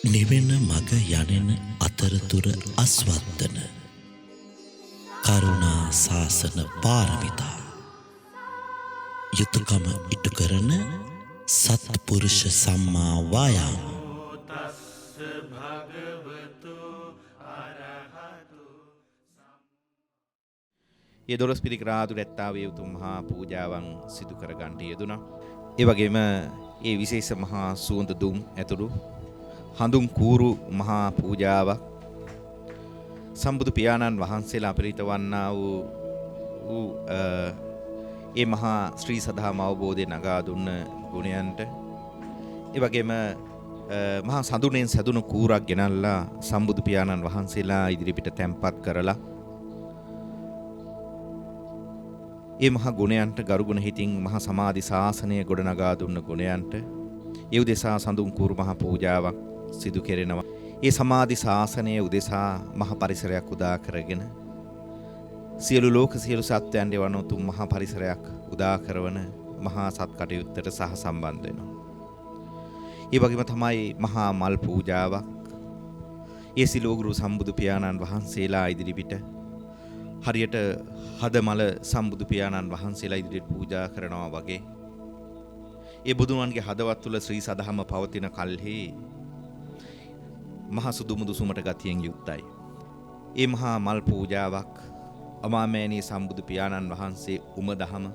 නිවෙන මග යනෙන අතරතුර අස්වත්තන කරුණා ශාසන පාරමිතා යුතුයකම ඉටු කරන සත්පුරුෂ සම්මා වායාම ඒ 12 පිරිකර ආතුරැත්තාවේ උතුම් මහා පූජාවන් සිදු කර ගන්නට යෙදුණා. ඒ වගේම ඒ විශේෂ මහා සුවඳ දුම් ඇතුළු හඳුන් කූරු මහා පූජාවක් සම්බුදු පියාණන් වහන්සේලා අපරිත වන්නා වූ ඒ මහා ශ්‍රී සදහම අවබෝධය නගා දුන්න ගුණයන්ට ඒ වගේම මහා සඳුනෙන් සැදුණු කූරක් ගෙනල්ලා සම්බුදු පියාණන් වහන්සේලා ඉදිරිපිට තැන්පත් කරලා ඒ මහා ගුණයන්ට ගරුගුණ හිතින් මහා සමාධි ශාසනය ගොඩනගා දුන්න ගුණයන්ට ඒ උදෙසා සඳුන් කූරු මහා පූජාවක් සිදු කෙරෙනවා. ඒ සමාධි ශාසනය උදෙසා මහා පරිසරයක් උදා කරගෙන සියලු ලෝක සියලු සත්වයන්ට වන උතුම් මහා පරිසරයක් උදා කරන මහා සත් කටයුත්තට සහ සම්බන්ධ වෙනවා. ඒ වගේම තමයි මහා මල් පූජාවක්. ඒ සිලෝගුරු සම්බුදු පියාණන් වහන්සේලා ඉදිරිපිට හරියට හදමල සම්බුදු පියාණන් වහන්සේලා ඉදිරියට පූජා කරනවා වගේ ඒ බුදුන්වන්ගේ හදවත් තුළ ශ්‍රී සදහම පවතින කල්හි මහා සුදුමුදු සුමට ගතියෙන් යුක්තයි. ඒ මහා මල් පූජාවක් අමාමෑණී සම්බුදු පියාණන් වහන්සේ උමදහම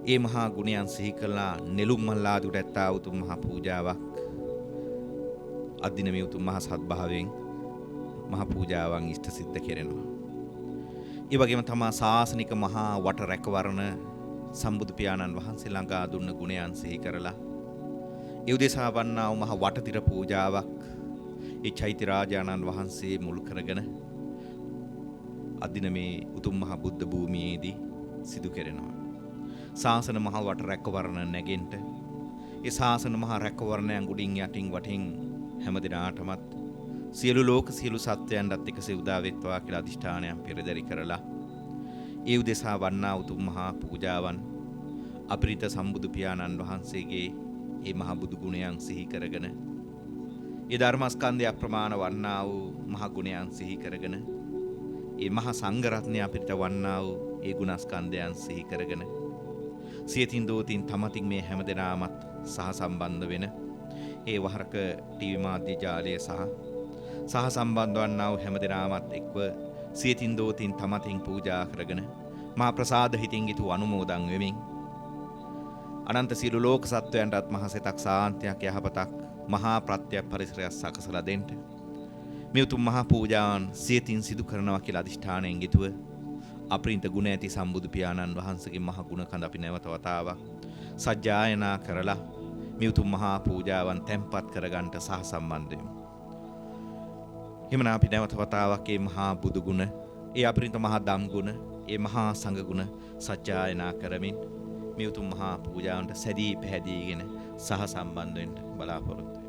ඒ මහා ගුණයන් සිහි කළා නෙළුම් මල් ආදුට ඇත්තා උතුම් මහා පූජාවක් අදින මේ උතුම් මහා සත්භාවයෙන් මහා පූජාවන් ඉෂ්ට සිද්ධ කෙරෙනවා. ඒ වගේම තමා ශාසනික මහා වට රැකවරණ සම්බුදු පියාණන් වහන්සේ ළඟා දුන්න ගුණයන් සිහි කරලා ඒ උදෙසා වන්නා වූ මහා වටතිර පූජාවක් ඒ චෛත්‍ය රාජානන් වහන්සේ මුල් කරගෙන අදින මේ උතුම් මහා බුද්ධ භූමියේදී සිදු කෙරෙනවා. ශාසන මහා වට රැකවරණ නැගෙන්ට ඒ ශාසන මහා රැකවරණයන් උඩින් යටින් වටින් හැමදිනාටමත් සියලු ලෝක සියලු සත්වයන්ටත් එකසේ උදා වෙත්වා කියලා අදිෂ්ඨානයන් පෙරදරි කරලා ඒ උදෙසා වන්නා උතුම් මහා පූජාවන් අපරිත සම්බුදු පියාණන් වහන්සේගේ ඒ මහා බුදු ගුණයන් සිහි කරගෙන ඒ ධර්මස්කන්ධය අප්‍රමාණ වන්නා වූ මහා ගුණයන් සිහි කරගෙන ඒ මහා සංඝ රත්නය අපිට වන්නා වූ ඒ ගුණස්කන්ධයන් සිහි කරගෙන සියතින් දෝතින් තමතින් මේ හැමදෙනාමත් සහ සම්බන්ධ වෙන ඒ වහරක ටීවී මාධ්‍ය ජාලය සහ සම්බන්ධ වන්නා වූ හැමදෙනාමත් එක්ව සියතින් දෝතින් තමතින් පූජා කරගෙන මහා ප්‍රසාද හිතින් යුතු අනුමෝදන් වෙමින් අනන්ත සියලු ලෝක සත්වයන්ටත් මහා සිතක් සාන්තියක් යහපතක් මහා ප්‍රත්‍ය පරිසරයක් සකසලා දෙන්න මේ උතුම් මහා පූජාවන් සියතින් සිදු කරනවා කියලා අදිෂ්ඨානයෙන් යුතුව අපරින්ත ගුණ ඇති සම්බුදු පියාණන් වහන්සේගේ මහා ගුණ කඳ අපි නැවත වතාවක් සජ්ජායනා කරලා මේ උතුම් මහා පූජාවන් තැන්පත් කරගන්නට සහ සම්බන්ධ වෙමු. හිමනා අපි නැවත වතාවක් මේ මහා බුදු ගුණ, ඒ අපරින්ත මහා ධම් ගුණ, ඒ මහා සංඝ ගුණ සජ්ජායනා කරමින් මේ උතුම් මහා පූජාවන්ට සැදී පැහැදීගෙන සහ සම්බන්ධ වෙන්න බලාපොරොත්තු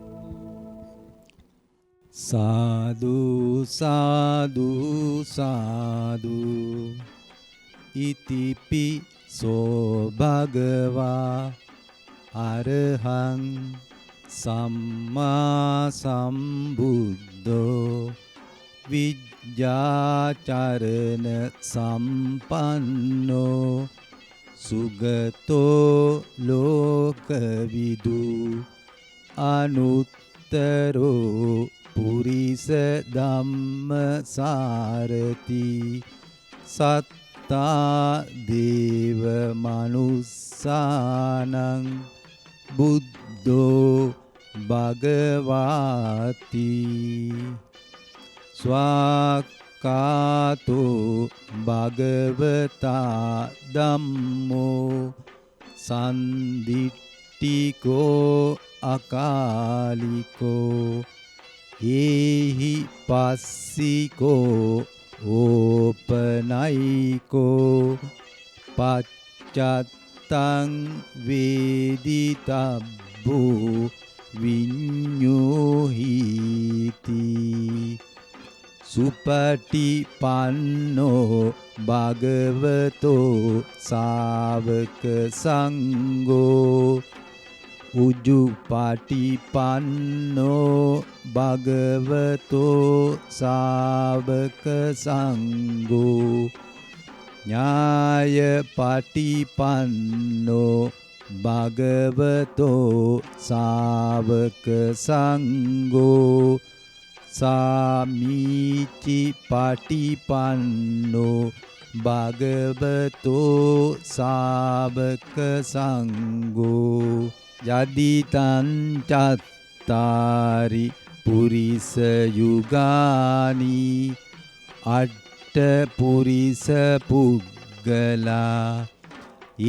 සාදු සාදු සාදු ඉතිපි සෝ භගවා අරහං සම්මා සම්බුද්ධෝ විජ්ජාචරණ සම්පන්නෝ සුගතෝ ලෝකවිදු අනුත්තරෝ පුරිස ධම්මසාරති සත්තා දේව මනුස්සානං බුද්ධෝ භගවාති ස්වාක්කාතෝ භගවතා ධම්මෝ සන්දිට්ඨිකෝ අකාලිකෝ ඒහි පස්සිකෝ ඕපනයිකෝ පච්චත්තං වේදිතබ්බෝ විඤ්ඤෝහිති සුපටිපන්නෝ භගවතෝ සාවක සංඝෝ උජුපටිපන්නෝ භගවතෝ සාවක සංඝෝ ඥායපටිපන්නෝ භගවතෝ සාවක සංඝෝ සාමීචි පටිපන්නෝ භගවතෝ සාවක සංඝෝ යදිතං චත්තාරි පුරිස යුගානි අට්ඨ පුරිස පුග්ගලා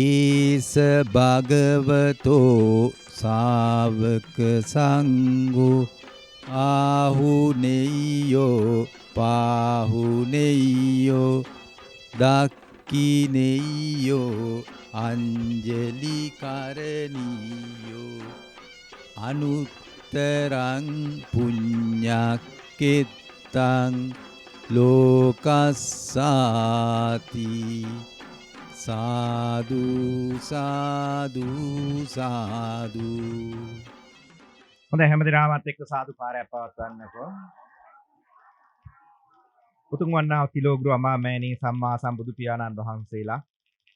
ඒස භගවතෝ සාවක සංඝෝ ආහුනේයෝ පාහුනේයෝ දක්ඛිනේයෝ අංජලි කරණීයෝ අනුත්තරං පුඤ්ඤක්කෙත්තං ලෝකස්සාති සාදු සාදු සාදු. හොඳයි හැමදෙනාමත් එක්ක සාදුකාරයක් පවත්වන්නකෝ. උතුම් වන්නා කිලෝග්‍රෝ අමාමෑණී සම්මා සම්බුදු පියාණන් වහන්සේලා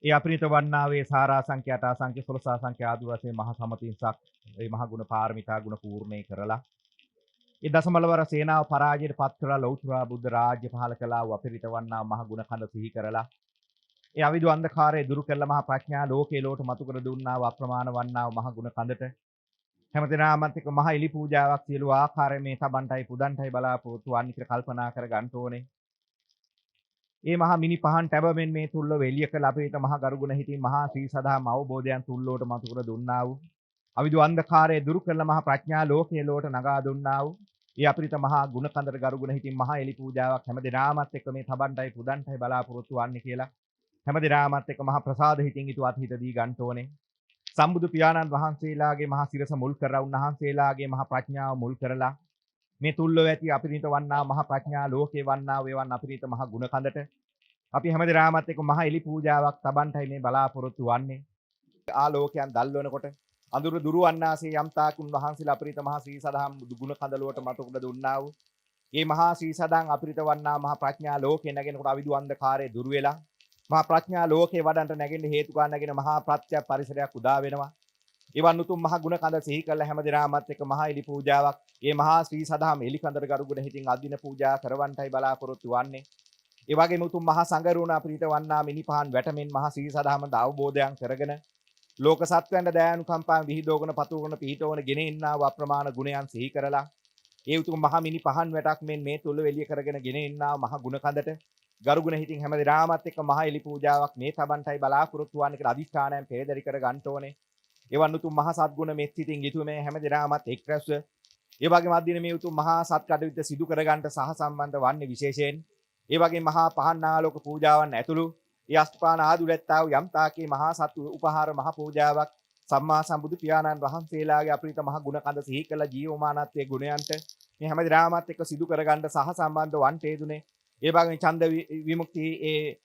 ඒ අපරිත වන්නාවේ සාරා සංඛ්‍යාත අසංඛ්‍ය 16 සංඛ්‍යා ආදි වශයෙන් මහ සමතින්සක් ඒ මහ ගුණ පාරමිතා ගුණ පූර්ණේ කරලා ඒ දසමලවර සේනාව පරාජයට පත් කරලා ලෞතර බුද්ධ රාජ්‍ය පහල කළා වූ අපරිත වන්නා මහ ගුණ කඳ සිහි කරලා ඒ අවිදු අන්ධකාරය දුරු කළ මහ ප්‍රඥා ලෝකේ ලෝට මතු කර දුන්නා වූ අප්‍රමාණ වන්නා වූ මහ ගුණ කඳට හැමදෙනාමත් එක්ක මහ එලි පූජාවක් සියලු ආකාරයෙන් මේ තබන්ටයි පුදන්ටයි බලාපොරොත්තු වන්නේ කියලා කල්පනා කර ගන්න ඕනේ. ඒ මහා මිනි පහන් ටැබෙන් මේ තුල්ලව එළිය කළ අපේත මහා ගරුගුණ හිතින් මහා ශ්‍රී සදාම අවබෝධයන් තුල්ලෝට මතු කර දුන්නා වූ අවිදු අන්ධකාරය දුරු කළ මහා ප්‍රඥා ලෝකයේ ලෝට නගා දුන්නා වූ ඒ අපරිත මහා ගුණ කන්දර ගරුගුණ හිතින් මහා එලි පූජාවක් හැමදෙනාමත් එක්ක මේ තබන්ටයි පුදන්ටයි බලාපොරොත්තු වන්නේ කියලා හැමදෙනාමත් එක්ක මහා ප්‍රසාද හිතින් ඊට අත් හිත දී ගන්න ඕනේ. සම්බුදු පියාණන් වහන්සේලාගේ මහා සිරස මුල් කරලා උන්වහන්සේලාගේ මහා ප්‍රඥාව මුල් කරලා මේ තුල්ලෝ ඇති අපිරිත වන්නා මහා ප්‍රඥා ලෝකේ වන්නා වේවන් අපිරිත මහා ගුණ කඳට අපි හැමදෙනාමත් එක්ක මහා එලි පූජාවක් තබන්ටයි මේ බලාපොරොත්තු වන්නේ. ආලෝකයන් දැල්වනකොට අඳුර දුරු වන්නාසේ යම් තාකුන් වහන්සේලා අපිරිත මහා ශ්‍රී සදාම් ගුණ කඳලුවට මතු කොට දුන්නා වූ මේ මහා ශ්‍රී සදාම් අපිරිත වන්නා මහා ප්‍රඥා ලෝකේ නැගෙනකොට අවිදු අන්ධකාරය දුරු වෙලා මහා ප්‍රඥා ලෝකේ වඩන්ට නැගෙන්න හේතු ගන්න නැගෙන මහා ප්‍රත්‍ය පරිසරයක් උදා වෙනවා. එවන් උතුම් මහා ගුණ කඳ සිහි කළ හැමදෙනාමත් එක්ක මහා එලි පූජාවක් මේ මහා ශ්‍රී සදාම් එලි කඳට ගරුගුණ හිතින් අදින පූජා කරවන්ටයි බලාපොරොත්තු වන්නේ. ඒ වගේම උතුම් මහා සංඝරුණ අපිරිත වන්නා මිනි පහන් වැටෙමින් මහා ශ්‍රී සදාමන්ද අවබෝධයන් කරගෙන ලෝක සත්වයන්ට දයානුකම්පාවෙන් විහිදෝගන පතුවන පිහිටවන ගෙන ඉන්නා වූ අප්‍රමාණ ගුණයන් සිහි කරලා ඒ උතුම් මහා මිනි පහන් වැටක් මෙන් මේ තුල්ල එළිය කරගෙන ගෙන ඉන්නා මහා ගුණ කඳට ගරුගුණ හිතින් හැමදෙනාමත් එක්ක මහා එලි පූජාවක් මේ තබන්ටයි බලාපොරොත්තු වන්නේ කියලා අදිෂ්ඨානයෙන් පෙරදරි කර ගන්න ඕනේ. එවන් උතුම් මහා සත්ගුණ මෙත් සිතින් යුතුව මේ හැමදෙනාමත් එක් රැස්ව ඒ වගේම අදින මේ උතුම් මහා සත් කටයුත්ත සිදු කර ගන්නට සහ සම්බන්ධ වන්නේ විශේෂයෙන් ඒ වගේ මහා පහන් ආලෝක පූජාවන් ඇතුළු ඒ අස්පාන ආදුලැත්තා වූ යම් තාකේ මහා සතු උපහාර මහ පූජාවක් සම්මා සම්බුදු පියාණන් වහන්සේලාගේ අපරිත මහ ගුණ කඳ සිහි කළ ජීවමානත්වයේ ගුණයන්ට මේ හැමදෙනාමත් එක්ක සිදු කරගන්න සහ සම්බන්ධ වන්ට යෙදුනේ. ඒ වගේම ඡන්ද විමුක්ති ඒ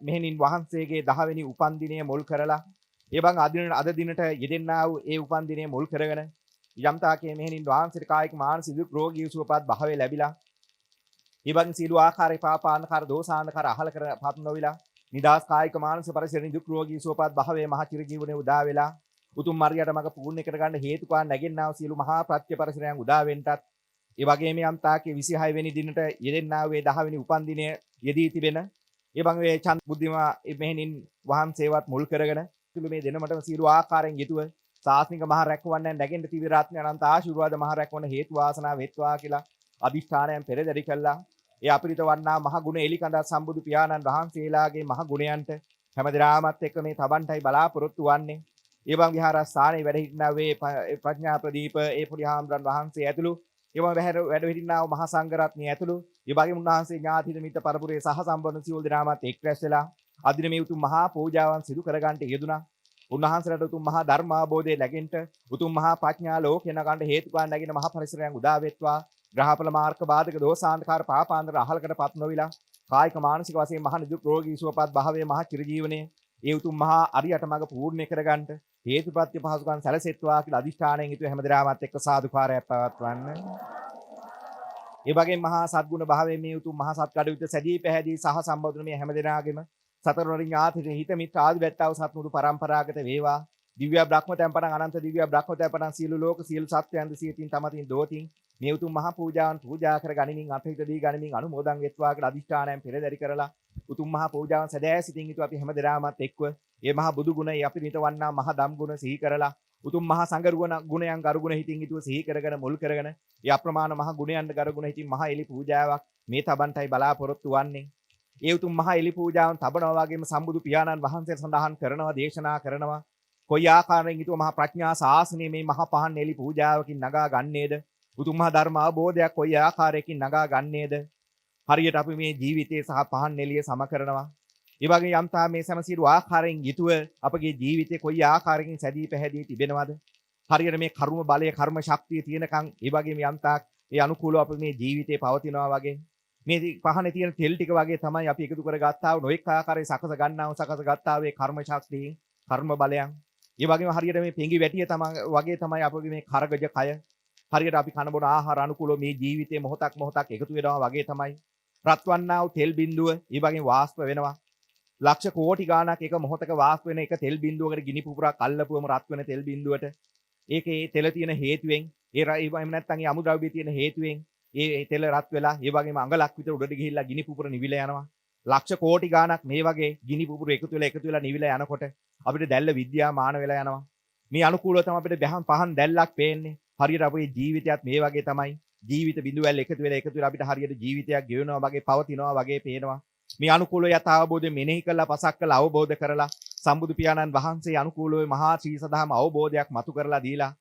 මෙහෙණින් වහන්සේගේ 10 වෙනි උපන් දිනය මුල් කරලා ඒ වගේම අද දිනට යෙදෙන්නා වූ ඒ උපන් දිනය මුල් කරගෙන යම් තාකේ මෙහෙණින් වහන්සේට කායික මානසික දුක් රෝගී සුවපත් භාවය ලැබිලා ඒ වගේම සීල ආකාරේ පාපාන්කාර දෝසාන්කාර අහල කර පත් නොවිලා නිදාස් කායික මානසික පරිසරෙන් දුක් රෝගී සුවපත් භාවයේ මහ චිර ජීවනයේ උදා වෙලා උතුම් මාර්ගයට මඟ පූර්ණ කරගන්න හේතුකාන් නැගෙන්නා වූ සියලු මහා ප්‍රත්‍ය පරිසරයන් උදා වෙන්නටත් ඒ වගේම යම් තාකේ 26 වෙනි දිනට යෙදෙන්නා වූ 10 වෙනි උපන් දිනය යෙදී තිබෙන ඒ වගේම මේ චන්ද බුද්ධිමා මෙහෙණින් වහන්සේවත් මුල් කරගෙන සිළු මේ දෙනමටම සියලු ආකාරයෙන් යුතුව සාස්නික මහ රැකවන්නේ නැගෙන්න තිවි රත්න අනන්ත ආශිර්වාද මහ රැකවන හේතු වාසනා වෙත්වා කියලා අදිෂ්ඨානයෙන් පෙරදරි කළා. ඒ අපරිත වන්නා මහ ගුණ එලිකඳ සම්බුදු පියාණන් වහන්සේලාගේ මහ ගුණයන්ට හැමදෙනාමත් එක්ක මේ තබන්ටයි බලාපොරොත්තු වන්නේ. ඒ වගේම විහාරස්ථානයේ වැඩ සිටිනා වේ ප්‍රඥා ප්‍රදීප ඒ පොඩි හාමුදුරන් වහන්සේ ඇතුළු ඒ වගේම වැඩ සිටිනා වූ මහා සංඝරත්නය ඇතුළු ඒ වගේම උන්වහන්සේ ඥාතිත මිත්‍ර පරපුරේ සහ සම්බන්ධ සියලු දෙනාමත් එක් රැස් වෙලා අදින මේ උතුම් මහා පූජාවන් සිදු කරගන්නට යෙදුණා. උන්වහන්සේලාට උතුම් මහා ධර්මාබෝධය ලැබෙන්න උතුම් මහා ප්‍රඥා ලෝකේ නගන්න හේතුකාන් නැගින මහා පරිසරයන් උදා වෙත්වා. ග්‍රහඵල මාර්ග බාධක දෝසාන්තකාර පාපාන්තර අහලකටපත් නොවිලා කායික මානසික වශයෙන් මහා නිදුක් රෝගී සුවපත් භාවයේ මහා චිර ජීවනයේ ඒ උතුම් මහා අරියට මඟ පූර්ණ කරගන්නට හේතුප්‍රත්‍ය පහසුකම් සැලසෙත්වා කියලා අදිෂ්ඨානයෙන් හිතුව හැමදෙනාමත් එක්ක සාදුකාරයක් පවත්වන්න. ඒ වගේම මහා සත්ගුණ භාවයේ මේ උතුම් මහා සත් කඩවිත සැදී පැහැදී සහ සම්බෝධන මේ හැමදෙනාගේම සතරවරින් ඥාති හිත මිත්‍ර ආදි වැත්තව සත්මුතු පරම්පරාගත වේවා. දිව්‍ය බ්‍රහ්මතයන් පටන් අනන්ත දිව්‍ය බ්‍රහ්මතයන් පටන් සියලු ලෝක සියලු සත්වයන් සියතින් තමතින් දෝතින් මේ උතුම් මහා පූජාවන් පූජා කර ගනිමින් අතහිත දී ගනිමින් අනුමෝදන් වෙත්වා කියලා අදිෂ්ඨානයෙන් පෙරදරි කරලා උතුම් මහා පූජාවන් සදෑ සිටින් හිතුව අපි හැමදෙනාමත් එක්ව මේ මහා බුදු ගුණයි අපි නිතවන්නා මහා ධම් ගුණ සිහි කරලා උතුම් මහා සංඝ ගුණයන් ගරු ගුණ හිතින් හිතුව සිහි කරගෙන මුල් කරගෙන ඒ අප්‍රමාණ මහා ගුණයන් ගරු ගුණ හිතින් මහා එලි පූජාවක් මේ තබන්ටයි බලාපොරොත්තු වන්නේ. ඒ උතුම් මහා එලි පූජාවන් තබනවා වගේම සම්බුදු පියාණන් වහන්සේ සඳහන් කරනවා දේශනා කරනවා කොයි ආකාරයෙන් හිතුව මහා ප්‍රඥා ශාසනයේ මේ මහා පහන් එලි පූජාවකින් නගා ගන්නේද උතුම් මහා ධර්ම අවබෝධයක් කොයි ආකාරයකින් නගා ගන්නේද හරියට අපි මේ ජීවිතයේ සහ පහන් එළිය සම කරනවා. ඒ වගේ යම්තා මේ සමසිරු ආකාරයෙන් යුතුව අපගේ ජීවිතේ කොයි ආකාරයකින් සැදී පැහැදී තිබෙනවද හරියට මේ කර්ම බලය කර්ම ශක්තිය තියෙනකන් ඒ වගේම යම්තාක් ඒ අනුකූලව අපි මේ ජීවිතේ පවතිනවා වගේ මේ පහනේ තියෙන තෙල් ටික වගේ තමයි අපි එකතු කරගත්තා වූ නොඑක ආකාරයේ සකස ගන්නා වූ සකස ගත්තා වේ කර්ම ශක්තිය කර්ම බලයන්. ඒ වගේම හරියට මේ පෙඟි වැටිය වගේ තමයි අපගේ මේ කරගජ කය හරියට අපි කන බොන ආහාර අනුකූලව මේ ජීවිතේ මොහොතක් එකතු වෙනවා වගේ තමයි රත්වන්නා වූ තෙල් බිඳුව ඒ වගේම වාෂ්ප වෙනවා. ලක්ෂ කෝටි ගාණක් එක මොහොතක වාෂ්ප වෙන එක තෙල් බිඳුවකට ගිනි පුපුරක් අල්ලපුවම රත් වෙන තෙල් බිඳුවට ඒකේ තෙල තියෙන හේතුවෙන් එහෙම නැත්නම් ඒ අමුද්‍රව්‍ය තියෙන හේතුවෙන් ඒ තෙල රත් වෙලා ඒ වගේම අඟලක් විතර උඩට ගිහිල්ලා ගිනි පුපුර නිවිලා යනවා. ලක්ෂ කෝටි ගාණක් මේ වගේ ගිනි පුපුර එකතු වෙලා නිවිලා යනකොට අපිට දැල්ල විද්‍යාමාන වෙලා යනවා. මේ අනුකූලව තමයි අපිට පහන් දැල්ලක් පේන්නේ. හරියට අපේ ජීවිතයත් මේ වගේ තමයි. ජීවිත බිඳුවැල් එකතු වෙලා අපිට හරියට ජීවිතයක් ගෙවනවා වගේ පවතිනවා වගේ පේනවා. මේ අනුකූලව යත අවබෝධය මෙනෙහි කළා පසක් කළා අවබෝධ කරලා සම්බුදු පියාණන් වහන්සේ අනුකූලව මහා ශ්‍රී සදහම අවබෝධයක් මතු කරලා දීලා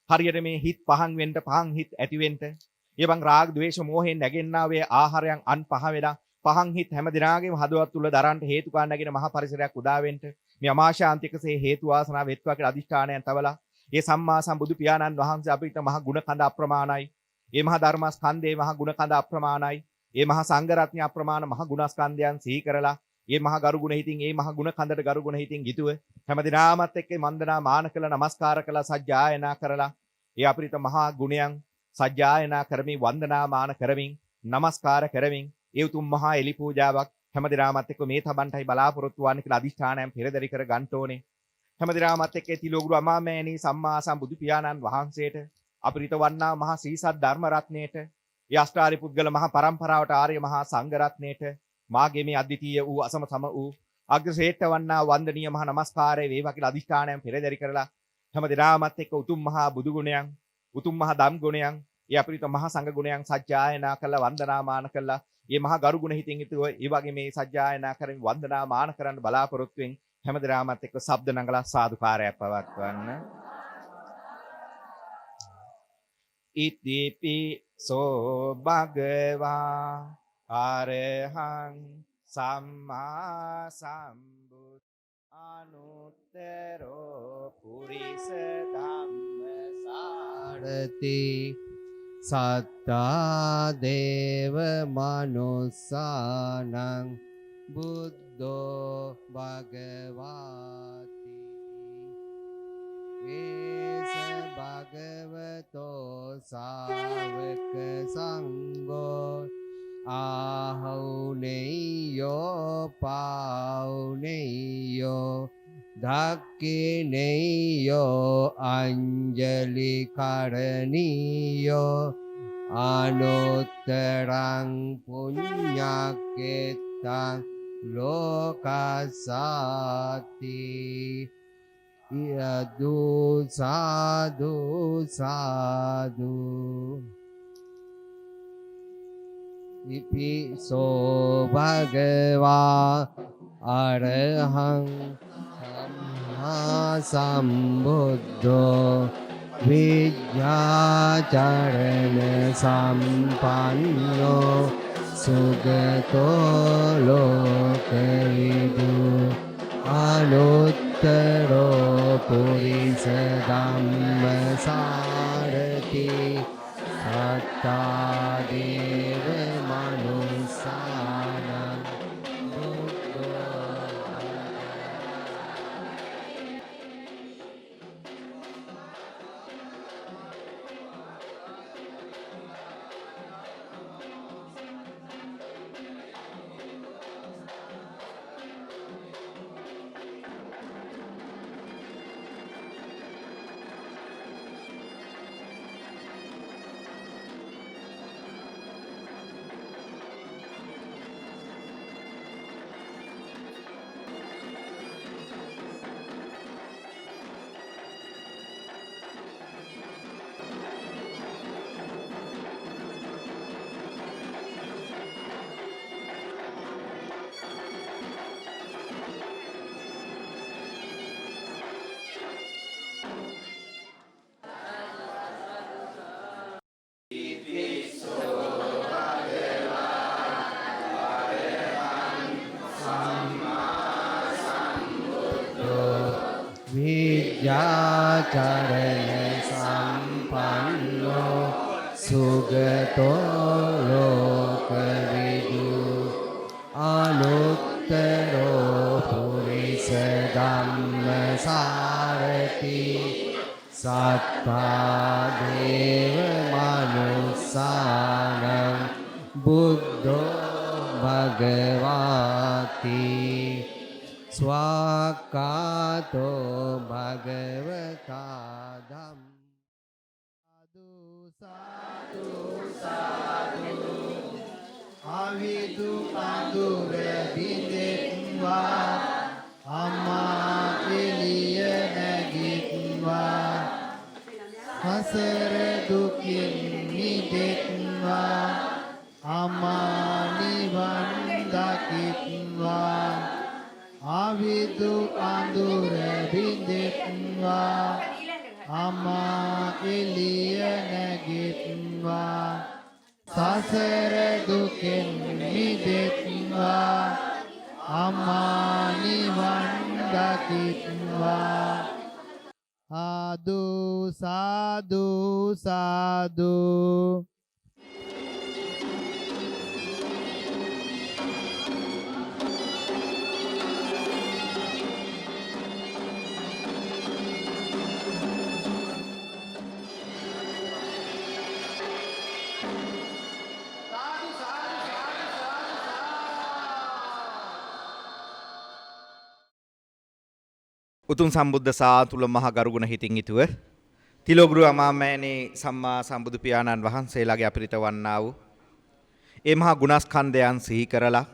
හරියට මේ හිත් පහන් වෙන්න පහන් හිත් ඇති වෙන්න එවං රාග ද්වේෂ මෝහෙන් නැගෙන්නා වේ ආහාරයන් අන් පහ වෙලා පහන් හිත් හැම දිනාගේම හදවත් තුල දරන්ට හේතු කාණ්ඩගෙන මහා පරිසරයක් උදා වෙන්න මේ අමාශාන්තිකසේ හේතු වාසනා වෙත්වා කියලා අදිෂ්ඨානයන් තවලා ඒ සම්මා සම්බුදු පියාණන් වහන්සේ අපිට මහා ගුණ කඳ අප්‍රමාණයි. ඒ මහා ධර්මස්කන්ධේ මහා ගුණ කඳ අප්‍රමාණයි. ඒ මහා සංඝ රත්නය අප්‍රමාණ මහා ගුණස්කන්ධයන් සිහි කරලා ඒ මහා ගරු ගුණ හිතින් ඒ මහා ගුණ කඳට ගරු ගුණ හිතින් යුතුව හැමදිනාමත් එක්ක වන්දනා මාන කළා නමස්කාර කළා සජ්ජායනා කරලා ඒ අපිට මහා ගුණයන් සජ්ජායනා කරමින් වන්දනා මාන කරමින් නමස්කාර කරමින් ඒ උතුම් මහා එලි පූජාවක් හැමදිනාමත් එක්ක මේ තබන්ටයි බලාපොරොත්තු වන්නේ කියලා අදිෂ්ඨානයෙන් පෙරදරි කර ගන්න ඕනේ. හැමදිනාමත් එක්ක තිලෝගුරු අමාමෑණී සම්මා සම්බුදු පියාණන් වහන්සේට අපිට වන්නා මහා ශ්‍රී සත් ධර්ම රත්නයේට ඒ අෂ්ටාරි පුද්ගල මහා පරම්පරාවට ආර්ය මහා සංඝ රත්නයේට මාගේ මේ අද්විතීය වූ අසම සම වූ අග්‍රශ්‍රේෂ්ඨ වන්නා වන්දනීය මහා නමස්කාරය වේවා කියලා අදිෂ්ඨානයෙන් පෙරදරි කරලා හැමදිනාමත් එක්ක උතුම් මහා බුදු ගුණයන් උතුම් මහා ධම් ගුණයන් ඒ අපිට මහා සංඝ ගුණයන් සජ්ජායනා කළා වන්දනා මාන කළා මේ මහා ගරු ගුණ හිතින් යුතුව ඒ වගේ මේ සජ්ජායනා කරමින් වන්දනා මාන කරන්න බලාපොරොත්තු වෙන හැමදිනාමත් එක්ක ශබ්ද නඟලා සාදුකාරයක් පවත්වන්න. ඉතිපි සෝ භගවා අරහං සම්මා සම්බුත් අනුත්තරෝ පුරිස ධම්ම සාරති සත්තා දේව මනුස්සානං බුද්ධෝ භගවාති ඒස භගවතෝ සාවක සංඝෝ ආහුනේයෝ පාවුනේයෝ දක්ඛිනේයෝ අංජලි කරණීයෝ අනුත්තරං පුඤ්ඤක්ඛෙත්තං ලෝකසාති යදු සාදු සාදු ඉපිසෝ භගවා අරහං සම්මා සම්බුද්ධෝ විද්‍යාචරණ සම්පන්නෝ සුගතෝ ලෝකවිදු අනුත්තරෝ පුරිස ධම්ම සාරති සත්තා දේව මනුස්සානං බුද්ධෝ චරණ සම්පන්නෝ සුගතෝ ලෝකවිදු අනුත්තරෝ පුරිස ධම්මසාරති සත්තා දේව මනුස්සානං බුද්ධෝ භගවාති ස්වාක්ඛාතෝ භගවතා ධම්මෝ සාදු සාදු අවිදු පඳුර බිඳෙත්වා අම්මා එළිය නැගිට්වා හසර දුකින් මිදෙත්වා අම්මා නිවන් දකිත්වා අවිදු පඳුර බිඳෙත්වා අම්මා එළිය නැගිට්වා සසර දුකෙන් මිදෙත්වා අම්මා නිවන් දකිත්වා ආදු සාදු සාදු උතුම් සම්බුද්ධ සාතුල මහ ගරුගුණ හිතින් යුතුව තිලෝගුරු අමාමෑණී සම්මා සම්බුදු පියාණන් වහන්සේලාගේ අපිරිත වන්නා වූ ඒ මහා ගුණස්කන්ධයන් සිහි කරලා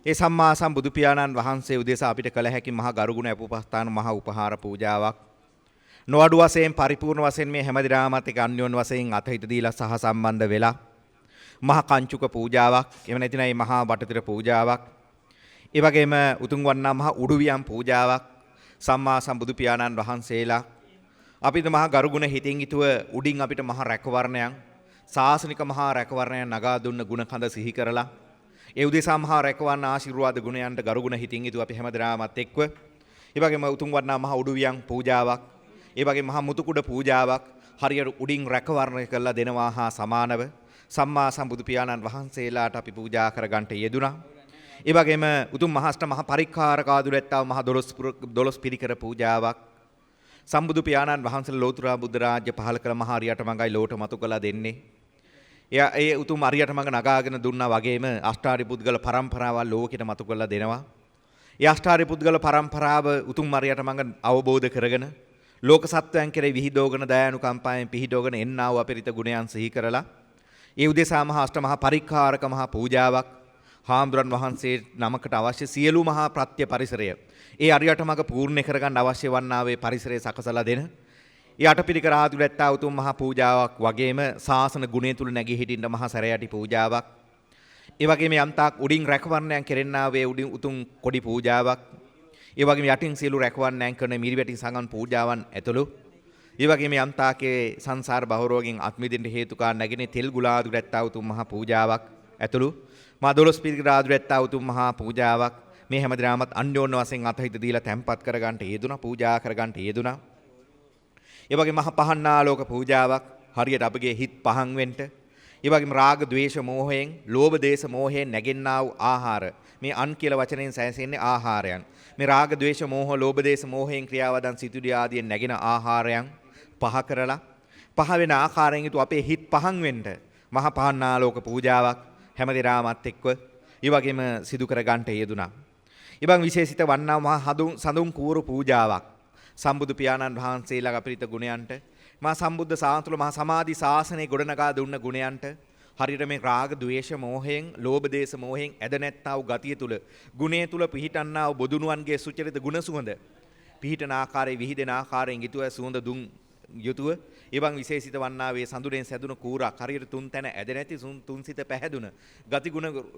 ඒ සම්මා සම්බුදු පියාණන් වහන්සේ උදෙසා අපිට කළ හැකි මහා ගරුගුණ අපුපස්ථාන මහා උපහාර පූජාවක් නොඅඩු වශයෙන් පරිපූර්ණ වශයෙන් මේ හැමදිනාමත් එක්ක අන්‍යෝන්‍ය වශයෙන් අතහිත දීලා සහ සම්බන්ධ වෙලා මහා කංචුක පූජාවක් එහෙම නැතිනම් මේ මහා වටතිර පූජාවක් ඒ වගේම උතුම් වන්නා මහා උඩුවියන් පූජාවක් සම්මා සම්බුදු පියාණන් වහන්සේලා අපිට මහා ගරුගුණ හිතින් යුතුව උඩින් අපිට මහා රැකවරණයන් සාසනික මහා රැකවරණයන් නගා දුන්න ගුණ කඳ සිහි කරලා ඒ උදෙසා මහා රැකවරණ ආශිර්වාද ගුණයන්ට ගරුගුණ හිතින් යුතුව අපි හැමදෙනාමත් එක්ව ඒ වගේම උතුම් වන්නා මහා උඩුවියන් පූජාවක් ඒ වගේම මහා මුතුකුඩ පූජාවක් හරියට උඩින් රැකවරණය කළා දෙනවා හා සමානව සම්මා සම්බුදු පියාණන් වහන්සේලාට අපි පූජා කරගන්නට යෙදුණා. ඒ වගේම උතුම් මහාෂ්ට මහ පරික්කාරකාදුරැත්තාව මහ 12 පිරිකර පූජාවක් සම්බුදු පියාණන් වහන්සේලා ලෝතුරා බුද්ධ රාජ්‍ය පහල කළ මහ අරියට මඟයි ලෝට මතු කළා දෙන්නේ. ඒ උතුම් අරියට මඟ නගාගෙන දුන්නා වගේම අෂ්ටාරි පුද්ගල පරම්පරාවල් ලෝකෙට මතු කළා දෙනවා. ඒ අෂ්ටාරි පුද්ගල පරම්පරාව උතුම් අරියට මඟ අවබෝධ කරගෙන ලෝක සත්වයන් කෙරෙහි විහිදෝගෙන දයානුකම්පාවෙන් පිහිටෝගෙන එන්නා වූ අපරිත ගුණයන් සිහි කරලා ඒ උදෙසා මහා අෂ්ට මහා පරික්කාරක මහා පූජාවක් හාමුදුරන් වහන්සේ නමකට අවශ්‍ය සියලු මහා ප්‍රත්‍ය පරිසරය ඒ අරියට මඟ පූර්ණ කරගන්න අවශ්‍ය වන්නා වේ පරිසරය සකසලා දෙන ඒ අටපිරිකර ආතුලැත්තා උතුම් මහා පූජාවක් වගේම ශාසන ගුණය තුල නැගී සිටින්න මහා සැරයටි පූජාවක් ඒ වගේම යම්තාක් උඩින් රැකවරණයන් කෙරෙන්නා වේ උඩින් උතුම් කොඩි පූජාවක් ඒ වගේම යටින් සියලු රැකවරණයන් කරන මිරිවැටි සංගම් පූජාවන් ඇතුළු ඒ වගේම යම්තාකේ සංසාර බහරෝගෙන් අත්මිදින්න හේතුකා නැගෙන තෙල් ගුලාදුලැත්තා උතුම් මහා පූජාවක් ඇතුළු මා 12 පිරිකර ආතුලැත්තා උතුම් මහා පූජාවක් මේ හැමදෙනාමත් අන්‍යෝන්‍ය වශයෙන් අතහිත දීලා තැම්පත් කරගන්නට යෙදුණා පූජා කරගන්නට යෙදුණා. ඒ වගේම මහා පහන්නාලෝක පූජාවක් හරියට අපගේ හිත් පහන් වෙන්න. ඒ වගේම රාග, ద్వේෂ, මෝහයෙන්, ලෝභ, දේශ, මෝහයෙන් නැගෙන්නා වූ ආහාර. මේ අන් කියලා වචනෙන් සැසෙන්නේ ආහාරයන්. මේ රාග, ద్వේෂ, මෝහ, ලෝභ, දේශ, මෝහයෙන් ක්‍රියාවදන් සිතුවිලි ආදියෙන් නැගෙන ආහාරයන් පහ කරලා පහ වෙන ආකාරයෙන් යුතු අපේ හිත් පහන් වෙන්න මහා පහන්නාලෝක පූජාවක් හැමදෙනාමත් එක්ව ඒ වගේම සිදු කර ගන්නට යෙදුණා. ඊබන් විශේෂිත වන්නා මහා සඳුන් කූරු පූජාවක් සම්බුදු පියාණන් වහන්සේලා අපරිත ගුණයන්ට මා සම්බුද්ධ සාන්තුල මහා සමාධි ශාසනයේ ගොඩනගා දුන්න ගුණයන්ට හරියට මේ රාග, ద్వේෂ, මෝහයෙන්, ලෝභ, දේශ, මෝහයෙන් ඇද නැත්තා වූ ගතිය තුල ගුණය තුල පිහිටන්නා වූ බොදුනුවන්ගේ සුචරිත ගුණ සුවඳ පිහිටන ආකාරයේ විහිදෙන ආකාරයෙන් යුතුව සුවඳ දුන් යුතුව එවන් විශේෂිත වන්නා වේ සඳුරෙන් සැදුණු කූරක් හරියට තුන් තැන ඇද නැති තුන් සිත පැහැදුන ගති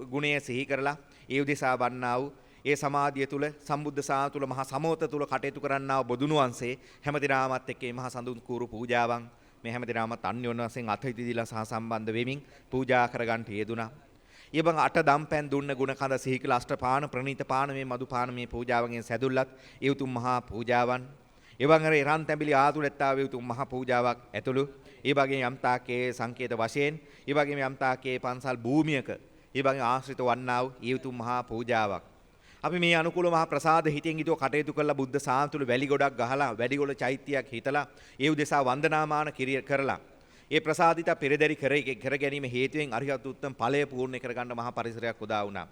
ගුණය සිහි කරලා ඒ උදෙසා වන්නා වූ ඒ සමාධිය තුල සම්බුද්ධ සාතුල මහා සමෝත තුල කටයුතු කරන්නා වූ බොදුණු වංශේ හැමදිනාමත් එක්ක මේ මහා සඳුන් කූරු පූජාවන් මේ හැමදිනාමත් අන්‍යෝන්‍ය වශයෙන් අතහිත දීලා සහ සම්බන්ධ වෙමින් පූජා කරගන්නට යෙදුණා. ඊබං අට දම්පැන් දුන්න ගුණ කඳ සිහි කළ අෂ්ටපාන ප්‍රණීත පාන මේ මදු පාන මේ පූජාවන්ගෙන් සැදුල්ලත් ඒ උතුම් මහා පූජාවන් ඒ වගේම රන් තැඹිලි ආතුරෙත්තාවේ උතුම් මහා පූජාවක් ඇතුළු ඒ වගේම යම්තාකේ සංකේත වශයෙන් ඒ වගේම යම්තාකේ පන්සල් භූමියක ඒ වගේම ආශ්‍රිත වන්නා වූ ඒ උතුම් මහා පූජාවක් අපි මේ අනුකූල මහා ප්‍රසාද හිතින් හිතුව කටයුතු කළා බුද්ධ සාන්තුළු වැලි ගොඩක් ගහලා වැඩිගොඩ චෛත්‍යයක් හිතලා ඒ උදෙසා වන්දනාමාන කරලා ඒ ප්‍රසාදිත පෙරදරි කර ගැනීම හේතුවෙන් අරිහත් උත්තම ඵලය පූර්ණ කරගන්න මහා පරිසරයක් උදා වුණා.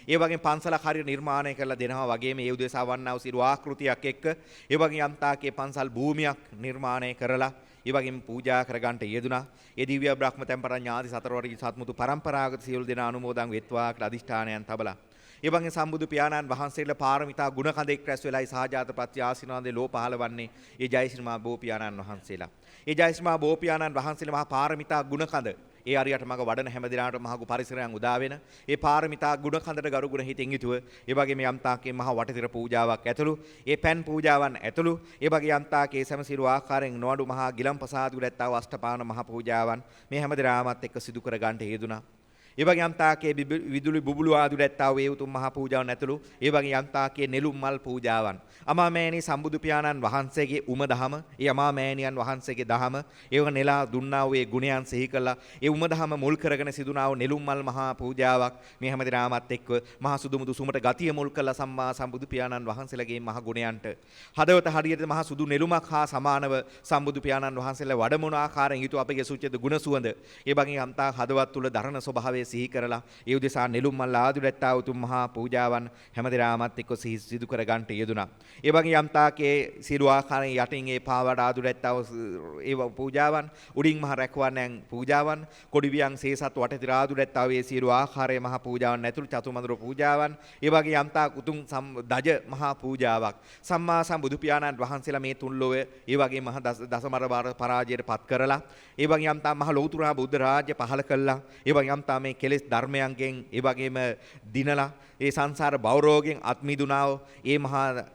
ඒ වගේම පන්සලක් හරියට නිර්මාණය කරලා දෙනවා වගේම ඒ උදෙසා වන්නා වූ සිරු ආකෘතියක් එක්ක ඒ වගේම යම්තාකේ පන්සල් භූමියක් නිර්මාණය කරලා ඒ වගේම පූජා කරගන්නට යෙදුනා. ඒ දිව්‍ය බ්‍රහ්ම තෙම්පර ඥාති සතරවරි සත්මුතු පරම්පරාගත සියලු දෙනා අනුමෝදන් වෙත්වා කියලා අදිෂ්ඨානයන් තබලා ඒ වගේ සම්බුදු පියාණන් වහන්සේලා පාරමිතා ගුණ කඳෙක් රැස් වෙලායි සහජාත ප්‍රත්‍ය ආශිර්වාදේ ලෝ පහළ වන්නේ ඒ ජයශ්‍රී මහ බෝපියාණන් වහන්සේලා. ඒ ජයශ්‍රී මහ බෝපියාණන් වහන්සේලා මහා පාරමිතා ගුණ කඳ ඒ අරියට මග වඩන හැම දිනාටම මහඟු පරිසරයන් උදා වෙන ඒ පාරමිතා ගුණ කඳට ගරු ගුණ හිතින් යුතුව ඒ වගේම යම්තාකේ මහා වටතිර පූජාවක් ඇතුළු ඒ පෑන් පූජාවන් ඇතුළු ඒ වගේ යම්තාකේ සමසිරු ආකාරයෙන් නොඅඩු මහා ගිලම්පසාදු ඇත්තා අෂ්ටපාන මහා පූජාවන් මේ හැම දිනාමත් එක්ක සිදු කර ගන්නට යෙදුණා. ඒ වගේ යම්තාකේ විදුලි බුබුලු ආදුර ඇත්තා වූ ඒ උතුම් මහා පූජාවන් ඇතුළු ඒ වගේ යම්තාකේ නෙළුම් මල් පූජාවන් අමාමෑණී සම්බුදු පියාණන් වහන්සේගේ උම දහම ඒ අමාමෑණියන් වහන්සේගේ දහම ඒව නෙලා දුන්නා වූ ඒ ගුණයන් සිහි කළා ඒ උම දහම මුල් කරගෙන සිදුනා වූ නෙළුම් මල් මහා පූජාවක් මේ හැම දිනාමත් එක්ක මහා සුදුමුදු සුමට ගතිය මුල් කළා සම්මා සම්බුදු පියාණන් වහන්සේලාගේ මහා ගුණයන්ට හදවත හරියට මහා සුදු නෙළුමක් හා සමානව සම්බුදු පියාණන් වහන්සේලා වැඩමුණ ආකාරයෙන් යුතු අපගේ සුචිත ගුණ සුවඳ ඒ වගේ යම්තා හදවත් තුල දරණ ස්වභාවය සිහි කරලා ඒ උදෙසා නෙළුම් මල් ආදුරැත්තා උතුම් මහා පූජාවන් හැමදෙනාමත් එක්ක සිදු කර ගන්නට යෙදුණා. ඒ වගේ යම්තාකේ සිරු ආකාරයෙන් යටින් ඒ පාවඩ ආදුරැත්තා ඒ පූජාවන් උඩින් මහ රැකවන්නන් පූජාවන් කොඩිවියන් සේසත් වටතිර ආදුරැත්තා වේ සිරු ආකාරයේ මහා පූජාවන් ඇතුළු චතුමදුර පූජාවන් ඒ වගේ යම්තාක් උතුම් දජ මහා පූජාවක් සම්මා සම්බුදු පියාණන් වහන්සේලා මේ තුන් ලෝය ඒ වගේ මහා දසමර පරාජයට පත් කරලා ඒ වගේ යම්තා මහ ලෞතුරා බුද්ධ රාජ්‍ය පහල කළා. ඒ වගේ යම්තා මේ කෙලෙස් ධර්මයන්ගෙන් ඒ වගේම දිනලා ඒ සංසාර බවරෝගෙන් අත් මිදුනාව ඒ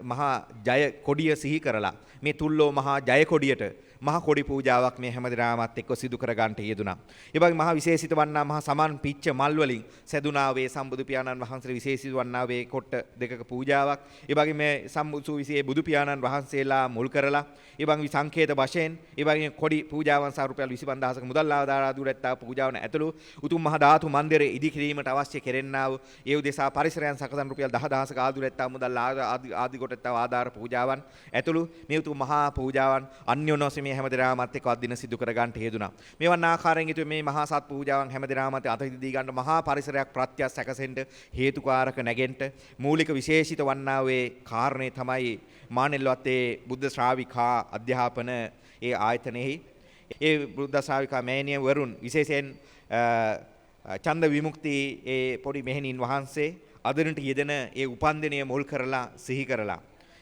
මහා ජය කොඩිය සිහි කරලා මේ තුල්ලෝ මහා ජය කොඩියට මහා කොඩි පූජාවක් මේ හැමදෙනාමත් එක්ක සිදු කර ගන්නට යෙදුණා. ඒ වගේ මහා විශේෂිත වන්නා මහා සමන් පිච්ච මල් වලින් සැදුනා වේ සම්බුදු පියාණන් වහන්සේ විශේෂිත වන්නා වේ කොට දෙකක පූජාවක්. ඒ වගේ මේ සම්බුදු විසේ බුදු පියාණන් වහන්සේලා මුල් කරලා ඒ වගේ සංකේත වශයෙන් ඒ වගේ කොඩි පූජාවන් සා රුපියල් 25000ක මුදල් ආදාරා දුරැත්තා පූජාවන ඇතුළු උතුම් මහා ධාතු මන්දිරයේ ඉදි කිරීමට අවශ්‍ය කෙරෙන්නා වූ ඒ උදෙසා පරිසරයන් සකසන රුපියල් 10000ක ආදුරැත්තා මුදල් ආදි කොටත්තා ආදාර පූජාවන් ඇතුළු මේ උතුම් මහා පූජාවන් අන්‍යෝන්‍යව හැමදෙනාමත් එක්ක අදින සිදු කර ගන්නට හේතුණා. මේ වන් ආකාරයෙන් යුතු මේ මහා සත් පූජාවන් හැමදෙනාමත් අතහිදී ගන්න මහා පරිසරයක් ප්‍රත්‍යස් සැකසෙන්න හේතුකාරක නැගෙන්න මූලික විශේෂිත වන්නා වේ කාරණේ තමයි මානෙල්වත්තේ බුද්ධ ශ්‍රාවිකා අධ්‍යාපන ඒ ආයතනයේහි ඒ බුද්ධ ශ්‍රාවිකා මෑණිය වරුන් විශේෂයෙන් ඡන්ද විමුක්ති ඒ පොඩි මෙහෙණින් වහන්සේ අදරට යෙදෙන ඒ උපන්දිනය මුල් කරලා සිහි කරලා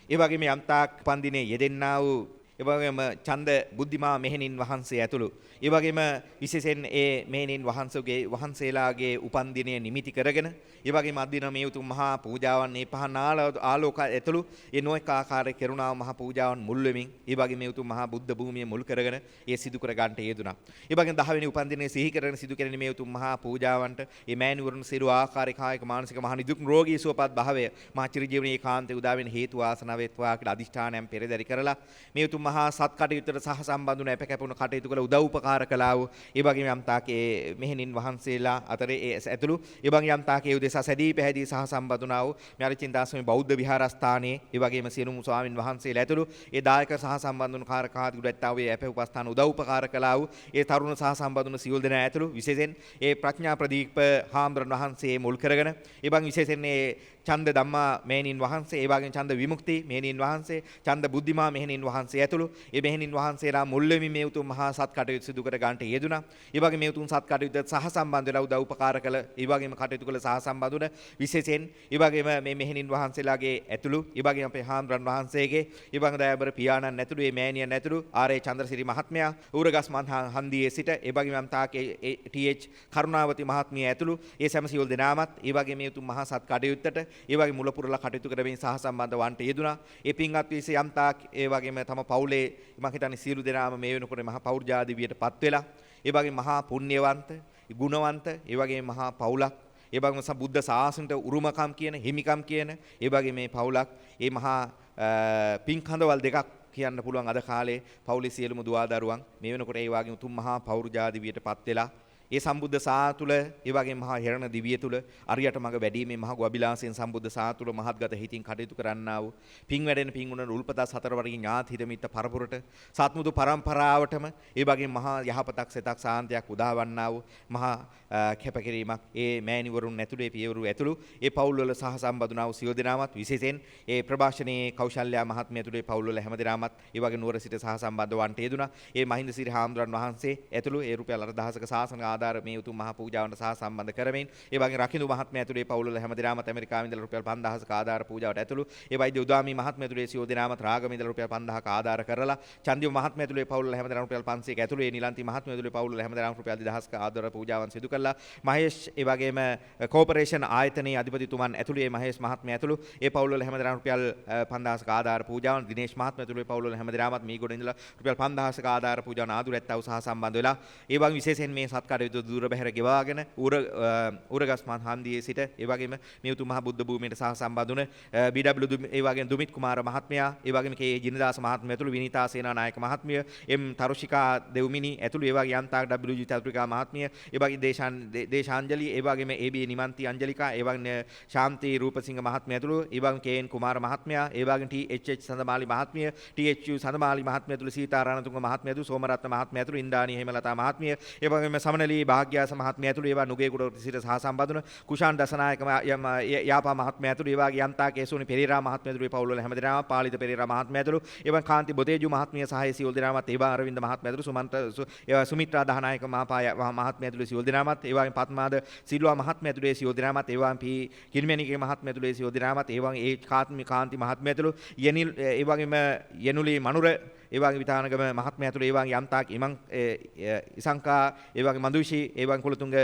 ඒ වගේම යම්තාක් උපන්දිනයේ යෙදෙන්නා වූ ඒ වගේම ඡන්ද බුද්ධිමා මෙහෙණින් වහන්සේ ඇතුළු ඒ වගේම විශේෂයෙන් ඒ මෙහෙණින් වහන්සේලාගේ උපන්දිනය නිමිති කරගෙන ඒ වගේම අදින මේ උතුම් මහා පූජාවන් මේ පහන් ආලෝක ඇතුළු ඒ නොඑක ආකාරයේ කරුණා මහා පූජාවන් මුල් වෙමින් ඒ වගේ මේ උතුම් මහා බුද්ධ භූමිය මුල් කරගෙන ඒ සිදු කර ගන්නට යෙදුණා. ඒ වගේම 10 වෙනි උපන්දිනයේ සිහි කරගෙන සිදු කෙරෙන මේ උතුම් මහා පූජාවන්ට මේ මෑණිවරුන් සිරු ආකාරයේ කායික මානසික මහා නිදුක් රෝගී සුවපත් භාවය මහා චිරජීවනයේ කාන්තේ උදා වෙන හේතු වාසනාව වේත්වා කියලා අදිෂ්ඨානයන් පෙරදරි කරලා මේ උතුම් මහා සත් කටයුත්තට සහ සම්බන්ධුන අප කැපුණු කටයුතු කළ උදව් උපකාර කළා වූ ඒ වගේම යම්තාකේ මෙහෙණින් වහන්සේලා අතරේ ඒ ඇතුළු ඒ වගේම යම්තාකේ උදෙසා සැදී පැහැදී සහ සම්බන්ධුනා වූ මෙරිචින්දාස්වාමී බෞද්ධ විහාරස්ථානයේ ඒ වගේම සියලුම ස්වාමින් වහන්සේලා ඇතුළු ඒ දායක සහ සම්බන්ධුන කාර්යකාදී උඩත්තා වූ අප උපස්ථාන උදව් උපකාර කළා වූ ඒ තරුණ සහ සම්බන්ධුන සියලු දෙනා ඇතුළු විශේෂයෙන් ඒ ප්‍රඥා ප්‍රදීප හාමුදුරන් වහන්සේ මුල් කරගෙන ඒ වගේම විශේෂයෙන් ඒ ඡන්ද ධම්මා මෙහෙණින් වහන්සේ ඒ වගේම ඡන්ද විමුක්ති මෙහෙණින් වහන්සේ ඡන්ද බුද්ධිමා මෙහෙණින් වහන්සේ ඇතුළු ඒ මෙහෙණින් වහන්සේලා මුල් වෙමින් මේ උතුම් මහා සත් කටයුතු සිදු කර ගන්නට යෙදුණා. ඒ වගේ මේ උතුම් සත් කටයුතු සහ සම්බන්ධ වෙලා උදව් උපකාර කළ ඒ වගේම කටයුතු කළ සහ සම්බන්ධ වුණ විශේෂයෙන් ඒ වගේම මේ මෙහෙණින් වහන්සේලාගේ ඇතුළු ඒ වගේම අපේ හාමුදුරන් වහන්සේගේ ඒ වගේම දයාබර පියාණන් ඇතුළු මේ මෑණියන් ඇතුළු ආරේ චන්ද්‍රසිරි මහත්මයා ඌරගස් හන්දියේ සිට ඒ වගේම යම්තාකේ ටීඑච් කරුණාවති මහත්මිය ඇතුළු ඒ සෑම සියලු දෙනාමත් ඒ වගේ මේ උතුම් මහා සත් කටයුත්තට ඒ වගේ මුලපුරලා කටයුතු කරමින් සහ සම්බන්ධ වන්ට යෙදුණා. ඒ පින්වත් විශේෂ යම්තාක් ඒ වගේම තම පවුලේ මම හිතන්නේ සියලු දෙනාම මේ වෙනකොට මහා පෞර්ජාදිවියට පත් වෙලා ඒ වගේ මහා පුණ්‍යවන්ත ගුණවන්ත ඒ වගේ මහා පවුලක් ඒ වගේම බුද්ධ ශාසනයට උරුමකම් කියන හිමිකම් කියන ඒ වගේ මේ පවුලක් ඒ මහා පින්කඳවල් දෙකක් කියන්න පුළුවන් අද කාලේ පවුලේ සියලුම දුවා දරුවන් මේ වෙනකොට ඒ වගේ උතුම් මහා පෞරුජා දිවියටපත් වෙලා ඒ සම්බුද්ධ සා තුළ ඒ වගේම මහා හේරණ දිවිය තුළ අරියට මඟ වැඩිීමේ මහා ගුවබිලාසෙන් සම්බුද්ධ සා තුළ මහත්ගත හිතින් කටයුතු කරන්නා වූ පින් වැඩෙන පින් උන උල්පතස් හතර වර්ගයේ ඥාති හිත මිත්ත පරපුරට සත්මුදු පරම්පරාවටම ඒ වගේම මහා යහපතක් සෙතක් සාන්තියක් උදාවන්නා වූ මහා කැපකිරීමක් ඒ මෑණිවරුන් ඇතුළේ පියවරු ඇතුළු ඒ පවුල් වල සහ සම්බන්ධුනා වූ සියලු දෙනාමත් විශේෂයෙන් ඒ ප්‍රභාෂණයේ කෞශල්‍යා මහත්මිය ඇතුළේ පවුල් වල හැම දෙනාමත් ඒ වගේ නුවර සිට සහ සම්බන්ධ වන්ට යෙදුණා. ඒ මහින්ද සිරි හාමුදුරන් වහන්සේ ඇතුළු ඒ රුපියල් 8,000ක සාසන ආධාර මේ උතුම් මහා පූජාවට සහ සම්බන්ධ කරමින් ඒ වගේ රකින්දු මහත්මිය ඇතුළේ පවුල් වල හැම දෙනාමත් ඇමරිකාවෙන් ඉඳලා රුපියල් 5,000ක ආධාර පූජාවට ඇතුළු ඒ වෛද්‍ය උදාමි මහත්මිය ඇතුළේ සියලු දෙනාමත් රාගම ඉඳලා රුපියල් 5,000ක ආධාර කරලා චන්දිව මහත්මිය ඇතුළේ පවුල් වල හැම දෙනාම රුපියල් 500ක ඇතුළේ ඒ නිලන්ති මහත්මිය ඇතුළේ පවුල් වල හැම දෙනාම රුපියල් 2,000ක ආධාර පූජාවන් සිදු කළා. මහේෂ් ඒ වගේම කෝපරේෂන් ආයතනයේ අධිපතිතුමන් ඇතුළු ඒ මහේෂ් මහත්මයා ඇතුළු ඒ පවුල් වල හැමදාම රුපියල් 5000ක ආධාර පූජාවන් දිනේෂ් මහත්මයා ඇතුළු ඒ පවුල් වල හැමදාමත් මීගොඩ ඉඳලා රුපියල් 5000ක ආධාර පූජාවන් ආදුරැත්තව සහ සම්බන්ධ වෙලා ඒ වගේ විශේෂයෙන් මේ සත්කටයුතු දුර බැහැර ගෙවාගෙන උරගස් මහන්දියේ සිට ඒ වගේම මේ උතුම් මහ බුද්ධ භූමියට සහ සම්බන්ධ වුණ BW ඒ වගේම දුමිත් කුමාර මහත්මයා ඒ වගේම කේ ජිනදාස මහත්මයා ඇතුළු විනීතා සේනානායක මහත්මිය එම් තරුෂිකා දෙව්මිනි ඇතුළු ඒ වගේ යන්තාක් WG චතුරිකා මහත්මිය ඒ වගේ දේශාංජලි ඒ වගේම AB නිමන්ති අංජලිකා ඒ වගේ ශාන්ති රූපසිංහ මහත්මයා ඇතුළු ඒ වගේ KN කුමාර මහත්මයා ඒ වගේ THH සඳමාලි මහත්මිය THU සඳමාලි මහත්මිය ඇතුළු සීතා රණතුංග මහත්මිය ඇතුළු සෝමරත්න මහත්මිය ඇතුළු ඉන්දානි හේමලතා මහත්මිය ඒ වගේම සමනලී භාග්‍යාස මහත්මිය ඇතුළු ඒවා නුගේගොඩ සිට සහ සම්බන්ධන කුෂාන් දසනායක යාපා මහත්මිය ඇතුළු ඒ වගේ යන්තා කේසුනි පෙරේරා මහත්මිය ඇතුළු ඒ පවුල් වල හැමදෙනාම පාලිත පෙරේරා මහත්මිය ඇතුළු ඒ වගේ කාන්ති බොතේජු මහත්මිය සහ ඒ සියලු දෙනාමත් ඒ වගේ අරවින්ද මහත්මිය ඇතුළු සුමන්ත සුමිත්‍රා දහනායක මහපාය මහත්මිය ඇතුළු සියලු දෙනාමත් ඒ වගේ පත්මාද සිල්වා මහත්මිය ඇතුළු ඒ සියලු දෙනාමත් ඒ වගේ පී කිරිමැණිකේ මහත්මිය ඇතුළු ඒ සියලු දෙනාමත් ඒ වගේ ඒ කාන්ති මහත්මිය ඇතුළු යනිල් ඒ වගේම යනුලි මනුර ඒ වගේ විතානගම මහත්මයා ඇතුළු ඒ වගේ යම්තාක් ඉමං ඉසංකා ඒ වගේ මදුෂි ඒ වගේ කුලතුංග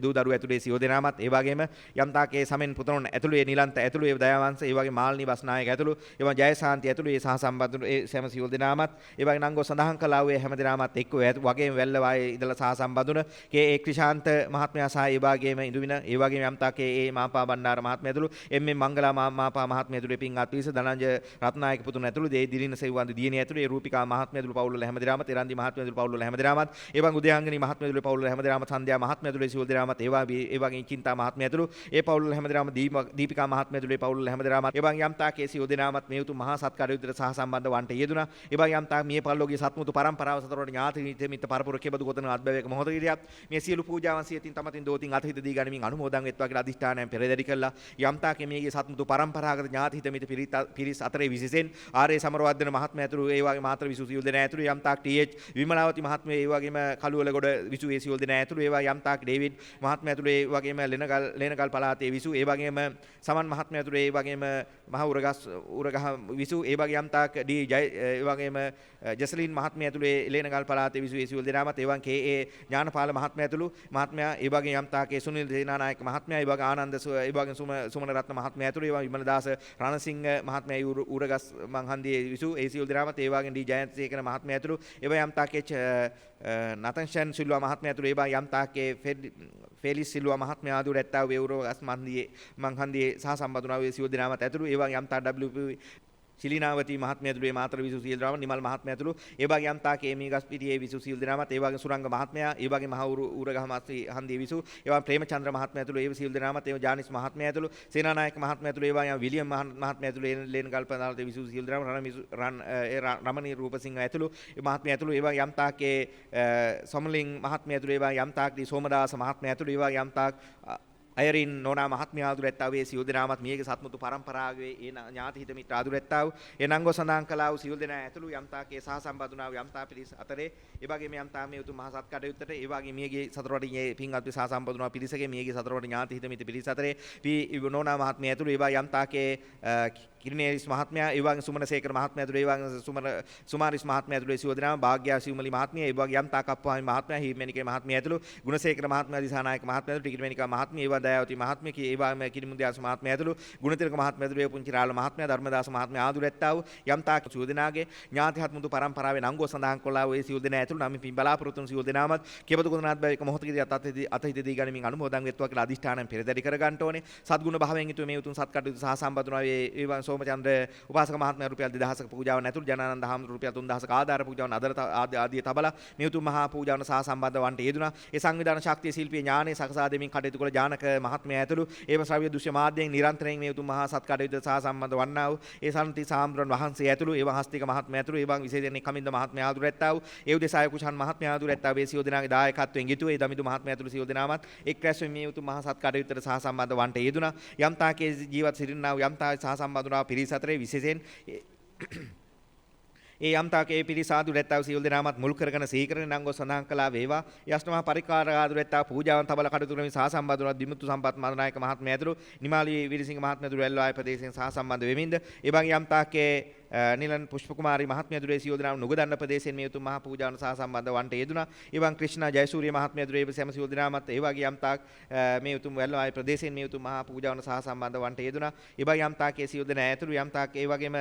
දූ දරුවෝ ඇතුළු ඒ සියලු දෙනාමත් ඒ වගේම යම්තාක් ඒ සමෙන් පුතණුන් ඇතුළු ඒ නිලන්ත ඇතුළු ඒ දයාවංශ ඒ වගේ මාල්නි බස්නායක ඇතුළු ඒ වගේ ජයසාන්ති ඇතුළු ඒ සහ සම්බන්ධ ඒ සෑම සියලු දෙනාමත් ඒ වගේ නංගෝ සඳහන් කළා වූ හැම දෙනාමත් එක්ක වගේම වැල්ලවායේ ඉඳලා සහ සම්බන්ධුන කේ ඒ ක්‍රිෂාන්ත මහත්මයා සහ ඒ වගේම ඉඳුවින ඒ වගේම යම්තාක් ඒ මාපා බණ්ඩාර මහත්මයා ඇතුළු එම්.එම්. මංගලා මාපා මහත්මයා ඇතුළු පින්වත් පිරිස දනංජ රත්නායක පුතුන් ඇතුළු දේ දිලින සෙව්වන්ද දියණිය ඇතුළු ඒ රූපිකා මහත්මයා ඇතුළු පවුල් වල හැමදෙනාමත් එරන්දි මහත්මයා ඇතුළු පවුල් වල හැමදෙනාමත් ඒ වගේ උදයාංගනී මහත්මයා ඇතුළු පවුල් වල හැමදෙනාමත් සන්ධ්‍යා මහත්මයා ඇතුළු සියලු දෙනාමත් ඒ වගේ චින්තා මහත්මයා ඇතුළු ඒ පවුල් වල හැමදෙනාම දීපිකා මහත්මයා ඇතුළු පවුල් වල හැමදෙනාමත් ඒ වගේ යම්තාක් ඒ සියලු දෙනාමත් මේ උතුම් මහා සත්කාරයුත්තට සහ සම්බන්ධ වන්ට යෙදුණා ඒ වගේ යම්තාක් මේ පල්ලෝගේ සත්මුතු පරම්පරාව සතරවට ඥාති මිත්‍ර පරපුර කෙබඳු ගොතන අත්බවයක මොහොතකදීත් මේ සියලු පූජාවන් සියතින් තමතින් දෝතින් අතහිත දී ගනිමින් අනුමෝදන් වෙත්වා කියලා අදිෂ්ඨානයෙන් පෙරදරි කළා යම්තාක් මේගේ සත්මුතු පරම්පරාගත ඥාති හිත මිත්‍ර පිරිස් අතරේ විශේෂයෙන් ආරේ සමරවර්ධන මහත්මයා ඇතුළු ඒ වගේ මාතර විසු සියලු දෙනා ඇතුළු යම්තාක් TH විමලාවති මහත්මිය ඒ වගේම කළුවලගොඩ විසු ඒ සියලු දෙනා ඇතුළු ඒවා යම්තාක් ඩේවිඩ් මහත්මයා ඇතුළු ඒ වගේම ලේනගල් පළාතේ විසු ඒ වගේම සමන් මහත්මයා ඇතුළු ඒ වගේම මහ උරගහ විසු ඒ වගේ යම්තාක් ඩී ජය ඒ වගේම ජසලින් මහත්මිය ඇතුළු ඒ ලේනගල් පළාතේ විසු ඒ සියලු දෙනාමත් ඒ වගේ KA ඥානපාල මහත්මයා ඇතුළු මහත්මයා ඒ වගේ යම්තාක් ඒ සුනිල් දේනානායක මහත්මයා ඒ වගේ ආනන්ද ඒ වගේ සුමන රත්න මහත්මයා ඇතුළු ඒවා විමලදාස රණසිංහ මහත්මයා උරගස් මංහන්දියේ විසු ඒ සියලු දෙනාමත් ඒ වගේ ඩී ජයන්තසේකර මහත්මයා ඇතුළු ඒවා යම්තාක් නතන්ෂන් සිල්වා මහත්මයා ඇතුළු ඒවා යම්තාක් ෆෙලිස් සිල්වා මහත්මයා ආදු රැත්තා වේ උරගස් මංහන්දියේ සහ සම්බන්ධුනා වේ සියලු දෙනාමත් ඇතුළු ඒවා යම්තාක් WP ශිලිනාවති මහත්මිය ඇතුළු ඒ මාතර විසු සියලු දෙනාම නිමල් මහත්මයා ඇතුළු ඒ වගේ යම්තාක් මේ ගස්පිටියේ විසු සියලු දෙනාමත් ඒ වගේ සුරංග මහත්මයා ඒ වගේ මහ උරගහ හන්දියේ විසු ඒවා ප්‍රේමචන්ද්‍ර මහත්මයා ඇතුළු ඒ සියලු දෙනාමත් ඒ ජානිස් මහත්මයා ඇතුළු සේනානායක මහත්මයා ඇතුළු ඒවා විලියම් මහත්මයා ඇතුළු ලේන ගල්පනාලේ විසු සියලු දෙනාම රමණී රූපසිංහ ඇතුළු ඒ මහත්මයා ඇතුළු ඒවා යම්තාක් සොමලින් මහත්මයා ඇතුළු ඒවා යම්තාක් සෝමදාස මහත්මයා ඇතුළු ඒවා යම්තාක් අයරින් නෝනා මහත්මිය ආදුරැත්තාව ඒ සියලු දෙනාමත් මියගේ සත්මුතු පරම්පරාවේ ඒ ඥාති හිත මිත්‍ර ආදුරැත්තාව ඒ නංගෝ සඳහන් කළා වූ සියලු දෙනා ඇතුළු යම්තාකේ සහ සම්බන්ධුනා වූ යම්තා පිරිස අතරේ ඒ වගේම යම්තා මේ උතුම් මහා සත්කටයුත්තට ඒ වගේ මියගේ සතරවටින් පින්වත් සහ සම්බන්ධුනා පිරිසගේ මියගේ සතරවටින් ඥාති හිත මිත්‍ර පිරිස අතරේ නෝනා මහත්මිය ඇතුළු ඒවා යම්තාකේ කිරිනේරිස් මහත්මයා ඒ වගේ සුමනසේකර මහත්මයා ඇතුළු ඒ වගේ සුමාරිස් මහත්මයා ඇතුළු ඒ සියලු දෙනාම භාග්‍යා සිව්මලි මහත්මිය ඒ වගේ යම්තාක් අප්පුහාමි මහත්මයා හිමිනිකේ මහත්මිය ඇතුළු ගුණසේකර මහත්මයා දිසානායක මහත්මයා ඇතුළු ටිකිරිමණිකා මහත්මිය ඒ වගේ දයාවති මහත්මිය ඒ වගේම කිරිමුදියාස මහත්මයා ඇතුළු ගුණතිලක මහත්මයා ඇතුළු ඒ පුංචි රාළ මහත්මයා ධර්මදාස මහත්මයා ආදුරැත්තා වූ යම්තාක් සියලු දෙනාගේ ඥාති හත්මුතු පරම්පරාවේ නංගෝ සඳහන් කළා වූ ඒ සියලු දෙනා ඇතුළු නම් පින් බලාපොරොත්තු වන සියලු දෙනාමත් කියපතු කුණාත් බෑ එක මොහොතකදී අතහිත දී ගනිමින් අනුමෝදන් වෙත්වා කියලා අදිෂ්ඨානයෙන් පෙරදරි කර ගන්න ඕනේ සත්ගුණ භාවයෙන් යුතුව මේ උතුම් සත්කටයුතු සහ සම්බන්ධුනා ඒ සෝමචන්ද්‍ර උපාසක මහත්මයා රුපියල් 2000ක පූජාවන් ඇතුළු ජනානන්ද හාමුදුරුවෝ රුපියල් 3000ක ආධාර පූජාවන් ආදී තබලා මේ උතුම් මහා පූජාවන සහ සම්බන්ධ වන්ට යෙදුණා. ඒ සංවිධාන ශක්තිය ශිල්පීය ඥානය සකසා දෙමින් කටයුතු කළ ජානක මහත්මයා ඇතුළු ඒව ශ්‍රව්‍ය දෘශ්‍ය මාධ්‍යයෙන් නිරන්තරයෙන් මේ උතුම් මහා සත් කටයුතු සහ සම්බන්ධ වන්නා වූ ඒ සම්ති සාම්ද්‍රන් වහන්සේ ඇතුළු ඒව හස්තික මහත්මයා ඇතුළු ඒවන් විශේෂයෙන් කමින්ද මහත්මයා ආදුර ඇත්තා වූ ඒ උදෙසා කුෂන් මහත්මයා ආදුර ඇත්තා වූ සියලු දෙනාගේ දායකත්වයෙන් යුතුව ඒ දමිදු මහත්මයා ඇතුළු සියලු දෙනාමත් එක් රැස්වෙමින් මේ උතුම් මහා සත් කටයුත්තට සහ සම්බන්ධ වන්ට යෙදුණා. යම් තාකේ ජීවත් සිටිනා වූ යම් තා සහ සම්බන්ධ වුණා පිරිස අතරේ විශේෂයෙන් ඒ යම්තාක ඒ පිරිස ආදුරැත්තාව සියලු දෙනාමත් මුල් කරගෙන සීකරණ නංගෝ සඳහන් කළා වේවා. යස්නමහා පරිකාර ආදුරැත්තාව පූජාවන් තබල කටයුතු කරමින් සහ සම්බන්ධ වුණා දිමුතු සම්පත් මහානායක මහත්මයා ඇතුළු නිමාලි විරිසිංහ මහත්මයා ඇතුළු වැල්වාය ප්‍රදේශයෙන් සහ සම්බන්ධ වෙමින්ද ඒ වගේ යම්තාකේ නිලන් පුෂ්පකුමාරි මහත්මිය ඇතුළු සියලු දෙනාම නුගදන්න ප්‍රදේශයෙන් මේ උතුම් මහා පූජාවන් සහ සම්බන්ධ වන්ට යෙදුණා. එවන් ක්‍රිෂ්ණා ජයසූරිය මහත්මිය ඇතුළු ඒ සෑම සියලු දෙනාමත් ඒ වගේ යම්තාක් මේ උතුම් වැල්වාය ප්‍රදේශයෙන් මේ උතුම් මහා පූජාවන් සහ සම්බන්ධ වන්ට යෙදුණා. ඒ වගේ යම්තාකේ සියලු දෙනා ඇතුළු යම්තාක් ඒ වගේම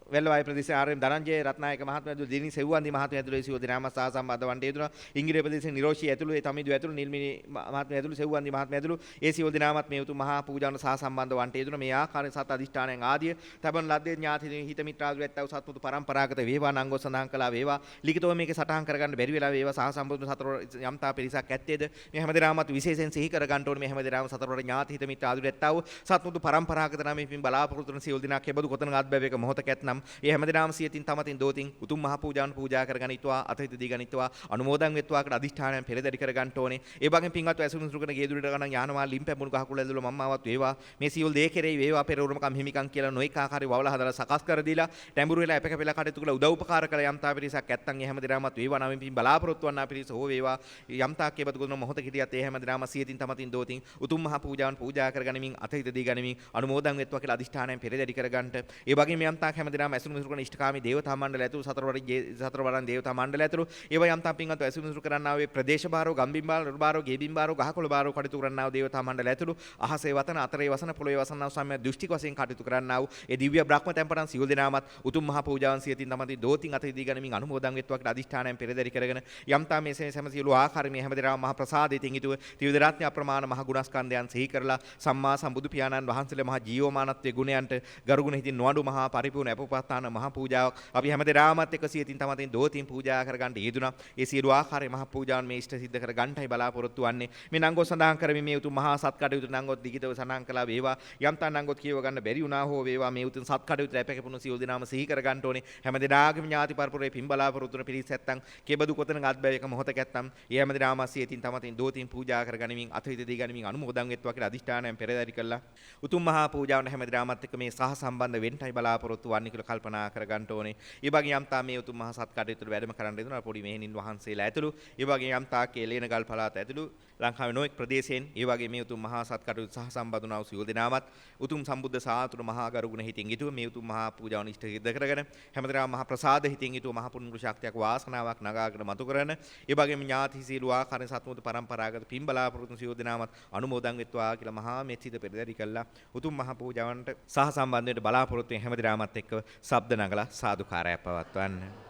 වෙල්ලවාය ප්‍රදේශයේ ආර්.එම්. දරංජය රත්නායක මහත්මයා ඇතුළු දිනි සෙව්වන්දි මහත්මයා ඇතුළු සියලු දෙනාම සහ සම්බන්ධ වන්ට යෙදුණා. ඉංග්‍රීසි ප්‍රදේශයේ නිරෝෂී ඇතුළු ඒ තමිදු ඇතුළු නිල්මිනි මහත්මයා ඇතුළු සෙව්වන්දි මහත්මයා ඇතුළු ඒ සියලු දෙනාමත් මේ උතුම් මහා පූජාවන සහ සම්බන්ධ වන්ට යෙදුණා. මේ ආකාරයෙන් සත් අධිෂ්ඨානයන් ආදිය තබන ලද්දේ ඥාති හිත මිත්‍රාදුර ඇත්තව සත්පුතු පරම්පරාගත වේවා නංගෝ සඳහන් කළා වේවා. ලිඛිතව මේකේ සටහන් කරගන්න බැරි වෙලා වේවා. සහ සම්බුදු සතර යම්තා පිරිසක් ඇත්තේද මේ හැමදෙනාමත් විශේෂයෙන් සිහි කරගන්න ඕනේ. මේ හැමදෙනාම සතරවර ඥාති හිත මිත්‍රාදුර ඇත්තව සත්පුතු පරම්පරාගත නම් මේ පින් බලාපොරොත්තු වන සියලු දෙනා කෙබඳු කොතනක අත්බැවේක මොහොතක ඇතනම් ඒ හැමදෙනාම සියතින් තමතින් දෝතින් උතුම් මහ පූජාවන් පූජා කරගනිත්වා අතහිත දී ගනිත්වා අනුමෝදන් වෙත්වා කට අදිෂ්ඨානයෙන් පෙරදරි කරගන්න ඕනේ. ඒ වගේම පින්වත් ඇසුරු සුරු කරන ගේදුරට ගණන් යානවා ලිම්පැමුණු ගහකුල ඇතුළු මම්මාවත් වේවා. මේ සියලු දේ කෙරෙහි වේවා පෙරවරුමකම් හිමිකම් කියලා නොඑක ආකාරي වවලා හදලා සකස් කර දීලා ටැඹුරු වෙලා එපක වෙලා කටයුතු කළ උදව් උපකාර කළ යම්තා පිරිසක් ඇත්තන් ඒ හැමදෙනාමත් වේවා. නම් පින් බලාපොරොත්තු වන්නා පිරිස හෝ වේවා. යම්තා කේබතු ගොන මොහොත කිටියත් ඒ හැමදෙනාම සියතින් තමතින් දෝතින් උතුම් මහ පූජාවන් පූජා කරගනිමින් අතහිත දී ගනිමින් අනුමෝදන් වෙත්වා කියලා අදිෂ්ඨානයෙන් පෙරදරි කරගන්නට. ඒ වගේම යම්තා හැමදෙනාම ඇසුරු සුරු කරන ඉෂ්ඨකාමී දේවතා මණ්ඩල ඇතුළු සතරවරන් දේවතා මණ්ඩල ඇතුළු ඒවා යම් තම්පින්වත් ඇසුරු කරන්නා වූ ප්‍රදේශ භාරෝ ගම්බිම් භාරෝ ගේබිම් භාරෝ ගහකොළ භාරෝ කටයුතු කරන්නා වූ දේවතා මණ්ඩල ඇතුළු අහසේ වතන අතරේ වසන පොළොවේ වසන්නා වූ සම්‍යක් දෘෂ්ටික වශයෙන් කටයුතු කරන්නා වූ ඒ දිව්‍ය බ්‍රහ්ම තැන්පතන් සියලු දෙනාමත් උතුම් මහ පූජාවන් සියතින් තමති දෝතින් අතදී ගනිමින් අනුමෝදන් වෙත්වා කියලා අදිෂ්ඨානයෙන් පෙරදරි කරගෙන යම් තා මේ සෑම සියලු ආකාරයේ මේ හැමදෙනාම මහ ප්‍රසාදයෙන් යුතුව ත්‍රිවිධ රත්න අප්‍රමාණ මහ ගුණස්කන්ධයන් සිහි කරලා සම්මා සම්බුදු පියාණන් වහන්සේලා මහ ජීවමානත්වයේ ගුණයන්ට ගරුගුණ හිතින් නොඅඩු මහා පරිපූර්ණ අපෝපස්ථාන මහ පූජාවක් අපි හැමදෙනාමත් එක්ක සියතින් තමතින් දෝතින් පූජා කරගන්න යෙදුණා. ඒ සියලු ආකාරයේ මහ පූජාවන් මේ ඉෂ්ට සිද්ධ කර ගන්නයි බලාපොරොත්තු වන්නේ. මේ නංගොත් සඳහන් කරමින් මේ උතුම් මහා සත් කටයුතු නංගොත් දිගිතව සඳහන් කළා වේවා. යම් තා නංගොත් කියව ගන්න බැරි වුණා හෝ වේවා. මේ උතුම් සත් කටයුතු රැපකපුණු සියලු දෙනාම සිහි කර ගන්න ඕනේ. හැමදෙනාගේම ඥාති පරපුරේ පින් බලාපොරොත්තු වන පිරිස ඇත්තන් කෙබඳු කොතනක අත්බැවේක මොහොතක ඇත්තම් ඒ හැමදෙනාම සියතින් තමතින් දෝතින් පූජා කරගනිමින් අතහිත දී ගනිමින් අනුමෝදන් වෙත්වා කියලා අදිෂ්ඨානයෙන් පෙරදරි කළා. උතුම් මහා පූජාවන් හැමදෙනාමත් එක්ක මේ සහ සම්බන්ධ වෙන්නයි බලාපොරොත්තු වන්නේ කියලා කල්පනා කර ගන්න ඕනේ. ඒ වගේ යම් තා මේ උතුම් මහා සත් කටයුතු වැඩම කරන්න දෙනවා පොඩි මෙහෙණින් වහන්සේලා ඇතුළු ඒ වගේ යම් තා කේලේන ගල් පළාත ඇතුළු ලංකාවේ නොඑක් ප්‍රදේශයෙන් ඒ වගේ මේ උතුම් මහා සත් කටයුතු සහ සම්බන්ධ වුණා වූ සියලු දෙනාමත් උතුම් සම්බුද්ධ සාතුරු මහා ගරුගුණ හිතින් යුතුව මේ උතුම් මහා පූජාවන් ඉෂ්ට සිද්ධ කරගෙන හැමදෙනාම මහා ප්‍රසාද හිතින් යුතුව මහා පුණ්‍ය ශක්තියක් වාසනාවක් නගාගෙන මතු කරන ඒ වගේම ඥාති සීල ආකාරයෙන් සත්මුත පරම්පරාගත පින් බලාපොරොත්තු සියලු දෙනාමත් අනුමෝදන් වෙත්වා කියලා මහා මෙත්සිත පෙරදරි කළා. උතුම් මහා පූජාවන්ට සහ සම්බන්ධ වෙන්න බලාපොරොත්තු වෙන හැමදෙනාමත් එක්ක ශබ්ද නගලා සාදුකාරයක් පවත්වන්න.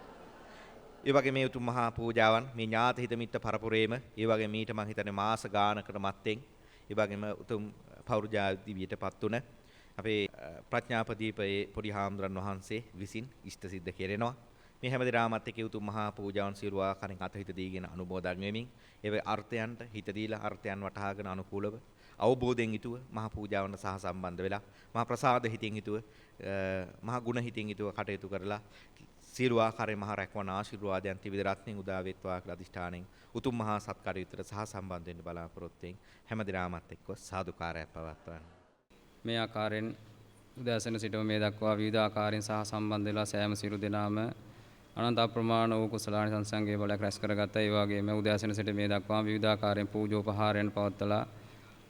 ඒ වගේ මේ උතුම් මහා පූජාවන් මේ ඥාති හිත මිත්‍ර පරපුරේම ඒ වගේ මීට මං හිතන්නේ මාස ගානකට මත්තෙන් ඒ වගේම උතුම් පෞරුජා දිවියටපත් උන අපේ ප්‍රඥාපදීපයේ පොඩි හාමුදුරන් වහන්සේ විසින් ඉෂ්ට සිද්ධ කෙරෙනවා. මේ හැමදෙනාමත් එක්ක උතුම් මහා පූජාවන් සියලු ආකාරයෙන් අතහිත දීගෙන අනුමෝදන් වෙමින් ඒ අර්ථයන්ට හිත දීලා අර්ථයන් වටහාගෙන අනුකූලව අවබෝධයෙන් යුතුව මහා පූජාවන්ට සහ සම්බන්ධ වෙලා මහා ප්‍රසාද හිතින් යුතුව මහා ගුණ හිතින් යුතුව කටයුතු කරලා සියලු ආකාරයේ මහා රැකවන ආශිර්වාදයන් ත්‍රිවිධ රත්නෙන් උදා වෙත්වා කියලා අදිෂ්ඨානෙන් උතුම් මහා සත් කටයුත්තට සහ සම්බන්ධ වෙන්න බලාපොරොත්තු වෙමින් හැමදෙනාමත් එක්ක සාදුකාරයක් පවත්වන්න. මේ ආකාරයෙන් උදෑසන සිටම මේ දක්වා විවිධ ආකාරයෙන් සහ සම්බන්ධ වෙලා සෑම සියලු දෙනාම අනන්ත අප්‍රමාණ වූ කුසලාන සංසංගයේ බලයක් රැස් කරගත්තා. ඒ වගේම උදෑසන සිට මේ දක්වා විවිධ ආකාරයෙන් පූජෝපහාරයන් පවත්වලා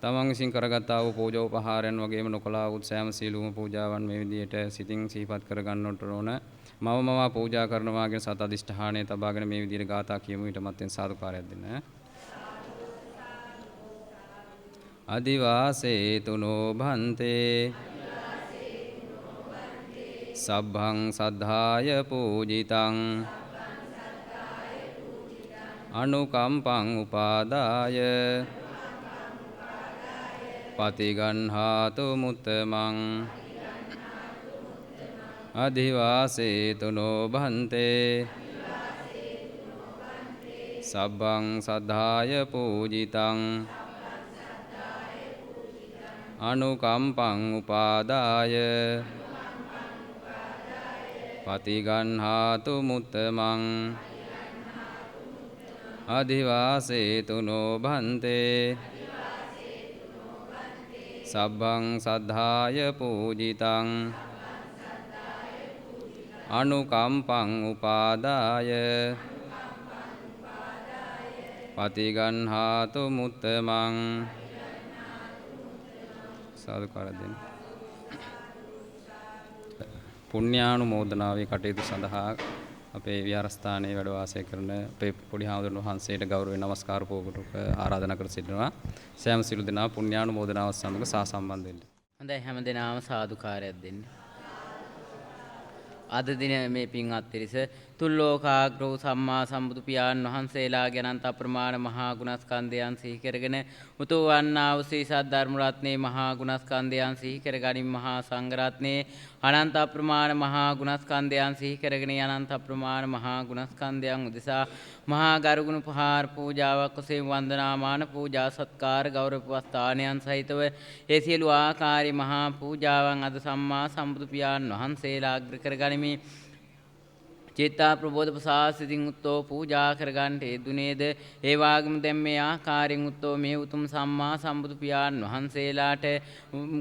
තමන් විසින් කරගත්තා වූ පූජෝපහාරයන් වගේම නොකලා වූ සෑම සියලුම පූජාවන් මේ විදිහට සිතින් සිහිපත් කරගන්නට ඕන. මම පූජා කරනවා කියන සත් අධිෂ්ඨානය තබාගෙන මේ විදිහට ගාථා කියමු. ඊට මත්තෙන් සාදුකාරයක් දෙන්න. අදිවාසේ තුනෝ භන්තේ සබ්බං සද්ධාය පූජිතං අනුකම්පං උපාදාය පතිගන්හාතු මුත්තමං අධිවාසේතු නොබන්තේ සබ්බං සද්ධාය පූජිතං අනුකම්පං උපාදාය පතිගන්හාතු මුත්තමං අධිවාසේතු නොබන්තේ සබ්බං සද්ධාය පූජිතං අනුකම්පං උපාදාය පතිගන්හාතු මුත්තමං සාදුකාර දෙන්න. පුණ්‍යානුමෝදනාවේ කටයුතු සඳහා අපේ විහාරස්ථානයේ වැඩ වාසය කරන අපේ පොඩි හාමුදුරුවෝ වහන්සේට ගෞරවයෙන් නමස්කාර පොකුටක ආරාධනා කර සිටිනවා. සෑම සිළු දෙනා පුණ්‍යානුමෝදනාව සමග සහසම්බන්ධ වෙන්න. හොඳයි හැමදෙනාම සාදුකාරයක් දෙන්න. අද දින මේ පින්වත් පිරිස තුල්ලෝකාග්‍රෝ සම්මා සම්බුදු පියාණන් වහන්සේලාගේ අනන්ත අප්‍රමාණ මහා ගුණස්කන්ධයන් සිහි කරගෙන උතු වන්නා වූ ශ්‍රී සද්ධර්ම රත්නේ මහා ගුණස්කන්ධයන් සිහි කරගනින් මහා සංඝ රත්නේ අනන්ත අප්‍රමාණ මහා ගුණස්කන්ධයන් සිහි කරගෙන අනන්ත අප්‍රමාණ මහා ගුණස්කන්ධයන් උදෙසා මහා ගරුගුණ පහාර පූජාවක් ඔසේම වන්දනාමාන පූජා සත්කාර ගෞරව උපස්ථානයන් සහිතව ඒ සියලු ආකාරී මහා පූජාවන් අද සම්මා සම්බුදු පියාණන් වහන්සේලා අග්‍ර කරගනිමි. චේතා ප්‍රබෝධ ප්‍රසාසිතින් උත්තෝ පූජා කරගන්නට යෙදුනේද ඒ වාගේම දැන් මේ ආකාරයෙන් උත්තෝ මේ උතුම් සම්මා සම්බුදු පියාණන් වහන්සේලාට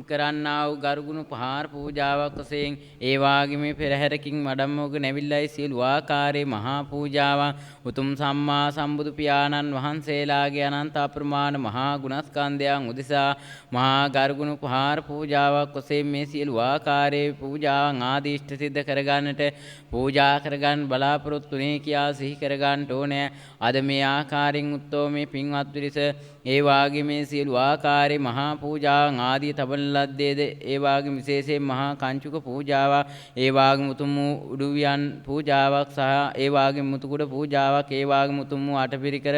කරන්නා වූ ගරුගුණ පහාර පූජාවක් වශයෙන් ඒ වාගේම පෙරහැරකින් වඩම්මෝග නැවිල්ලයි සියලු ආකාරයේ මහා පූජාවන් උතුම් සම්මා සම්බුදු පියාණන් වහන්සේලාගේ අනන්ත අප්‍රමාණ මහා ගුණස්කන්ධයන් උදෙසා මහා ගරුගුණ පහාර පූජාවක් වශයෙන් මේ සියලු ආකාරයේ පූජාවන් ආදී ඉෂ්ට සිද්ධ කරගන්නට පූජා කරගන්න බලාපොරොත්තු නේ කියා සිහි කරගන්න ඕනේ. අද මේ ආකාරයෙන් උත්තෝ මේ පින්වත් පිරිස ඒ වාගේ මේ සියලු ආකාරයේ මහා පූජාවන් ආදී තබන ලද්දේද ඒ වාගේ විශේෂයෙන් මහා කංචුක පූජාවක් ඒ වාගේ උතුම් උඩුවියන් පූජාවක් සහ ඒ වාගේ මුතුකුඩ පූජාවක් ඒ වාගේ උතුම් අටපිරිකර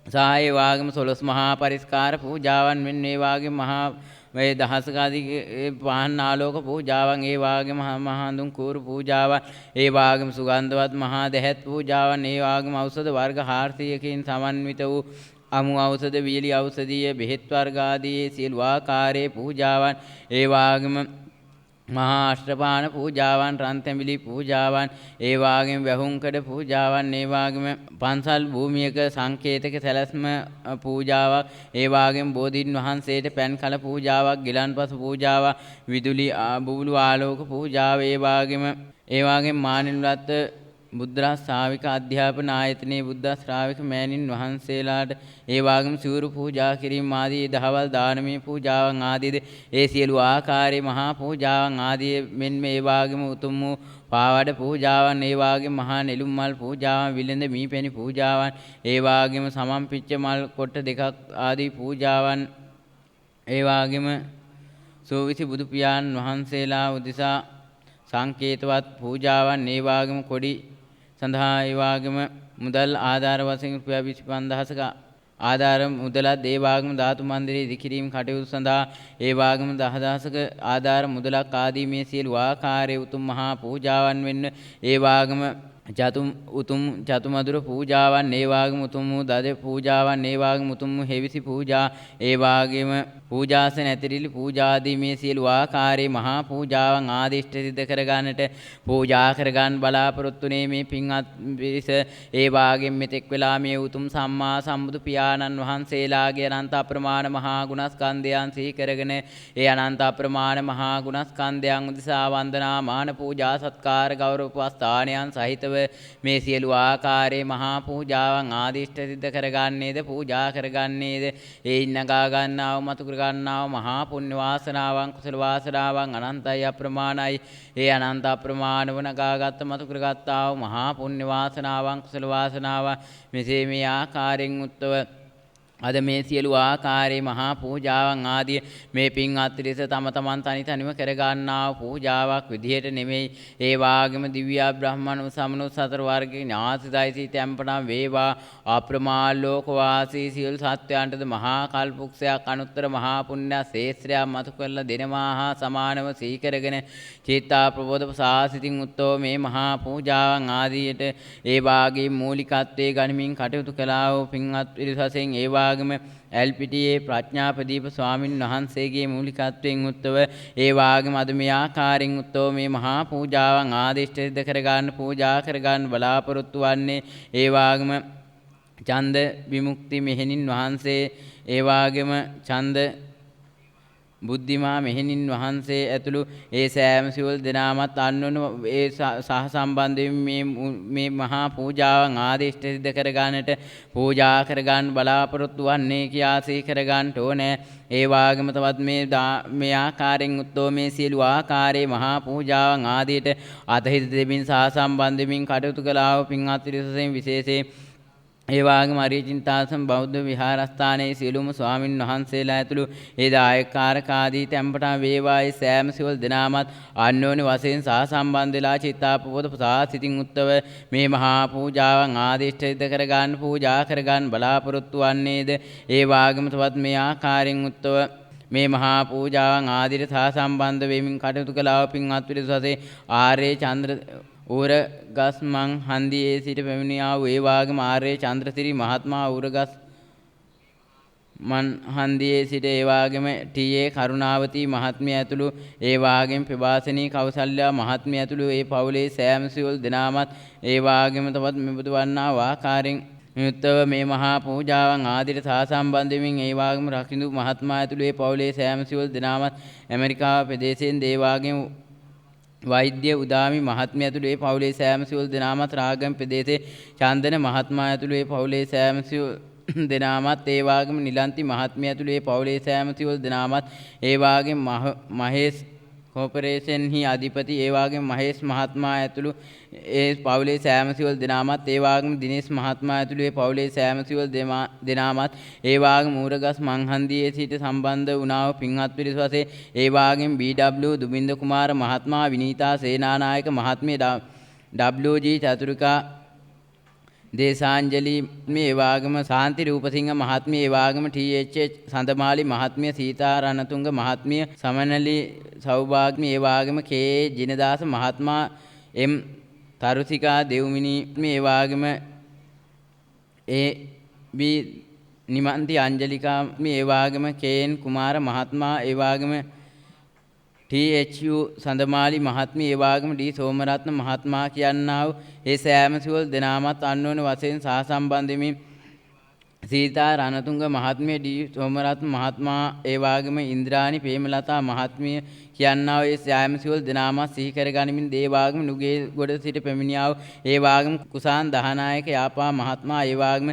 සහ ඒ වාගේම 12 මහා පරිස්කාර පූජාවන් මෙන්න මේ වාගේ මහා මේ දහසකාදී පහන් ආලෝක පූජාවන් ඒ වාගේම මහා හඳුන් කූරු පූජාවන් ඒ වාගේම සුගන්ධවත් මහා දැහැත් පූජාවන් ඒ වාගේම ඖෂධ වර්ග 400කින් සමන්විත වූ අමු ඖෂධ වීලි ඖෂධීය බෙහෙත් වර්ග ආදී සියලු ආකාරයේ පූජාවන් ඒ වාගේම මහා අෂ්ටපාන පූජාවන් රන් තැඹිලි පූජාවන් ඒ වාගේම වැහුම්කඩ පූජාවන් ඒ වාගේම පන්සල් භූමියක සංකේතක සැලැස්ම පූජාවක් ඒ වාගේම බෝධීන් වහන්සේට පැන් කල පූජාවක් ගිලන්පස පූජාවක් විදුලි බුබුලු ආලෝක පූජාව ඒ වාගේම මානිනුලත් බුද්ධ ශ්‍රාවික අධ්‍යාපන ආයතනයේ බුද්ධ ශ්‍රාවික මෑණින් වහන්සේලාට ඒ වාගේම සිවුරු පූජා කිරීම ආදී දහවල් දානමය පූජාවන් ආදීද ඒ සියලු ආකාරයේ මහා පූජාවන් ආදී මෙන් මේ වාගේම උතුම් වූ පාවඩ පූජාවන් ඒ වාගේම මහා නෙළුම් මල් පූජාවන් විලඳ මීපැණි පූජාවන් ඒ වාගේම සමම් පිච්ච මල් කොට දෙකක් ආදී පූජාවන් ඒ වාගේම සෝවිසි බුදු පියාණන් වහන්සේලා උදෙසා සංකේතවත් පූජාවන් ඒ වාගේම කොඩි සඳහා ඒ වාගේම මුදල් ආධාර වශයෙන් රුපියල් 25000ක ආධාර මුදලත් ඒ වාගේම ධාතු මන්දිරයේ ඉදිකිරීම කටයුතු සඳහා ඒ වාගේම 10000ක ආධාර මුදලක් ආදී මේ සියලු ආකාරයේ උතුම් මහා පූජාවන් වෙන්න ඒ වාගේම උතුම් චතුමදුර පූජාවන් ඒ වාගේම උතුම් දද පූජාවන් ඒ වාගේම උතුම් හෙවිසි පූජා ඒ වාගේම පූජාසන ඇතිරිලි පූජාදී මේ සියලු ආකාරයේ මහා පූජාවන් ආදී ඉෂ්ට සිද්ධ කරගන්නට පූජා කරගන්න බලාපොරොත්තුනේ මේ පින්වත් පිරිස ඒ වාගේම මෙතෙක් වෙලා මේ උතුම් සම්මා සම්බුදු පියාණන් වහන්සේලාගේ අනන්ත අප්‍රමාණ මහා ගුණස්කන්ධයන් සිහි කරගෙන ඒ අනන්ත අප්‍රමාණ මහා ගුණස්කන්ධයන් උදෙසා වන්දනා මාන පූජා සත්කාර ගෞරව උපස්ථානයන් සහිතව මේ සියලු ආකාරයේ මහා පූජාවන් ආදී ඉෂ්ට සිද්ධ කරගන්නේද පූජා කරගන්නේද ඒ නගා ගන්නාව මතු කර ගන්නාව මහා පුණ්‍ය වාසනාවන් කුසල වාසනාවන් අනන්තයි අප්‍රමාණයි ඒ අනන්ත අප්‍රමාණව නගාගත් මතු කරගත්තා වූ මහා පුණ්‍ය වාසනාවන් කුසල වාසනාවන් මෙසේ මේ ආකාරයෙන් උත්තව අද මේ සියලු ආකාරයේ මහා පූජාවන් ආදී මේ පින් අත්රිස තම තමන් තනි තනිව කරගන්නා පූජාවක් විදිහට නෙමෙයි. ඒ වාගේම දිව්‍ය බ්‍රහ්මණු සමනු සතර වර්ගයේ ඥාතිදයිසී තැම්පණම් වේවා. අප්‍රමාණ ලෝක වාසී සියලු සත්වයන්ටද මහා කල්පුක්ෂයක් අනුත්තර මහා පුණ්‍ය ශේත්‍රයක් මතු කරලා දෙනවා හා සමානව සීකරගෙන චිත්තා ප්‍රබෝධ සාසිතින් උත්තෝ මේ මහා පූජාවන් ආදීට ඒ වාගේ මූලිකත්වයේ ගනිමින් කටයුතු කළා වූ පින්වත් පිරිසෙන් ඒ වාගේම එල්පිටියේ ප්‍රඥාපදීප ස්වාමින් වහන්සේගේ මූලිකත්වයෙන් උත්තව ඒ වාගේම අද මේ ආකාරයෙන් උත්තව මේ මහා පූජාවන් ආදිෂ්ඨ සිද්ධ කරගන්න පූජා කරගන්න බලාපොරොත්තු වන්නේ ඒ වාගේම ඡන්ද විමුක්ති මෙහෙණින් වහන්සේ ඒ වාගේම ඡන්ද බුද්ධිමා මෙහෙණින් වහන්සේ ඇතුළු ඒ සෑම සිවල් දෙනාමත් අන්වන ඒ සහ සම්බන්ධයෙන් මේ මහා පූජාවන් ආදිෂ්ඨ සිද්ධ කරගන්නට පූජා කරගන්න බලාපොරොත්තු වන්නේ කියා සී කරගන්න ඕනේ. ඒ වාගේම තවත් මේ ආකාරයෙන් උත්තෝ මේ සියලු ආකාරයේ මහා පූජාවන් ආදියට අතහිත දෙමින් සහ සම්බන්ධයෙන් කටයුතු කළා වූ පින්වත් පිරිසෙන් විශේෂයෙන් ඒ වාගේම අරියචින්තාසම බෞද්ධ විහාරස්ථානයේ සියලුම ස්වාමින් වහන්සේලා ඇතුළු ඒ දායකකාරක ආදී තැන්පටම වේවායි සෑම සිවල් දෙනාමත් අන්‍යෝන්‍ය වශයෙන් සහ සම්බන්ධ වෙලා චිත්තාපබෝධ ප්‍රසාසිතින් උත්තව මේ මහා පූජාවන් ආදිෂ්ඨ සිද්ධ කරගන්න පූජා කරගන්න බලාපොරොත්තු වන්නේද ඒ වාගේම තවත් මේ ආකාරයෙන් උත්තව මේ මහා පූජාවන් ආදිට සහ සම්බන්ධ වෙමින් කටයුතු කළා වූ පින්වත් පිරිසසේ ආර්ය චන්ද්‍ර ඌරගස් මං හන්දියේ සිට පැමිණියා වූ ඒ වාගේම ආර්ය චන්ද්‍රසිරි මහත්මයා ඌරගස් මන් හන්දියේ සිට ඒ වාගේම ටී.ඒ. කරුණාවතී මහත්මිය ඇතුළු ඒ වාගේම ප්‍රභාසනී කෞසල්‍යා මහත්මිය ඇතුළු ඒ පවුලේ සෑම සියලු දෙනාමත් ඒ වාගේම තවත් මෙබඳු වන්නා ආකාරයෙන් යුක්තව මේ මහා පූජාවන් ආදිට සහ සම්බන්ධ වෙමින් ඒ වාගේම රකිඳු මහත්මයා ඇතුළු ඒ පවුලේ සෑම සියලු දෙනාමත් ඇමරිකාව ප්‍රදේශයෙන් ඒ වාගේම වෛද්‍ය උදාමි මහත්මිය ඇතුළු ඒ පවුලේ සෑම සියලු දෙනාමත් රාගම් ප්‍රදේශයේ චන්දන මහත්මයා ඇතුළු ඒ පවුලේ සෑම සියලු දෙනාමත් ඒ වාගේම නිලන්ති මහත්මිය ඇතුළු ඒ පවුලේ සෑම සියලු දෙනාමත් ඒ වාගේම මහේෂ් කෝපරේෂන්හි අධිපති ඒ වාගේම මහේෂ් මහත්මයා ඇතුළු ඒ පවුලේ සෑම සියලු දෙනාමත් ඒ වාගේම දිනේෂ් මහත්මයා ඇතුළු ඒ පවුලේ සෑම සියලු දෙනාමත් ඒ වාගේම ඌරගස් මංහන්දියේ සිට සම්බන්ධ වුණා වූ පින්වත් පිරිස වශයෙන් ඒ වාගේම බී.ඩබ්ලිව් දුමින්ද කුමාර මහත්මයා විනීතා සේනානායක මහත්මිය ඩබ්ලිව්.ජී චතුරිකා දේශාංජලි මේ වාගම සාන්ති රූපසිංහ මහත්මිය ඒ වාගම ටී.එච්.එච්. සඳමාලි මහත්මිය සීතා රණතුංග මහත්මිය සමනලි සෞභාග්‍ය ඒ වාගම කේ.ඒ. ජිනදාස මහත්මයා එම් තරුසිකා දෙව්මිනි මේ වාගම ඒ.බී. නිමන්ති අංජලිකා මේ වාගම කේ.එන්. කුමාර මහත්මයා ඒ වාගම ටී.එච්.යු. සඳමාලි මහත්මිය ඒ වාගම ඩී. සෝමරත්න මහත්මයා කියන්නා වූ ඒ සෑම සිවල් දෙනාමත් අන්වන වශයෙන් සහ සම්බන්ධ වෙමින් සීතා රණතුංග මහත්මිය ඩී. සෝමරත්න මහත්මයා ඒ වාගම ඉන්ද්‍රාණි ප්‍රේමලතා මහත්මිය කියන්නා වූ ඒ සෑම සිවල් දෙනාමත් සිහි කරගනිමින් ඒ වාගම නුගේ ගොඩ සිට පැමිණියා වූ ඒ වාගම කුසාන් දහනායක යාපා මහත්මයා ඒ වාගම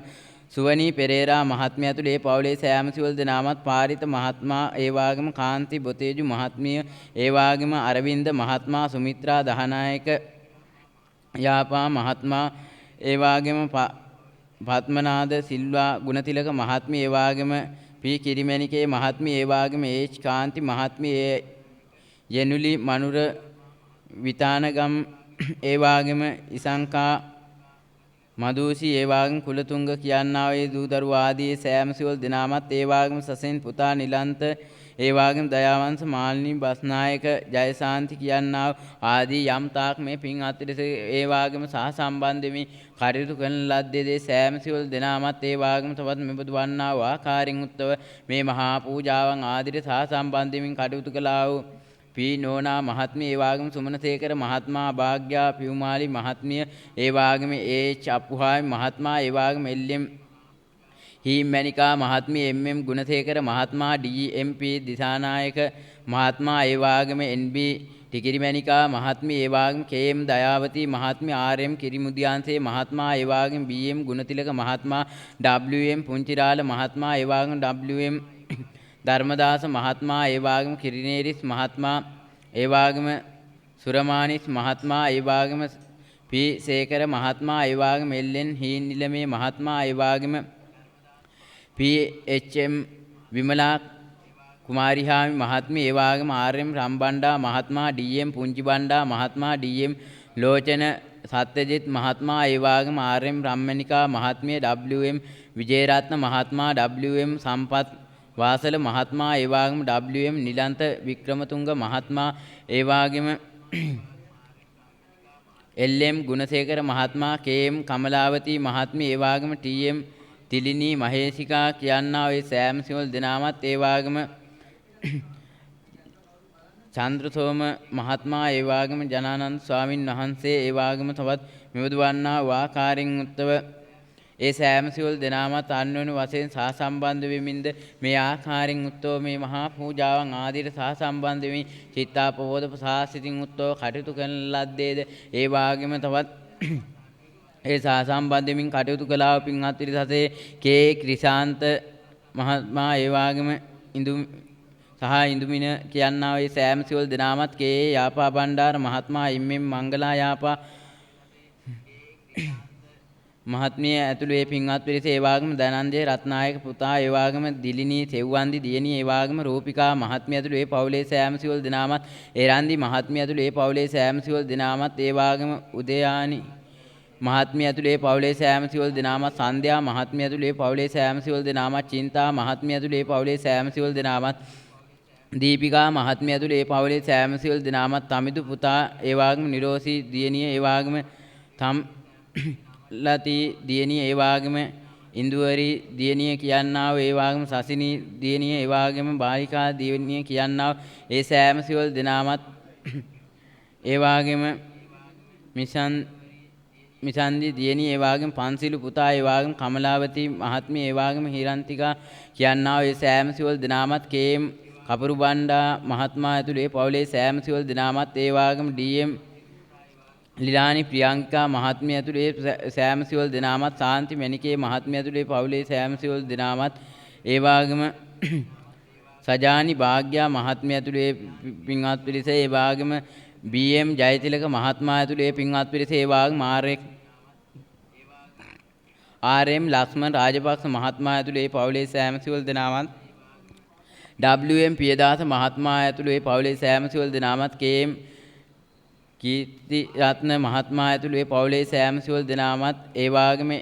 සුවනී පෙරේරා මහත්මිය ඇතුළු ඒ පවුලේ සෑම සිවල් දෙනාමත් පාරිත මහත්මයා ඒ වාගේම කාන්ති බොතේජු මහත්මිය ඒ වාගේම අරවින්ද මහත්මයා සුමිත්‍රා දහනායක යාපා මහත්මයා ඒ වාගේම පත්මනාද සිල්වා ගුණතිලක මහත්මිය ඒ වාගේම පී කිරිමැණිකේ මහත්මිය ඒ වාගේම ඒච් කාන්ති මහත්මිය යනුලි මනුර විතානගම් ඒ වාගේම ඉසංකා මදූසි ඒ වාගේම කුලතුංග කියන්නා වූ දූ දරුවෝ ආදී සෑම සිවල් දෙනාමත් ඒ වාගේම සසෙන් පුතා නිලන්ත ඒ වාගේම දයාවංශ මාලිනී බස්නායක ජයසාන්ති කියන්නා ආදී යම් තාක් මේ පින් අතිරස ඒ වාගේම සහ සම්බන්ධ වෙමි කටයුතු කරන ලද්දේ සෑම සිවල් දෙනාමත් ඒ වාගේම තවත් මෙබඳු වන්නා වූ ආකාරයෙන් උත්තව මේ මහා පූජාවන් ආදිට සහ සම්බන්ධ වෙමින් කටයුතු කළා වූ පී නෝනා මහත්මිය ඒ වාගේම සුමනසේකර මහත්මයා භාග්‍යා පියුමාලි මහත්මිය ඒ වාගේම ඒ චප්පුහාමි මහත්මයා ඒ වාගේම එල්.එම්. හීමැණිකා මහත්මිය එම්.එම්. ගුණසේකර මහත්මයා ඩී.එම්.පී. දිසානායක මහත්මයා ඒ වාගේම එන්.බී. ටිකිරිමැණිකා මහත්මිය ඒ වාගේම කේ.එම්. දයාවතී මහත්මිය ආර්.එම්. කිරිමුදියන්සේ මහත්මයා ඒ වාගේම බී.එම්. ගුණතිලක මහත්මයා ඩබ්ලිව්.එම්. පුංචිරාල මහත්මයා ඒ වාගේම ඩබ්ලිව්.එම්. ධර්මදාස මහත්මයා ඒ වාගේම කිරිනේරිස් මහත්මයා ඒ වාගේම සුරමානිස් මහත්මයා ඒ වාගේම පී සේකර මහත්මයා ඒ වාගේම එල්.එන්. හීන්නිලමේ මහත්මයා ඒ වාගේම PHM විමලා කුමාරිහාමි මහත්මිය ඒ වගේම RM රම්බණ්ඩා මහත්මයා DM පුංචිබණ්ඩා මහත්මයා DM ලෝචන සත්‍යජිත් මහත්මයා ඒ වගේම RM රම්මනිකා මහත්මිය WM විජේරත්න මහත්මයා WM සම්පත් වාසල මහත්මයා ඒ වගේම WM නිලන්ත වික්‍රමතුංග මහත්මයා ඒ වගේම LM ගුණසේකර මහත්මයා KM කමලාවති මහත්මිය ඒ වගේම TM තිලිනී මහේසිකා කියන්නා ඔය සෑම සියලු දෙනාමත් ඒ වගේම චන්ද්‍රසෝම මහත්මයා ඒ වගේම ජනානන්ද ස්වාමින් වහන්සේ ඒ වගේම තවත් මෙවදු වන්නා වාකාරින් උත්තව ඒ සෑම සියලු දෙනාමත් අන්වන වශයෙන් සහසම්බන්ධ වෙමින්ද මේ ආකාරින් උත්තව මේ මහා පූජාවන් ආදිට සහසම්බන්ධ වෙමින් චිත්තාපවෝද ප්‍රසාසිතින් උත්තව කටයුතු කරන ලද්දේද ඒ වගේම තවත් ඒ සහසම්බන්ධ වෙමින් කටයුතු කළා වූ පින්වත් පිරිසසේ කේ ක්‍රිසාන්ත මහත්මයා ඒ වගේම ඉඳුමින කියන්නා වූ සෑම සියලු දෙනාමත් කේ යාපා බණ්ඩාර මහත්මයා ඉම්මෙන් මංගලා යාපා මහත්මිය ඇතුළු ඒ පින්වත් පිරිස ඒ වගේම දනන්ජය රත්නායක පුතා ඒ වගේම දිලිනී සෙව්වන්දි දියණිය ඒ වගේම රූපිකා මහත්මිය ඇතුළු ඒ පවුලේ සෑම සියලු දෙනාමත් එරන්දි මහත්මිය ඇතුළු ඒ පවුලේ සෑම සියලු දෙනාමත් ඒ වගේම උදයානි මහත්මිය ඇතුළු ඒ පවුලේ සෑම සියලු දෙනාමත් සන්ධ්‍යා මහත්මිය ඇතුළු ඒ පවුලේ සෑම සියලු දෙනාමත් චින්තා මහත්මිය ඇතුළු ඒ පවුලේ සෑම සියලු දෙනාමත් දීපිකා මහත්මිය ඇතුළු ඒ පවුලේ සෑම සියලු දෙනාමත් තමිදු පුතා ඒ වගේම නිරෝසී දියණිය ඒ වගේම ලති දියණිය ඒ වගේම ඉන්දුවරි දියණිය කියන්නා වූ ඒ වගේම සසිනී දියණිය ඒ වගේම බාලිකා දියණිය කියන්නා ඒ සෑම සියලු දෙනාමත් ඒ වගේම මිසන්දි දියණිය ඒ වගේම පන්සිලු පුතා ඒ වගේම කමලාවති මහත්මිය ඒ වගේම හිරන්තිකා කියන්නා වූ ඒ සෑම සියලු දෙනාමත් කේම් කපුරු බණ්ඩා මහත්මයා ඇතුළු ඒ පවුලේ සෑම සියලු දෙනාමත් ඒ වගේම DM ලිලානි ප්‍රියංකා මහත්මිය ඇතුළු ඒ සෑම සියලු දෙනාමත් සාන්ති මණිකේ මහත්මිය ඇතුළු ඒ පවුලේ සෑම සියලු දෙනාමත් ඒ වගේම සජානි භාග්‍යා මහත්මිය ඇතුළු ඒ පින්වත් පිරිස ඒ වගේම BM ජයතිලක මහත්මයා ඇතුළු ඒ පින්වත් පිරිස ඒ වගේම RM ලක්ෂ්මන් රාජපක්ෂ මහත්මයා ඇතුළු ඒ පවුලේ සෑම සියලු දෙනාමත් WM පියදාස මහත්මයා ඇතුළු ඒ පවුලේ සෑම සියලු දෙනාමත් KM කීර්ති රත්න මහත්මයා ඇතුළු ඒ පවුලේ සෑම සියලු දෙනාමත් ඒ වගේම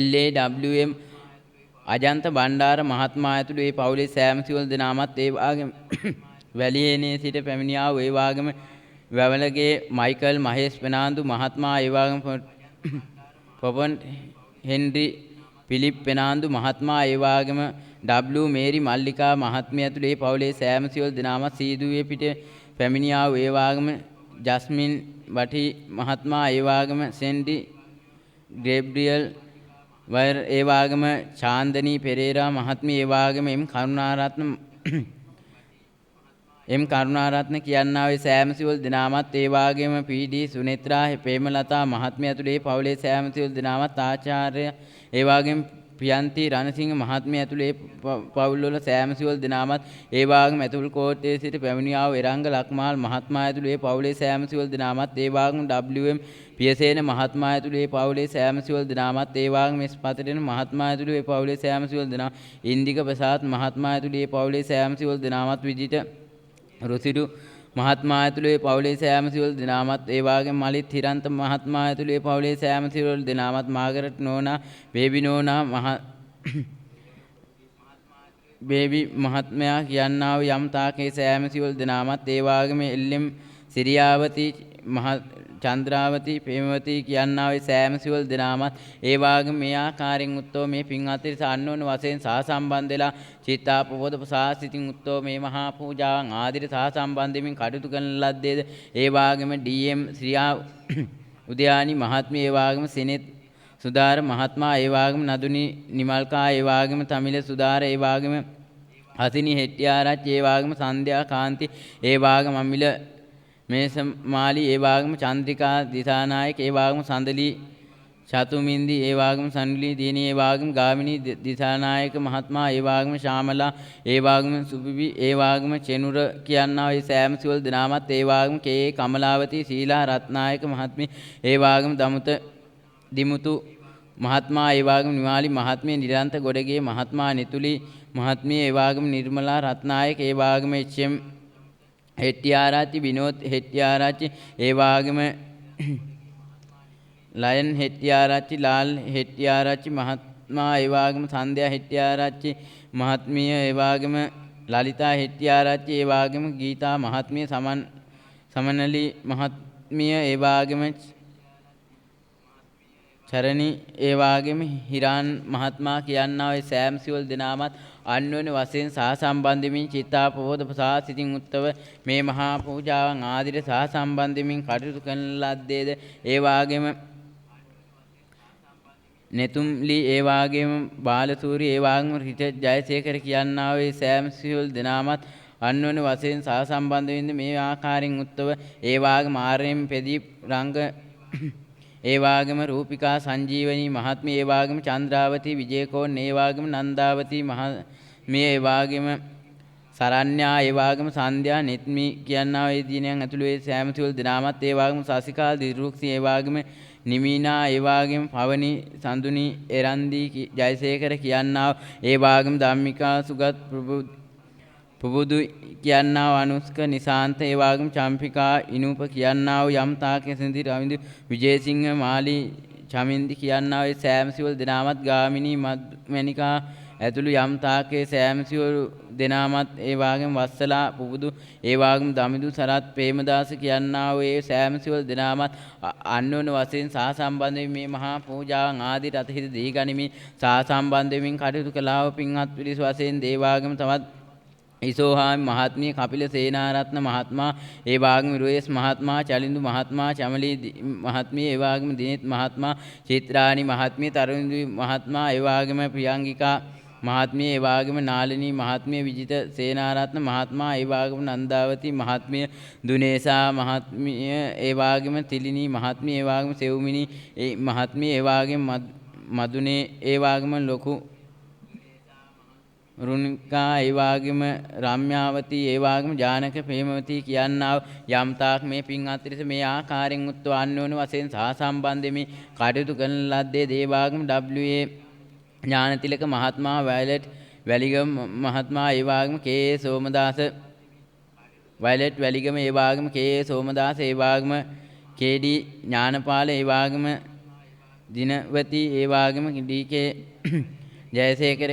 LAWM අජන්ත බණ්ඩාර මහත්මයා ඇතුළු ඒ පවුලේ සෑම සියලු දෙනාමත් ඒ වගේම වැලියේනේ සිට පැමිණියා වූ ඒ වගේම වැවලගේ මයිකල් මහේෂ් පෙනාන්දු මහත්මයා ඒ වගේම පොපන් හෙන්රි පිලිප් පෙනාන්දු මහත්මයා ඒ වගේම W මේරි මල්ලිකා මහත්මිය ඇතුළු ඒ පවුලේ සෑම සියලු දෙනාමත් සීදුවේ පිට පැමිණියා වූ ඒ වගේම ජස්මින් බටි මහත්මයා ඒ වගේම සෙන්ඩි ග්‍රේබ්‍රියල් වයර් ඒ වගේම චාන්දනී පෙරේරා මහත්මිය ඒ වගේම එම් කරුණාරත්න කියන්නා වූ සෑම සියලු දෙනාමත් ඒ වගේම PD සුනේත්‍රා ප්‍රේමලතා මහත්මිය ඇතුළු ඒ පවුලේ සෑම සියලු දෙනාමත් ආචාර්ය ඒ වගේම ප්‍රියන්ති රණසිංහ මහත්මිය ඇතුළු ඒ පවුල් වල සෑම සියලු දෙනාමත් ඒ වගේම ඇතුළු කෝට්ටේ සිට පැමිණියා වූ එරංග ලක්මාල් මහත්මයා ඇතුළු ඒ පවුලේ සෑම සියලු දෙනාමත් ඒ වගේම WM පියසේන මහත්මයා ඇතුළු ඒ පවුලේ සෑම සියලු දෙනාමත් ඒ වගේම පතරින මහත්මයා ඇතුළු ඒ පවුලේ සෑම සියලු දෙනා ඉන්දික ප්‍රසාද් මහත්මයා ඇතුළු ඒ පවුලේ සෑම සියලු දෙනාමත් විජිත රුසිරු මහත්මයා ඇතුළු ඒ පවුලේ සෑම සියලු දෙනාමත් ඒ වගේම මලිත් හිරන්ත මහත්මයා ඇතුළු ඒ පවුලේ සෑම සියලු දෙනාමත් මාගරට් නෝනා බේබි නෝනා බේබි මහත්මයා කියන්නා වූ යම් තාකේ සෑම සියලු දෙනාමත් ඒ වගේම LM සිරියාවති චන්ද්‍රාවති ප්‍රේමවති කියන්නා වූ සෑම සියලු දෙනාමත් ඒ වගේම මේ ආකාරයෙන් උත්තෝ මේ පින්වත් පිරිස අන්වන වශයෙන් සහසම්බන්ධ වෙලා චිත්තාපවෝද ප්‍රසාසිතින් උත්තෝ මේ මහා පූජාවන් ආදිට සහසම්බන්ධ වෙමින් කටයුතු කරන ලද්දේද ඒ වගේම DM ශ්‍රියා උදයානි මහත්මිය ඒ වගේම සෙනෙත් සුදාර මහත්මයා ඒ වගේම නදුනි නිමල්කා ඒ වගේම තමිල සුදාර ඒ වගේම හසිනි හෙට්ටිආරච්චි ඒ වගේම සන්ධ්‍යා කාන්ති ඒ වගේම අමිල මේසමාලි ඒ වගේම චන්ද්‍රිකා දිසානායක ඒ වගේම සඳලි චතුමින්දි ඒ වගේම සන්ලි දිනී ඒ වගේම ගාමිනී දිසානායක මහත්මයා ඒ වගේම ශාමලා ඒ වගේම සුබිබි ඒ වගේම චෙනුර කියන්නා ඒ සෑම සියලු දෙනාමත් ඒ වගේම කේ කමලාවති ශීලා රත්නායක මහත්මිය ඒ වගේම දිමුතු මහත්මා ඒ වගේම නිවාලි මහත්මිය නිරන්ත ගොඩගේ මහත්මා නිතුලි මහත්මිය ඒ වගේම නිර්මලා රත්නායක ඒ වගේම එච්.එම්. හෙට්ටිආරච්චි විනෝද් හෙට්ටිආරච්චි ඒ වගේම ලයන් හෙට්ටිආරච්චි ලාල් හෙට්ටිආරච්චි මහත්මා ඒ වගේම සන්ධ්‍යා හෙට්ටිආරච්චි මහත්මිය ඒ වගේම ලලිතා හෙට්ටිආරච්චි ඒ වගේම ගීතා මහත්මිය සමනලි මහත්මිය ඒ වගේම චරණි ඒ වගේම හිරාන් මහත්මයා කියන්නා ඔය සෑම් සියලු දෙනාමත් අන්‍යෝන්‍ය වශයෙන් සහසම්බන්ධ වෙමින් චිත්තාපෝධ ප්‍රසාද සිතින් උත්තව මේ මහා පූජාවන් ආදිට සහසම්බන්ධ වෙමින් කටයුතු කරන ලද්දේද ඒ වගේම නෙතුම්ලි ඒ වගේම බාලසූරි ඒ වගේම රිචඩ් ජයසේකර කියන්නා ඔය සෑම් සියලු දෙනාමත් අන්‍යෝන්‍ය වශයෙන් සහසම්බන්ධ වෙමින් මේ ආකාරයෙන් උත්තව ඒ වගේම ආර්.එම්. ප්‍රදීප් රංග ඒ වගේම රූපිකා සංජීවනී මහත්මිය ඒ වගේම චන්ද්‍රාවති විජේකෝන් ඒ වගේම නන්දාවති මහත්මිය ඒ වගේම සරණ්‍යා ඒ වගේම සන්ධ්‍යා නෙත්මි කියනා ඔය දිනයන් ඇතුළු ඒ සෑම සියලු දෙනාමත් ඒ වගේම සසිකාල් දිරුක්සි ඒ වගේම නිමීනා ඒ වගේම පවනි සඳුනි එරන්දි ජයසේකර කියනා ඒ වගේම ධම්මිකා සුගත් පුබුදු කියන්නා අනුස්ක නිසාන්ත ඒ වගේම චම්පිකා ඉනුප කියන්නා යම් තාකෙසඳි රවින්දු විජේසිංහ මාලි චමින්දි කියන්නා ඒ සෑම සියලු දෙනාමත් ගාමිණී මැනිකා ඇතුළු යම් තාකේ සෑම සියලු දෙනාමත් ඒ වගේම වස්සලා පුබුදු ඒ වගේම දමිදු සරත් ප්‍රේමදාස කියන්නා ඒ සෑම සියලු දෙනාමත් අන්‍යෝන්‍ය වශයෙන් සහසම්බන්ධ මේ මහා පූජාවන් ආදී රතහිත දී ගනිමින් සහසම්බන්ධ වෙමින් කටයුතු කළාව පින්වත් පිරිස වශයෙන් දේවාගම තවත් ඉසෝහාමි මහත්මිය කපිල සේනාරත්න මහත්මයා ඒ වගේම රුවේස් මහත්මයා චලින්දු මහත්මයා චමලී මහත්මිය ඒ වගේම දිනෙත් මහත්මයා චිත්‍රානි මහත්මිය තරුණි මහත්මයා ඒ වගේම ප්‍රියංගිකා මහත්මිය ඒ වගේම නාලිනී මහත්මිය විජිත සේනාරත්න මහත්මයා ඒ වගේම නන්දාවති මහත්මිය දුනේසා මහත්මිය ඒ වගේම තිලිනී මහත්මිය ඒ වගේම සෙව්මිනී මහත්මිය ඒ වගේම මදුනේ ඒ වගේම ලොකු රුණිකා ඒ වගේම රම්‍යාවති ඒ වගේම ජානක ප්‍රේමවති කියන්නා යම් තාක් මේ පින් අතරිස මේ ආකාරයෙන් උත්ව අන්‍යෝන්‍ය වශයෙන් සහසම්බන්ධ වෙමි කටයුතු කරන ලද්දේ දේවාගම WA ඥානතිලක මහත්මයා වයලට් වැලිගම මහත්මයා ඒ වගේම කේ සෝමදාස වයලට් වැලිගම ඒ වගේම කේ සෝමදාස ඒ වගේම කේඩී ඥානපාල ඒ වගේම දිනවති ඒ වගේම ඩී.කේ ජයසේකර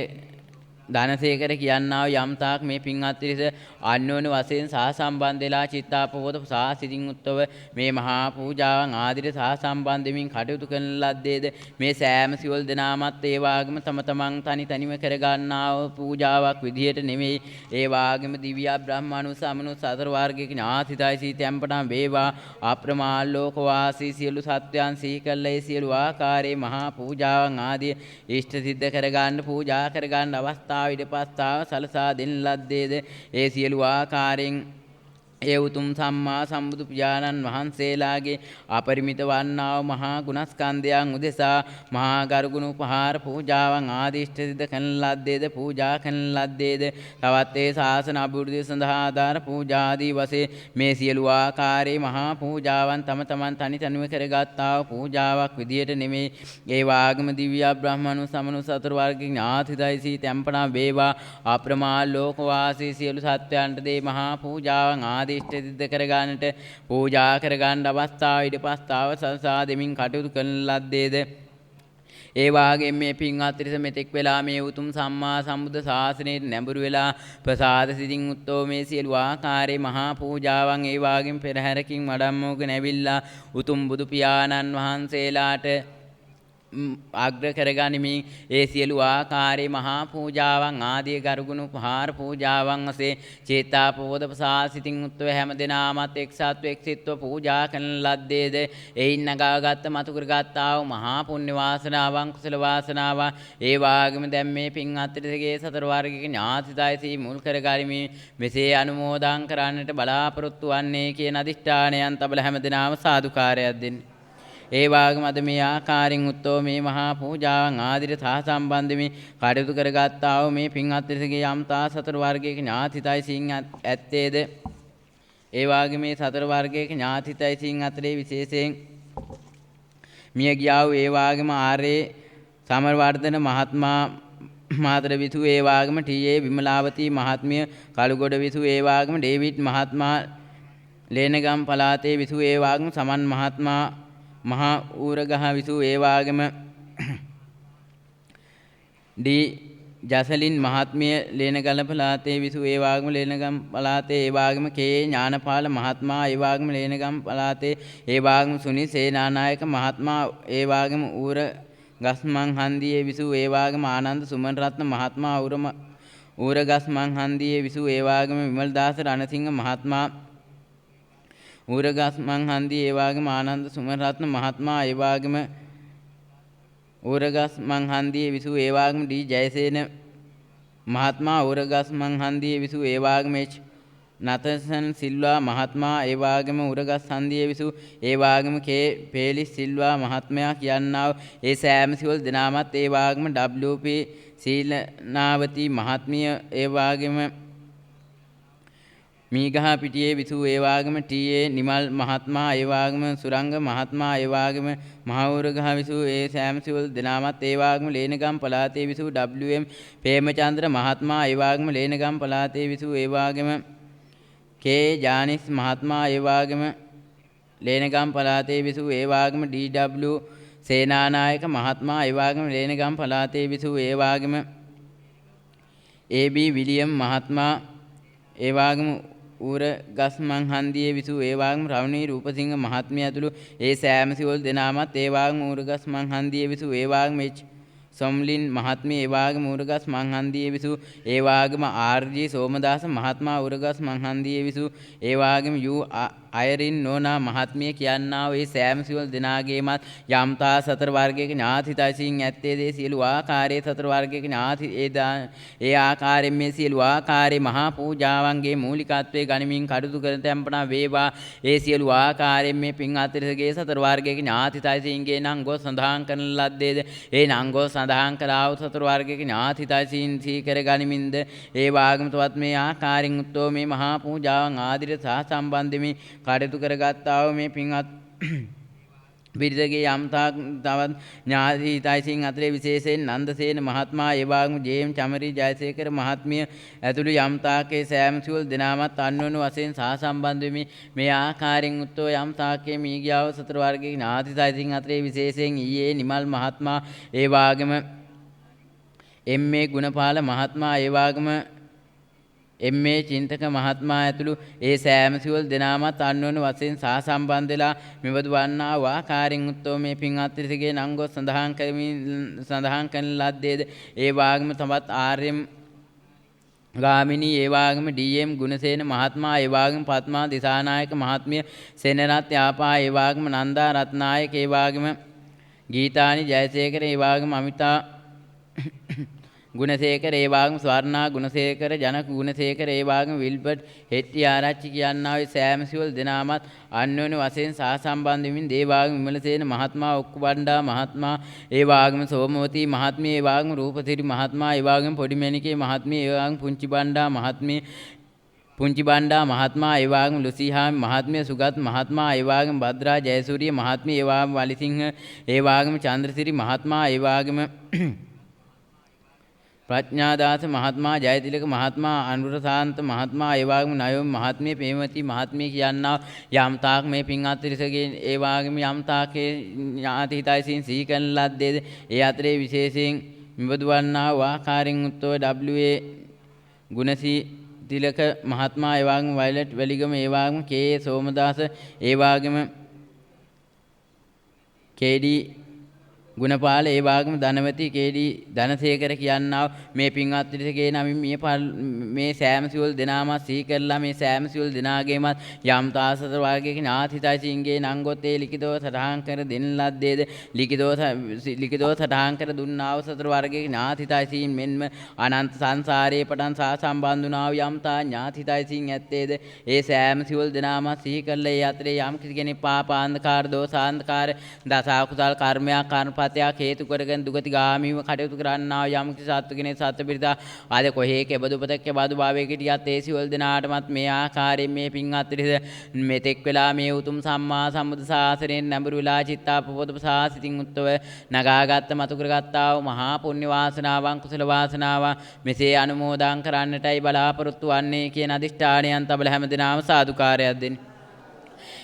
ධනසේකර කියන්නා යම් තාක් මේ පින් අතරිස අන්‍යෝන්‍ය වශයෙන් සහසම්බන්ධ වෙලා චිත්තාපෝධ සාසිතින් උත්තව මේ මහා පූජාවන් ආදිට සහසම්බන්ධ වෙමින් කටයුතු කරන ලද්දේද මේ සෑම සියලු දෙනාමත් ඒ වාගම තම තමන් තනිව කර ගන්නා පූජාවක් විදිහට නෙමෙයි ඒ වාගම දිව්‍ය බ්‍රහ්මණුස අමනුස සතර වර්ගයේ ඥාතිදයි සීතැම්පටම වේවා අප්‍රමාණ ලෝක වාසී සියලු සත්වයන් සිහි කළේ සියලු ආකාරයේ මහා පූජාවන් ආදී ඉෂ්ට සිද්ධ කර ගන්න පූජා කර ගන්න අවස්ථාව විදපස්තාව සලසා දෙන ලද්දේද ඒ සියලු ආකාරයෙන් ඒ උතුම් සම්මා සම්බුදු පියාණන් වහන්සේලාගේ අපරිමිත වන්නා වූ මහා ගුණස්කන්ධයන් උදෙසා මහා ගරුගුණ උපහාර පූජාවන් ආදී ඉෂ්ට සිද්ධ කරන ලද්දේද පූජා කරන ලද්දේද තවත් ඒ ශාසන අභිවෘද්ධිය සඳහා ආධාර පූජා ආදී වශයෙන් මේ සියලු ආකාරයේ මහා පූජාවන් තම තමන් තනිව කරගත්තා වූ පූජාවක් විදියට නෙමෙයි ඒ වාගම දිව්‍ය බ්‍රහ්මණු සමනු සතර වර්ගයේ ඥාතිදයිසී තැම්පනා වේවා අප්‍රමාණ ලෝක වාසී සියලු සත්වයන්ට දේ මහා පූජාවන් ඉෂ්ට සිද්ධ කරගන්නට පූජා කරගන්න අවස්ථාව ඉදපස්තාව සලසා දෙමින් කටයුතු කරන ලද්දේද ඒ වාගේ මේ පින් අතරිස මෙතෙක් වෙලා මේ උතුම් සම්මා සම්බුද්ධ ශාසනයේ නැඹුරු වෙලා ප්‍රසාද සිතින් උත්තෝ මේ සියලු ආකාරයේ මහා පූජාවන් ඒ වාගෙන් පෙරහැරකින් වඩම්මෝගෙන ඇවිල්ලා උතුම් බුදු පියාණන් වහන්සේලාට අග්‍ර කරගනිමින් ඒ සියලු ආකාරයේ මහා පූජාවන් ආදී ගරුගුණ උපහාර පූජාවන් වශයෙන් චේතාපෝධ ප්‍රසාසිතින් උත්ව හැම දිනාමත් එක්සත්ව එක්සිත්ව පූජා කරන ලද්දේද එයින් නගාගත් මතු කරගත්තා වූ මහා පුණ්‍ය වාසනාවන් කුසල වාසනාවන් ඒ වාගේම දැන් මේ පින් අතරිසගේ සතර වර්ගික ඥාතිදයිසී මුල් කරගනිමින් මෙසේ අනුමෝදන් කරන්නට බලාපොරොත්තු වන්නේ කියන අදිෂ්ඨානයන් තබල හැම දිනාම සාදුකාරයක් දෙන්න ඒ වාගේම අද මේ ආකාරයෙන් උත්තෝ මේ මහා පූජාවන් ආදිට සහසම්බන්ධ මේ කටයුතු කරගත්තා වූ මේ පින් අතරිසගේ යම්තා සතර වර්ගයේ ඥාතිතයිසින් ඇත්තේද ඒ වාගේ මේ සතර වර්ගයේ ඥාතිතයිසින් අතරේ විශේෂයෙන් මිය ගියා වූ ඒ වාගේම ආර්ය සමරවර්ධන මහත්මයා මාතර විසූ ඒ වාගම ටී.ඒ. විමලාවතී මහත්මිය කළුගොඩ විසූ ඒ වාගම ඩේවිඩ් මහත්මයා ලේනගම් පළාතේ විසූ ඒ වාගම සමන් මහත්මයා මහා ඌරගහ විසූ ඒ වාගම ඩී ජසලින් මහත්මිය ලේනගල පළාතේ විසූ ඒ වාගම ලේනගම් පළාතේ ඒ වාගම කේ ඥානපාල මහත්මයා ඒ වාගම ලේනගම් පළාතේ ඒ වාගම සුනිල් සේනානායක මහත්මයා ඒ වාගම ඌර ගස්මන් හන්දියේ විසූ ඒ වාගම ආනන්ද සුමනරත්න මහත්මයා ඌර ගස්මන් හන්දියේ විසූ ඒ වාගම විමල්දාස රණසිංහ මහත්මයා ඌර ගස්මන් හන්දියේ ඒ වාගම ආනන්ද සුමනරත්න මහත්මයා ඒ වාගම ඌරගස් මංහන්දියේ විසූ ඒ වාගම ඩී ජයසේන මහත්මයා ඌරගස් මංහන්දියේ විසූ ඒ වාගම එච් නතසන් සිල්වා මහත්මයා ඒ වාගම ඌරගස් හන්දියේ විසූ ඒ වාගම කේ පේලිස් සිල්වා මහත්මයා කියන්නා ඒ සෑම සිවල් දෙනාමත් ඒ වාගම WP සීලනාවති මහත්මිය ඒ වාගම මීගහ පිටියේ විසූ ඒ වාගම ටී.ඒ. නිමල් මහත්මයා ඒ වාගම සුරංග මහත්මයා ඒ වාගම මහවුරගහ විසූ ඒ සෑම සිවල් දෙනාමත් ඒ වාගම ලේනගම් පළාතේ විසූ WM ප්‍රේමචන්ද්‍ර මහත්මයා ඒ වාගම ලේනගම් පළාතේ විසූ ඒ වාගම කේ ජානිස් මහත්මයා ඒ වාගම ලේනගම් පළාතේ විසූ ඒ වාගම DW සේනානායක මහත්මයා ඒ වාගම ලේනගම් පළාතේ විසූ ඒ වාගම AB විලියම් මහත්මයා ඒ වාගම ඌර ගස්මන් හන්දියේ විසූ ඒ වාගම රවණී රූපසිංහ මහත්මිය ඇතුළු ඒ සෑම සිවල් දෙනාමත් ඒ වාගම ඌර ගස්මන් හන්දියේ විසූ ඒ වාගම එච් සොම්ලින් මහත්මිය ඒ වාගම ඌරගස් මංහන්දියේ විසූ ඒ වාගම ආර්.ජී. සෝමදාස මහත්මයා ඌරගස් මංහන්දියේ විසූ ඒ වාගම යූ අයරින් නෝනා මහත්මිය කියන්නා වූ ඒ සෑම සිවල් දෙනාගේමත් යම්තා සතර වර්ගයක ඥාතිතයිසින් ඇත්තේ දේ සියලු ආකාරයේ සතර වර්ගයක ඥාති ඒ ආකාරයෙන් මේ සියලු ආකාරයේ මහා පූජාවන්ගේ මූලිකත්වයේ ගනිමින් කටයුතු කරන තැම්පනා වේවා ඒ සියලු ආකාරයෙන් මේ පින් අතිරසගේ සතර වර්ගයක ඥාතිතයිසින්ගේ නංගෝ සඳහන් කරන ලද්දේද ඒ නංගෝ සඳහන් කළා වූ සතර වර්ගයක ඥාතිතයිසින් සීකර ගනිමින්ද ඒ වාගම තවත් මේ ආකාරයෙන් උත්තෝ මේ මහා පූජාවන් ආදිර සහ සම්බන්ධෙමි කටයුතු කරගත්තා වූ මේ පින්වත් බිරිඳගේ යම්තාක් තවත් ඥාති හිතයිසින් අතරේ විශේෂයෙන් නන්දසේන මහත්මයා ඒ වාගම ජේ.එම්. චමරි ජයසේකර මහත්මිය ඇතුළු යම්තාකේ සෑම සිවල් දෙනාමත් අන්වන වශයෙන් සහසම්බන්ධ වෙමි මේ ආකාරයෙන් උත්තෝ යම්තාකේ මීගියාව සතර වර්ගයේ ඥාති හිතයිසින් අතරේ විශේෂයෙන් ඊයේ නිමල් මහත්මයා ඒ වාගම එම්.ඒ. ගුණපාල මහත්මයා ඒ වාගම එම්.ඒ. චින්තක මහත්මයා ඇතුළු ඒ සෑම සිවල් දෙනාමත් අන්වන වශයෙන් සහසම්බන්ධ වෙලා මෙවදු වන්නා වූ ආකාරයෙන් උත්තෝ මේ පින් අත්රිසගේ නංගෝ සඳහන් කරන ලද්දේද ඒ වාගම තවත් ආර්යම් ගාමිණී ඒ වාගම ඩී.එම්. ගුණසේන මහත්මයා ඒ වාගම පත්මා දිසානායක මහත්මිය සෙනරත් යාපා ඒ වාගම නන්දා රත්නායක ඒ වාගම ගීතානි ජයසේකර ඒ වාගම අමිතා ගුණසේකර ඒ වාගම ස්වර්ණා ගුණසේකර ජනක ගුණසේකර ඒ වාගම විල්බර්ට් හෙට්ටි ආරච්චි කියන්නා වූ සෑම සිවල් දෙනාමත් අන්වන වශයෙන් සහසම්බන්ධ වෙමින් ඒ වාගම විමලසේන මහත්මයා ඔක්කුබණ්ඩා මහත්මයා ඒ වාගම සෝමවතී මහත්මිය ඒ වාගම රූපසිරි මහත්මයා ඒ වාගම පොඩිමැණිකේ මහත්මිය ඒ වාගම පුංචිබණ්ඩා මහත්මිය පුංචිබණ්ඩා මහත්මයා ඒ වාගම ලුසිහාමි මහත්මිය සුගත් මහත්මයා ඒ වාගම භද්‍රා ජයසූරිය මහත්මිය ඒ වාගම වලිසිංහ ඒ වාගම චන්ද්‍රසිරි මහත්මයා ඒ වාගම ප්‍රඥාදාස මහත්මයා ජයතිලක මහත්මයා අනුරසාන්ත මහත්මයා ඒ වාගම නයෝමි මහත්මිය ප්‍රේමවති මහත්මිය කියන්නා යම්තාක් මේ පින් අතිරිසගේ ඒ වාගම යම්තාකේ ඥාති හිතයිසින් සිහි කරන ලද්දේද ඒ අතරේ විශේෂයෙන් මෙබඳු වන්නා වූ ආකාරයෙන් උත්තෝ W.A. ගුණසී තිලක මහත්මයා ඒ වාගම වයලට් වැලිගම ඒ වාගම කේ සෝමදාස ඒ වාගම කේ.ඩී. ගුණපාල ඒ වාගම ධනවති කේ.ඩී. ධනසේකර කියන්නා මේ පින්වත් පිරිසගේ නමින් මේ සෑම සිවල් දෙනාමත් සිහි කරලා මේ සෑම සිවල් දෙනාගේමත් යම් තාසතර වර්ගයක ඥාතිතයිසින්ගේ නංගොත් ඒ ලිඛිතව සටහන් කර දෙන ලද්දේද ලිඛිතව සටහන් කර දුන්නා වූ සතර වර්ගයක ඥාතිතයිසින් මෙන්ම අනන්ත සංසාරයේ පටන් සම්බන්ධ වුණා වූ යම් තා ඥාතිතයිසින් ඇත්තේද ඒ සෑම සිවල් දෙනාමත් සිහි කරලා ඒ අතරේ යම් කිසි කෙනෙක් පාපාන්ධකාර දෝසාන්ධකාර දස අකුසල් කර්මයක් කර්මපත් සතයක් හේතු කරගෙන දුගතිගාමීව කටයුතු කරන්නා යම් කිසි සත්ව කෙනෙක් සත්ව පිරිසක් ආද කොහේ කෙබඳු පතක් කෙබඳු භාවයක හිටියත් ඒ සියලු දෙනාටමත් මේ ආකාරයෙන් මේ පින්වත් පිරිස මෙතෙක් වෙලා මේ උතුම් සම්මා සම්බුදු ශාසනයෙන් නැඹුරු වෙලා චිත්තාපෝධ ප්‍රසාසිතින් උත්තව නගාගත් මතු කරගත්තා වූ මහා පුණ්‍ය වාසනාවන් කුසල වාසනාවන් මෙසේ අනුමෝදන් කරන්නටයි බලාපොරොත්තු වන්නේ කියන අදිෂ්ඨානයන් තබල හැමදෙනාම සාදුකාරයක් දෙන්න.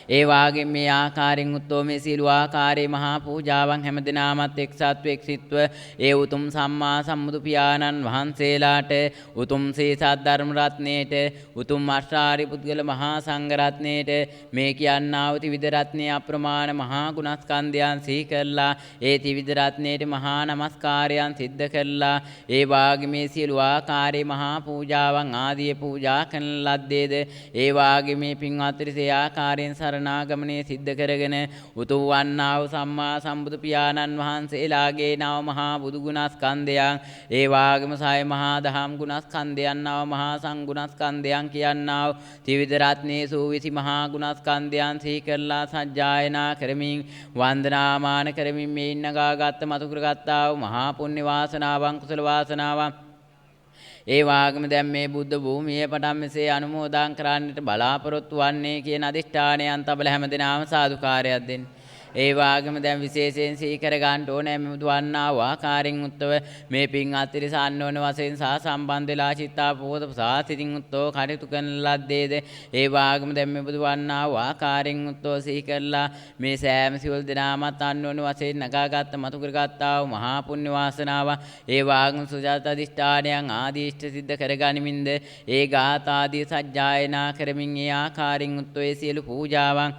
ඒ වාගේ මේ ආකාරයෙන් උත්තම මේ සීල ආකාරයේ මහා පූජාවන් හැමදෙනාමත් එක්සත්ව එක්සිත්ව ඒ උතුම් සම්මා සම්බුදු පියාණන් වහන්සේලාට උතුම් සීසත් ධර්ම රත්නයේට උතුම් අෂ්ටාරි පුද්ගල මහා සංඝ රත්නයේට මේ කියන්නා වූ ත්‍රිවිධ රත්නයේ අප්‍රමාණ මහා ගුණස්කන්ධයන් සිහි කරලා ඒ ත්‍රිවිධ රත්නයේට මහා නමස්කාරයන් සිද්ධ කරලා ඒ වාගේ මේ සීල ආකාරයේ මහා පූජාවන් ආදී පූජා කරන ලද්දේද ඒ වාගේ මේ පින්වත් ත්‍රිසේ ආකාරයෙන් සරණාගමනයේ සිද්ධ කරගෙන උතුම් වන්නා වූ සම්මා සම්බුදු පියාණන් වහන්සේලාගේ නව මහා බුදු ගුණස්කන්ධයන් ඒ වාගේම සය මහා දහම් ගුණස්කන්ධයන් නව මහා සංගුණස්කන්ධයන් කියන්නා වූ ත්‍රිවිධ රත්නයේ සූවිසි මහා ගුණස්කන්ධයන් සිහි කරලා සජ්ජායනා කරමින් වන්දනාමාන කරමින් මේ ඉන්නගාගත් මතු කරගත්තා වූ මහා පුණ්‍ය වාසනාවන් කුසල වාසනාවන් ඒ වාගේම දැන් මේ බුද්ධ භූමියේ පටන් මෙසේ අනුමෝදන් කරන්නට බලාපොරොත්තු වන්නේ කියන අදිෂ්ඨානයන් තබල හැමදෙනාම සාදුකාරයක් දෙන්න. ඒ වාගේම දැන් විශේෂයෙන් සිහි කර ගන්න ඕනේ මෙමුදු වන්නා වූ ආකාරයෙන් උත්තව මේ පින් අතිරිස අන්නෝන වශයෙන් සහ සම්බන්ධ වෙලා චිත්තාපෝධ සාසිතින් උත්තව කටයුතු කරන ලද්දේද ඒ වාගේම දැන් මෙමුදු වන්නා වූ ආකාරයෙන් උත්තව සිහි කරලා මේ සෑම සිවල් දෙනාමත් අන්නෝන වශයෙන් නගාගත් මතු කරගත්තා වූ මහා පුණ්‍ය වාසනාව ඒ වාගේම සුජාත අධිෂ්ඨානයන් ආදී ඉෂ්ට සිද්ධ කරගනිමින්ද ඒ ගාථාදී සජ්ජායනා කරමින් ඒ ආකාරයෙන් උත්තව ඒ සියලු පූජාවන්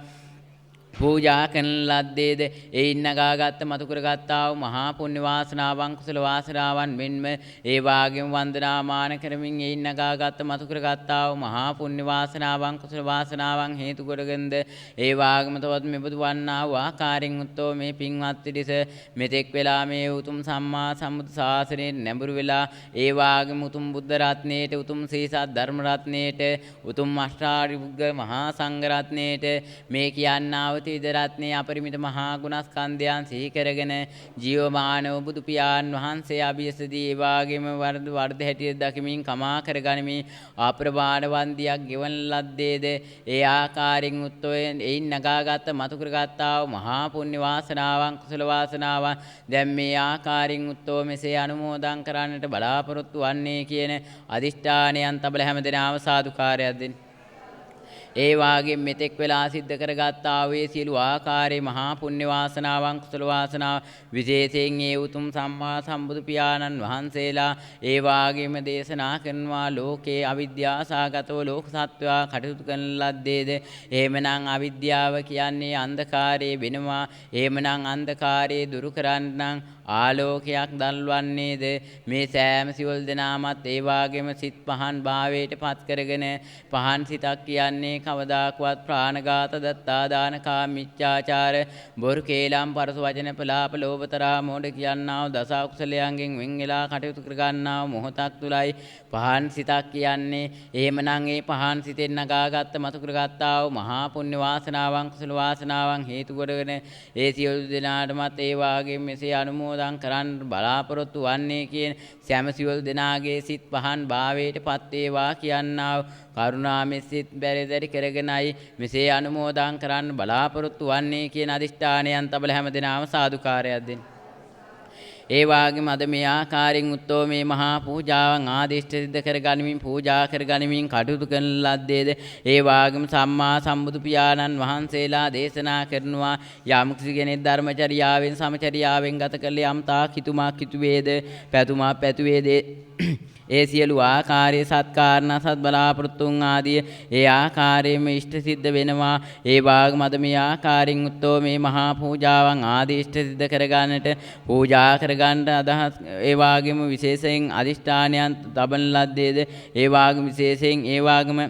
පූජා කරන ලද්දේද ඒ ඉන්නගාගත් මතු කරගත්තා වූ මහා පුණ්‍ය වාසනාවන් කුසල වාසනාවන් මෙන්ම ඒ වාගේම වන්දනාමාන කරමින් ඒ ඉන්නගාගත් මතු කරගත්තා වූ මහා පුණ්‍ය වාසනාවන් කුසල වාසනාවන් හේතු කොටගෙනද ඒ වාගේම තවත් මෙබඳු වන්නා වූ ආකාරයෙන් උත්තෝ මේ පින්වත් පිරිස මෙතෙක් වෙලා මේ උතුම් සම්මා සම්බුදු ශාසනයේ නැඹුරු වෙලා ඒ වාගේම උතුම් බුද්ධ රත්නයේට උතුම් සීසත් ධර්ම රත්නයේට උතුම් අෂ්ටාරි පුද්ගල මහා සංඝ රත්නයේට මේ කියන්නා වූ ත්‍රිවිධ රත්නයේ අපරිමිත මහා ගුණස්කන්ධයන් සිහි කරගෙන ජීවමානව බුදු පියාණන් වහන්සේ අභියසදී ඒ වාගේම වර්ධ හැටියට දකිමින් කමා කරගනිමින් අප්‍රමාණ වන්දියක් ගෙවන ලද්දේද ඒ ආකාරයෙන් උත්තෝයෙන් එයින් නගාගත් මතු කරගත්තා වූ මහා පුණ්‍ය වාසනාවන් කුසල වාසනාවන් දැන් මේ ආකාරයෙන් උත්තෝ මෙසේ අනුමෝදන් කරන්නට බලාපොරොත්තු වන්නේ කියන අදිෂ්ඨානයන් තබල හැමදෙනාම සාදුකාරයක් දෙන්න. ඒ වාගේ මෙතෙක් වෙලා සිද්ධ කරගත්තා වූ සියලු ආකාරයේ මහා පුණ්‍ය වාසනාවන් කුසල වාසනාව විශේෂයෙන් ඒ උතුම් සම්මා සම්බුදු පියාණන් වහන්සේලා ඒ වාගේම දේශනා කරනවා ලෝකේ අවිද්‍යාව සාගතව ලෝක සත්වයා කටයුතු කරන ලද්දේද එහෙමනම් අවිද්‍යාව කියන්නේ අන්ධකාරයේ වෙනවා එහෙමනම් අන්ධකාරයේ දුරු කරන්නම් ආලෝකයක් දල්වන්නේද මේ සෑම සිවල් දෙනාමත් ඒ වාගේම සිත් පහන් භාවයට පත් කරගෙන පහන් සිතක් කියන්නේ කවදාකවත් ප්‍රාණඝාත දත්තා දාන කාමීච්ඡාචාර බොරු කේලම් පරස වචන පලාප ලෝභතරා මෝඩ කියන්නා වූ දස අකුසලයන්ගෙන් වෙන් වෙලා කටයුතු කර ගන්නා වූ මොහොතක් තුලයි පහන් සිතක් කියන්නේ එහෙමනම් ඒ පහන් සිතෙන් නගාගත් මතු කරගත්තා වූ මහා පුණ්‍ය වාසනාවන් කුසල වාසනාවන් හේතු කොටගෙන ඒ සියලු දෙනාටමත් ඒ වාගේ මෙසේ අනුමෝදන් කරන් බලාපොරොත්තු වන්නේ කියන සෑම සියලු දෙනාගේ සිත් පහන් භාවයට පත් වේවා කියන්නා කරුණාමෙත් සිත් බැරිදරි කරගෙනයි මෙසේ අනුමෝදන් කරන්න බලාපොරොත්තු වන්නේ කියන අදිෂ්ඨානයන් තබල හැමදෙනාම සාදුකාරයක් දෙන්න. ඒ වාගේම අද මේ ආකාරයෙන් උත්තෝ මේ මහා පූජාවන් ආදිෂ්ඨ සිද්ධ කරගනිමින් පූජා කරගනිමින් කටයුතු කරන ලද්දේද ඒ වාගේම සම්මා සම්බුදු පියාණන් වහන්සේලා දේශනා කරනවා යම් කිසි කෙනෙක් ධර්මචර්යාවෙන් සමචර්යාවෙන් ගත කළ යම් තාක් හිතුමක් හිතුවේද පැතුමක් පැතුවේද ඒ සියලු ආකාරයේ සත්කාරණා සත් බලාපොරොත්තුන් ආදී ඒ ආකාරයෙන්ම ඉෂ්ට සිද්ධ වෙනවා ඒ වාග්ම අද මේ ආකාරයෙන් උත්තෝ මේ මහා පූජාවන් ආදී ඉෂ්ට සිද්ධ කරගන්නට පූජා කරගන්න අදහස් ඒ වාගේම විශේෂයෙන් අදිෂ්ඨානයන් තබන ලද්දේද ඒ වාගේම විශේෂයෙන් ඒ වාගේම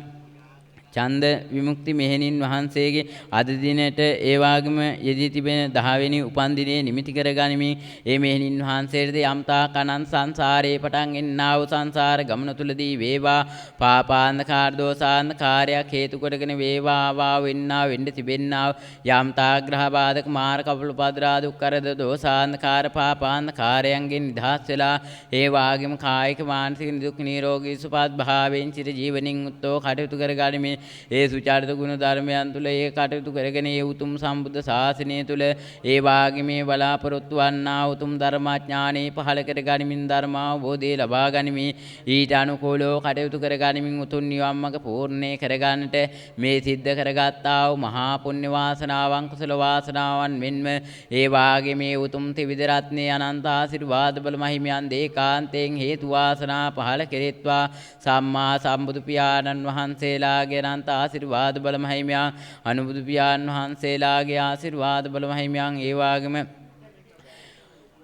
චන්ද විමුක්ති මෙහෙණින් වහන්සේගේ අද දිනට ඒ වගේම යෙදී තිබෙන 10 වෙනි උපන්දිනයේ නිමිති කරගනිමින් ඒ මෙහෙණින් වහන්සේට යම්තා කනන් සංසාරේ පටන් එන්නා වූ සංසාර ගමන තුලදී වේවා පාපාන්ධකාර දෝසාන්ධකාරයක් හේතු කොටගෙන වේවා ආවා වෙන්නා වෙන්න තිබෙන්නා යම්තා ග්‍රහ බාධක මාර කපල උපද්‍රා දුක් කරද දෝසාන්ධකාර පාපාන්ධකාරයන්ගෙන් නිදහස් වෙලා ඒ වගේම කායික මානසික දුක් නිරෝගී සුවපත් භාවයෙන් චිර ජීවනින් උත්තෝ කටයුතු කරගනිමින් ඒ සුචරිත ගුණ ධර්මයන් තුල ඒ කටයුතු කරගෙන ඒ උතුම් සම්බුද්ධ ශාසනය තුල ඒ වාගේ මේ බලාපොරොත්තු වන්නා උතුම් ධර්මාඥානෙ පහළ කර ගනිමින් ධර්මාවබෝධය ලබා ගනිමින් ඊට අනුකූලව කටයුතු කර ගනිමින් උතුම් නිවන් මඟ පූර්ණේ කර ගන්නට මේ සිද්ධ කරගත්තා වූ මහා පුණ්‍ය වාසනාවන් කුසල වාසනාවන් මෙන්ම ඒ වාගේ මේ උතුම් ත්‍රිවිධ රත්නයේ අනන්ත ආශිර්වාද බල මහිමයන් දේකාන්තයෙන් හේතු වාසනා පහළ කෙරෙත්වා සම්මා සම්බුදු පියාණන් වහන්සේලාගේ අනන්ත ආශිර්වාද බල මහිමයන් අනුබුදු පියාණන් වහන්සේලාගේ ආශිර්වාද බල මහිමයන් ඒ වගේම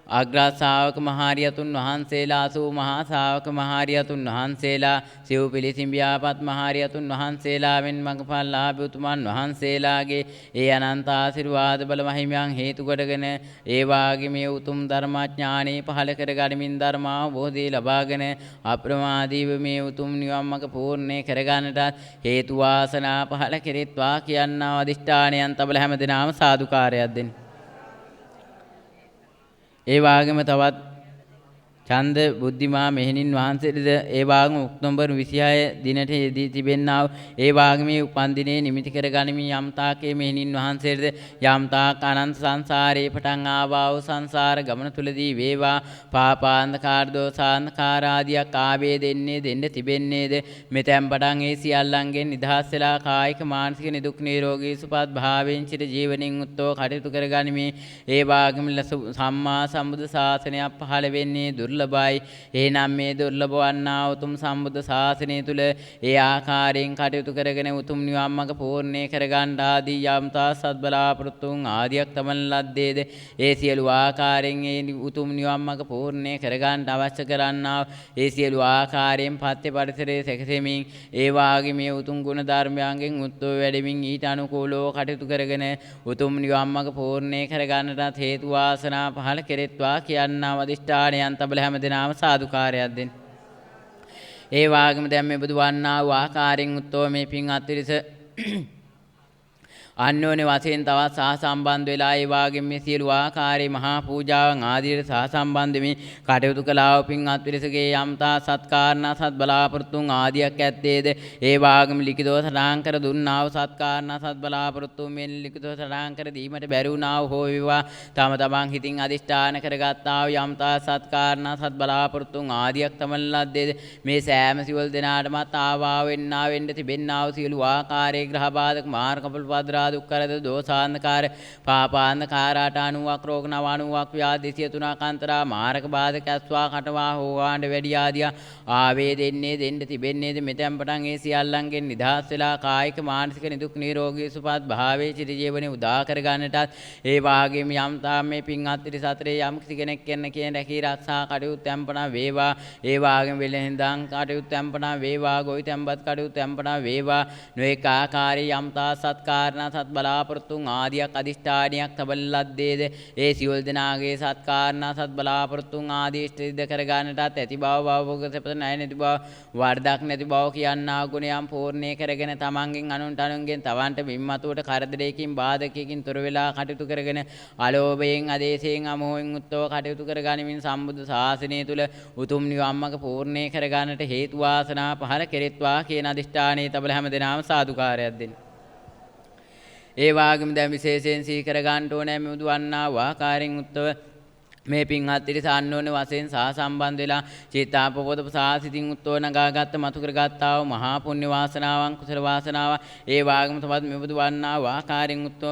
අග්‍ර ශාවක මහාරියතුන් වහන්සේලා සූ මහා ශාවක මහාරියතුන් වහන්සේලා සිව් පිළිසිඹියාපත් මහාරියතුන් වහන්සේලා වෙන් මඟපල්ලාභී උතුමන් වහන්සේලාගේ ඒ අනන්ත ආශිර්වාද බල මහිමයන් හේතු කොටගෙන ඒ වාගේ මේ උතුම් ධර්මාඥානෙ පහළ කර ගනිමින් ධර්මාවබෝධය ලබාගෙන අප්‍රමාදීව මේ උතුම් නිවන් මඟ පූර්ණේ කර ගන්නට හේතු වාසනා පහළ කෙරෙත්වා කියනා අදිෂ්ඨානයන් තබල හැමදෙනාම සාදුකාරයක් දෙන්න. ඒ වගේම තවත් චන්ද බුද්ධිමා මෙහෙණින් වහන්සේටද ඒ වගේම ඔක්තෝබර් 26 දිනට යෙදී තිබෙනා ඒ වගේම උපන්දිනේ නිමිති කර ගනිමින් යම්තාකේ මෙහෙණින් වහන්සේටද යම්තාක් අනන්ත සංසාරේ පටන් ආවා වූ සංසාර ගමන තුලදී වේවා පාපාන්ධකාර දෝසාන්ධකාර ආදියක් ආවේ දෙන්න තිබෙන්නේද මෙතෙන් පටන් ඒ සියල්ලන්ගෙන් නිදහස් වෙලා කායික මානසික නිදුක් නිරෝගී සුවපත් භාවයෙන් චිර ජීවනින් උත්තෝ කටයුතු කර ගනිමින් ඒ වගේම සම්මා සම්බුද්ධ ශාසනයක් පහළ වෙන්නේ දුර්ලභයි. එහෙනම් මේ දුර්ලභ වන්නා උතුම් සම්බුද්ධ ශාසනය තුල ඒ ආකාරයෙන් කටයුතු කරගෙන උතුම් නිවන් මඟ පූර්ණේ කරගන්න ආදී යම්තා සත්බලාපෘතුන් ආදියක් තමන් ලද්දේද ඒ සියලු ආකාරයෙන් ඒ උතුම් නිවන් මඟ පූර්ණේ කරගන්න අවශ්‍ය කරන්නා ඒ සියලු ආකාරයෙන් පත්‍ය පරිසරයේ සැකසෙමින් ඒ වාගේ මේ උතුම් ගුණ ධර්මයන්ගෙන් උත්තර වැඩෙමින් ඊට අනුකූලව කටයුතු කරගෙන උතුම් නිවන් මඟ පූර්ණේ කරගන්නට හේතු වාසනා පහළ කෙරෙත්වා කියනා අදිෂ්ඨානයන් තබල හැමදෙනාම සාදුකාරයක් දෙන්න. ඒ වාගේම දැන් මේ බුදු වන්නා වූ ආකාරයෙන් උත්තෝ මේ පින් අත්විස අන්‍යෝන්‍ය වශයෙන් තවත් සහසම්බන්ධ වෙලා ඒ වාගේ මේ සියලු ආකාරයේ මහා පූජාවන් ආදීට සහසම්බන්ධ වෙමින් කටයුතු කළා වූ පින් අත්විසගේ යම්තා සත්කාරණා සත් බලාපොරොත්තුන් ආදියක් ඇත්තේද ඒ වාගේම ලිඛිතව සටහන් කර දුන්නා වූ සත්කාරණා සත් බලාපොරොත්තුන් මෙන් ලිඛිතව සටහන් කර දීමට බැරි වුණා වූ හෝ වේවා තම තමන් හිතින් අදිෂ්ඨාන කරගත්තා වූ යම්තා සත්කාරණා සත් බලාපොරොත්තුන් ආදියක් තමන් ලද්දේද මේ සෑම සිවල් දෙනාටමත් ආවා වෙන්න තිබෙන්නා වූ සියලු ආකාරයේ ග්‍රහ බාධක මාර්ග පදරා දුක්ඛරද දෝසාන්ධකාර පාපාන්ධකාරාට 90ක් රෝග 90ක් ව්‍යාධි 103ක් අන්තරා මාරක බාධක ඇස්වා කටවා හෝවාඬ වැඩි ආදිය ආවේ දෙන්න තිබෙන්නේද මෙතෙන් පටන් ඒ සියල්ලන්ගෙන් නිදහස් වෙලා කායික මානසික නිදුක් නිරෝගී සුවපත් භාවයේ චිර ජීවනයේ උදා කර ගන්නටත් ඒ වාගේම යම් තාම මේ පින් අත්තිරි සතරේ යම් කිසි කෙනෙක් කියන රැකී ආරක්ෂා කටයුතු තැම්පනා වේවා ඒ වාගේම වෙලෙන්දාන් කටයුතු තැම්පනා වේවා ගොවි තැම්පත් කටයුතු තැම්පනා වේවා නොඑක ආකාරී යම් තා සත්කාරණා සත් බලාපොරොත්තුන් ආදියක් අදිෂ්ඨානියක් තබන ලද්දේද ඒ සියලු දෙනාගේ සත්කාරණා සත් බලාපොරොත්තුන් ආදී ඉෂ්ඨ කර ගන්නටත් ඇති බව භවෝග සපත නැය නැති බව වර්ධක් නැති බව කියනා ගුණයන් පූර්ණේ කරගෙන තමන්ගෙන් අනුන්ගෙන් තවන්ට විම්මතුවට කරදරයකින් බාධකයකින් තොර වෙලා කටයුතු කරගෙන අලෝභයෙන් ආදේශයෙන් අමෝහෙන් උත්තව කටයුතු කර ගනිමින් සම්බුද්ධ ශාසනය තුල උතුම් නිවන් මඟ පූර්ණේ කර ගන්නට හේතු වාසනා පහළ කෙරෙත්වා කියන අදිෂ්ඨානයේ තබල හැමදෙනාම සාදුකාරයක් දෙන්න. ඒ වාගේම දැන් විශේෂයෙන් සිහි කර ගන්න ඕනේ මේ උදුවන්නා වාකාරයෙන් උත්තව මේ පින් අත්තිරි සාන්නෝනේ වශයෙන් සහ සම්බන්ධ වෙලා චේතාපෝපත සාසිතින් උත්තව නගාගත්ත මතු කරගත්තා වූ මහා පුණ්‍ය වාසනාවන් කුසල වාසනාව ඒ වාගේම තවත් මේ උදුවන්නා වාකාරයෙන් උත්තව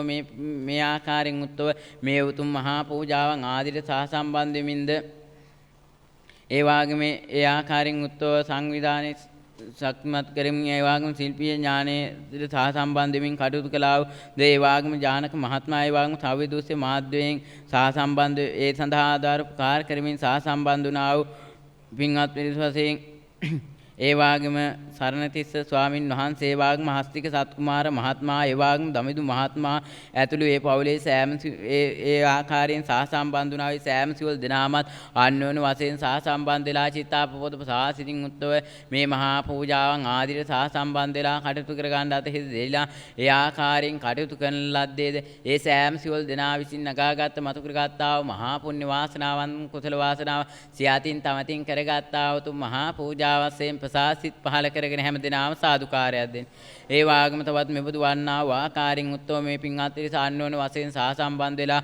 මේ ආකාරයෙන් උත්තව මේ උතුම් මහා පූජාවන් ආදිට සහ සම්බන්ධ වෙමින්ද ඒ වාගේම ඒ ආකාරයෙන් උත්තව සංවිධානයේ ශක්තිමත් කරමින් ඒ වගේම ශිල්පීය ඥානයේ සහ සම්බන්ධ වෙමින් කටයුතු කළා වූ ඒ වගේම ජානක මහත්මයා ඒ වගේම තව විදුස්සේ මාධ්‍යයෙන් සහ සම්බන්ධ ඒ සඳහා ආධාර උපකාර කරමින් සහ සම්බන්ධ වුණා වූ පින්වත් පිරිස වශයෙන් ඒ වාගේම සරණතිස්ස ස්වාමින් වහන්සේ වාගේම හස්තික සත්කුමාර මහත්මයා ඒ වාගේම දමිදු මහත්මයා ඇතුළු ඒ පවුලේ සෑම ඒ ආකාරයෙන් සහසම්බන්ධ වුණා වූ සෑම සියලු දෙනාමත් අන්‍යෝන්‍ය වශයෙන් සහසම්බන්ධ වෙලා චිත්තාපෝත ප්‍රසාසිතින් උත්සව මේ මහා පූජාවන් ආදිට සහසම්බන්ධ වෙලා කටයුතු කර ගන්න අතහිත දෙලා ඒ ආකාරයෙන් කටයුතු කරන ලද්දේද ඒ සෑම සියලු දෙනා විසින් නගාගත් මතු කරගත්තා වූ මහා පුණ්‍ය වාසනාවන් කුසල වාසනාව සියාතින් තමතින් කරගත්තා වූ තුම් මහා පූජාවස්යෙන් ප්‍රසාසිත පහල කරගෙන හැම දිනම සාදුකාරයක් දෙන්න. ඒ වාගම තවත් මෙබඳු වන්නා වූ ආකාරයෙන් උත්සව මේ පින්වත් පිරිස අන්‍යෝන්‍ය වශයෙන් සහසම්බන්ධ වෙලා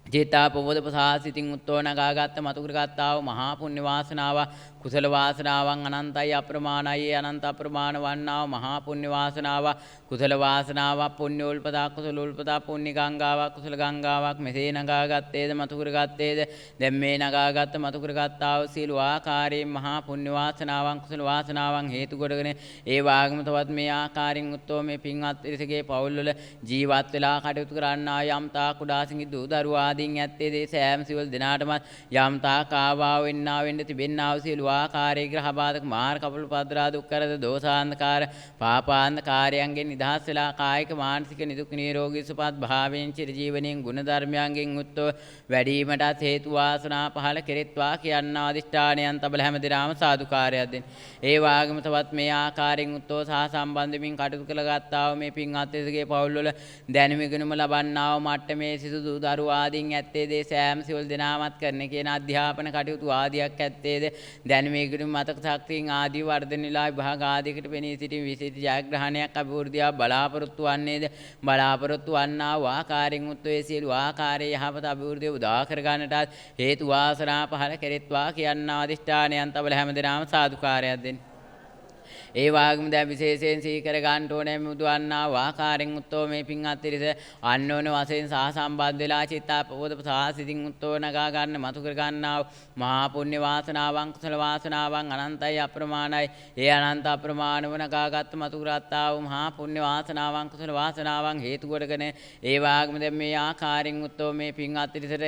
චේතාපෝද ප්‍රසාසිතින් උත්සව නගාගත් මතු කරගත්තා වූ මහා පුණ්‍ය වාසනාව කුසල වාසනාවන් අනන්තයි අප්‍රමාණයි අනන්ත අප්‍රමාණ වන්නා වූ මහා පුණ්‍ය වාසනාව කුසල වාසනාව පුණ්‍ය උල්පතක් කුසල උල්පතක් පුණ්‍ය ගංගාවක් කුසල ගංගාවක් මෙසේ නගාගත්තේද මතු කරගත්තේද දැන් මේ නගාගත් මතු කරගත්තා වූ සීල ආකාරයෙන් මහා පුණ්‍ය වාසනාවන් කුසල වාසනාවන් හේතු කොටගෙන ඒ වාගම තවත් මේ ආකාරයෙන් උත්සව මේ පින්වත් පිරිසගේ පවුල් වල ජීවත් වෙලා කටයුතු කරන්නා යම් තා කුඩා සිඟි දූ දරුවා ආදීන් ඇත්තේ දේ සෑම සිවල් දිනාටම යම් තා කාවා වෙන්නා වෙන්න තිබෙන්නා වූ සීල ආකාරයේ ග්‍රහ බාධක මාර කපල පද්‍රා දුක්කරද දෝසාන්ධකාර පාපාන්ධකාරයන්ගෙන් නිදහස් වෙලා කායික මානසික නිදුක් නිරෝගී සුවපත් භාවයෙන් චිර ජීවණයෙන් ගුණ ධර්මයන්ගෙන් උත්ව වැඩිවීමටත් හේතු වාසනා පහල කෙරෙත්වා කියනා අදිෂ්ඨානයන් තබල හැම දිනම සාදුකාරයක් දෙන්න. ඒ වාගම තවත් මේ ආකාරයෙන් උත්ව සහ සම්බන්ධමින් කටයුතු කළගත්තා වූ මේ පින්වත් දෙසගේ පවුල් වල දැනුම ඉගෙනුම ලබන්නා වූ මට්ටමේ සිසු දූ දරුවා ආදීන් ඇත්තේ දේ සෑම සිවල් දිනාමත් කරන කියන අධ්‍යාපන කටයුතු ආදියක් ඇත්තේද දැනුම ඉගෙනුම මතක ශක්තියෙන් ආදී වර්ධනලා විභාග ආදියකට පෙනී සිටින විශේෂ ජයග්‍රහණයක් අභිවෘද්ධිය බලාපොරොත්තු වන්නේද බලාපොරොත්තු වන්නා වූ ආකාරයෙන් උත්වේ සියලු ආකාරයේ යහපත අභිවෘද්ධිය උදා කර ගන්නටත් හේතු වාසනා පහල කෙරෙත්වා කියනා අදිෂ්ඨානයන් තබල හැමදෙනාම සාදුකාරයක් දෙන්න. ඒ වාගම දැන් විශේෂයෙන් සීකර ගන්න ඕනේ මුදුවන්නා වාකාරයෙන් උත්සව මේ පින්වත් පිරිස අන්‍යෝන්‍ය වශයෙන් සහ සම්බන්ධ වෙලා චිත්තාපෝද ප්‍රසාසිතින් උත්සව නගා ගන්න මතු කර ගන්නා මහා පුණ්‍ය වාසනාවන් කුසල වාසනාවන් අනන්තයි අප්‍රමාණයි. ඒ අනන්ත අප්‍රමාණව නගාගත් මතු කරත්තා වූ මහා පුණ්‍ය වාසනාවන් කුසල වාසනාවන් හේතු කොටගෙන ඒ වාගම දැන් මේ ආකාරයෙන් උත්සව මේ පින්වත් පිරිසට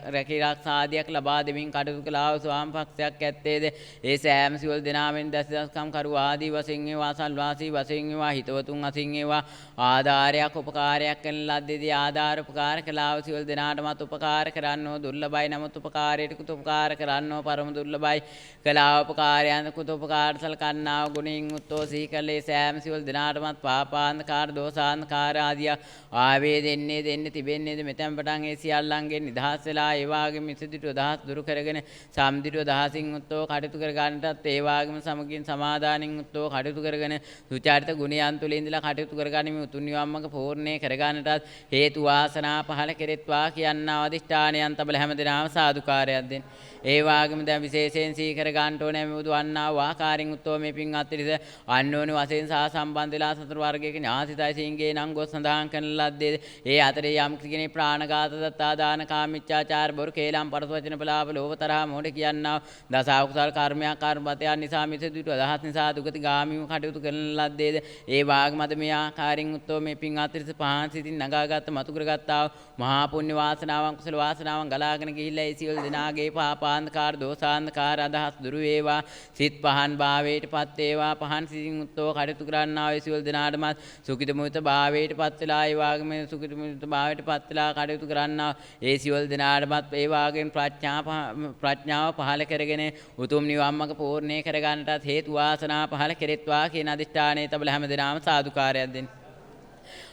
රැකීරක්ෂාදියක් ලබා දෙමින් කටයුතු කළා වූ ස්වාමපක්ෂයක් ඇත්තේද ඒ සෑම සිවල් දෙනාවෙන් දසදස්කම් කරුවා ආදී වශයෙන් ඒවා සල්වාසී වශයෙන් ඒවා හිතවතුන් වශයෙන් ඒවා ආධාරයක් උපකාරයක් කරන ලද්දේදී ආධාර උපකාර කළා වූ සියලු දෙනාටමත් උපකාර කරන්නෝ දුර්ලභයි නමුත් උපකාරයට කුත උපකාර කරන්නෝ පරම දුර්ලභයි කළා උපකාරයන් කුත උපකාර සලකන්නා වූ ගුණින් උත්තෝ සීකලේ සෑම සියලු දෙනාටමත් පාපාන්ධකාර දෝසාන්ධකාර ආදිය ආවේ දෙන්නේ තිබෙන්නේද මෙතෙන් පටන් ඒ සියල්ලන්ගෙන් නිදහස් වෙලා ඒ වාගේම ඉසිදිට අදහස් දුරු කරගෙන සම්දිට අදහසින් උත්තෝ කටයුතු කර ගන්නටත් ඒ වාගේම සමගින් සමාදානින් උත්තෝ කටයුතු කරගෙන සුචාරිත ගුණයන් තුළ ඉඳලා කටයුතු කරගනිමින් උතුම් නිවන් මඟ පූර්ණේ කරගන්නටත් හේතු වාසනා පහල කෙරෙත්වා කියනා අදිෂ්ඨානයන් තබල හැමදෙනාම සාදුකාරයක් දෙන්න. ඒ වාගේම දැන් විශේෂයෙන් සීකර ගන්න ඕනේ මෙවුදු වන්නා වාකාරින් උත්සව මේ පින්වත් පිරිස අන්‍යෝන්‍ය වශයෙන් සහ සම්බන්ධ වෙලා සතර වර්ගයක ඥාතිතයි සිංගේ නම් ගොස් සඳහන් කරන ලද්දේ ඒ අතරේ යම් කෙනෙක් ප්‍රාණඝාත දත්තා දාන කාමීච්ඡාචාර බොරු කේලම් පරස වචන පලාප ලෝභ තරහ මොඩ කියනා දස අකුසල කර්මයක් කර්මපතයන් නිසා මිසදිට අදහස් නිසා දුගති ගාමීව කටයුතු කරන ලද්දේද ඒ වාග්මද මේ ආකාරයෙන් උත්සව මේ පින්වත් පිරිස පහන් සිතින් නගාගත් මතු කරගත්තා මහා පුණ්‍ය වාසනාවන් කුසල වාසනාවන් ගලාගෙන ගිහිල්ලා ඒ සියලු දෙනාගේ පාපාන්ධකාර දෝසාන්ධකාර අදහස් දුරු වේවා සිත් පහන් භාවයට පත් වේවා පහන් සිතින් උත්සව කටයුතු කරන්නා ඒ සියලු දෙනාටමත් සුඛිත මුිත භාවයට පත් වෙලා ඒ වාගේම සුඛිත මුිත භාවයට පත් වෙලා කටයුතු කරන්නා ඒ සියලු දෙනාටමත් ඒ වාගේම ප්‍රඥාව පහල කරගෙන උතුම් නිවන් මඟ පූර්ණේ කරගන්නටත් හේතු වාසනා පහල කෙරෙත්වා කියන අදිෂ්ඨානයේ තබල හැමදෙනාම සාදුකාරයක් දෙන්න.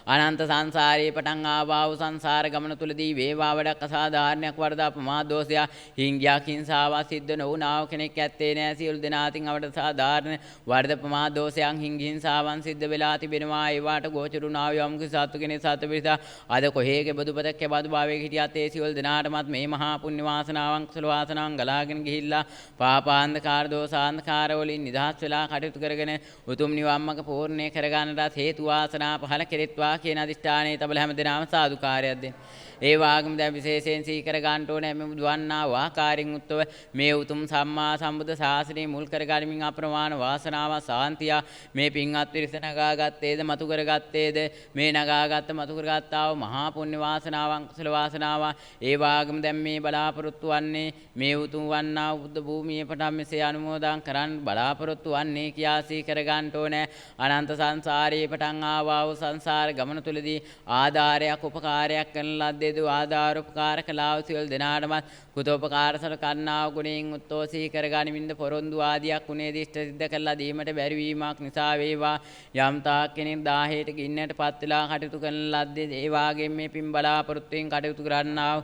අනන්ත සංසාරේ පටන් ආවා වූ සංසාර ගමන තුලදී වේවා වඩක් අසාධාරණයක් වරදා ප්‍රමාදෝෂය හිංගියක් හිංසාවක් සිද්ධ නොවුනාව කෙනෙක් ඇත්තේ නැහැ. සියලු දෙනාටින් අවඩ සාධාරණ වරද ප්‍රමාදෝෂයන් හිංගි හිංසාවන් සිද්ධ වෙලා තිබෙනවා. ඒවාට ගෝචරුණා යම් කිසතු කෙනෙක් සත්පිරිස අද කොහේක බදුපතක් බදු භාවයක හිටියත් ඒ සියලු දෙනාටමත් මේ මහා පුණ්‍ය වාසනාවන් කුසල වාසනාවන් ගලාගෙන ගිහිල්ලා පාපාන්ධකාර දෝසාන්ධකාර වලින් නිදහස් වෙලා කටයුතු කරගෙන උතුම් නිවන් මඟ පූර්ණේ කරගන්නට හේතු වාසනා පහල කෙරෙත්වා කියන අදිෂ්ඨානයේ තබල හැමදෙනාම සාදුකාරයක් දෙන්න. ඒ වාගම දැන් විශේෂයෙන් සීකර ගන්න ඕනේ මේ බුදුවන්නා වාකාරින් උත්තව මේ උතුම් සම්මා සම්බුද්ධ ශාසනය මුල් කරගනිමින් අප්‍රමාණ වාසනාව සාන්තිය මේ පින්වත් පිරිස නගාගත්තේද මතු කරගත්තේද මේ නගාගත්ත මතු කරගත්තා වූ මහා පුණ්‍ය වාසනාවන් කුසල වාසනාව ඒ වාගම දැන් මේ බලාපොරොත්තු වන්නේ මේ උතුම් වන්නා බුද්ධ භූමියේ පටන් මෙසේ අනුමෝදන් කරන් බලාපොරොත්තු වන්නේ කියා සීකර ගන්න ඕනේ අනන්ත සංසාරයේ පටන් ආවා වූ සංසාර ගමන තුලදී ආධාරයක් උපකාරයක් කරන ලද්දේද ආධාර උපකාර කළා වූ සියලු දෙනාටම කුතෝපකාර සලකන්නා වූ ගුණයෙන් උත්තෝසී කර ගනිමින්ද පොරොන්දු ආදියක් උනේ දිෂ්ඨ සිද්ධ කළා දීමට බැරි වීමක් නිසා වේවා යම් තාක් කෙනෙක් 1000ට ගින්නට පත් වෙලා කටයුතු කරන ලද්දේ ඒ වාගෙන් මේ පින් බලාපොරොත්තුෙන් කටයුතු කරන්නා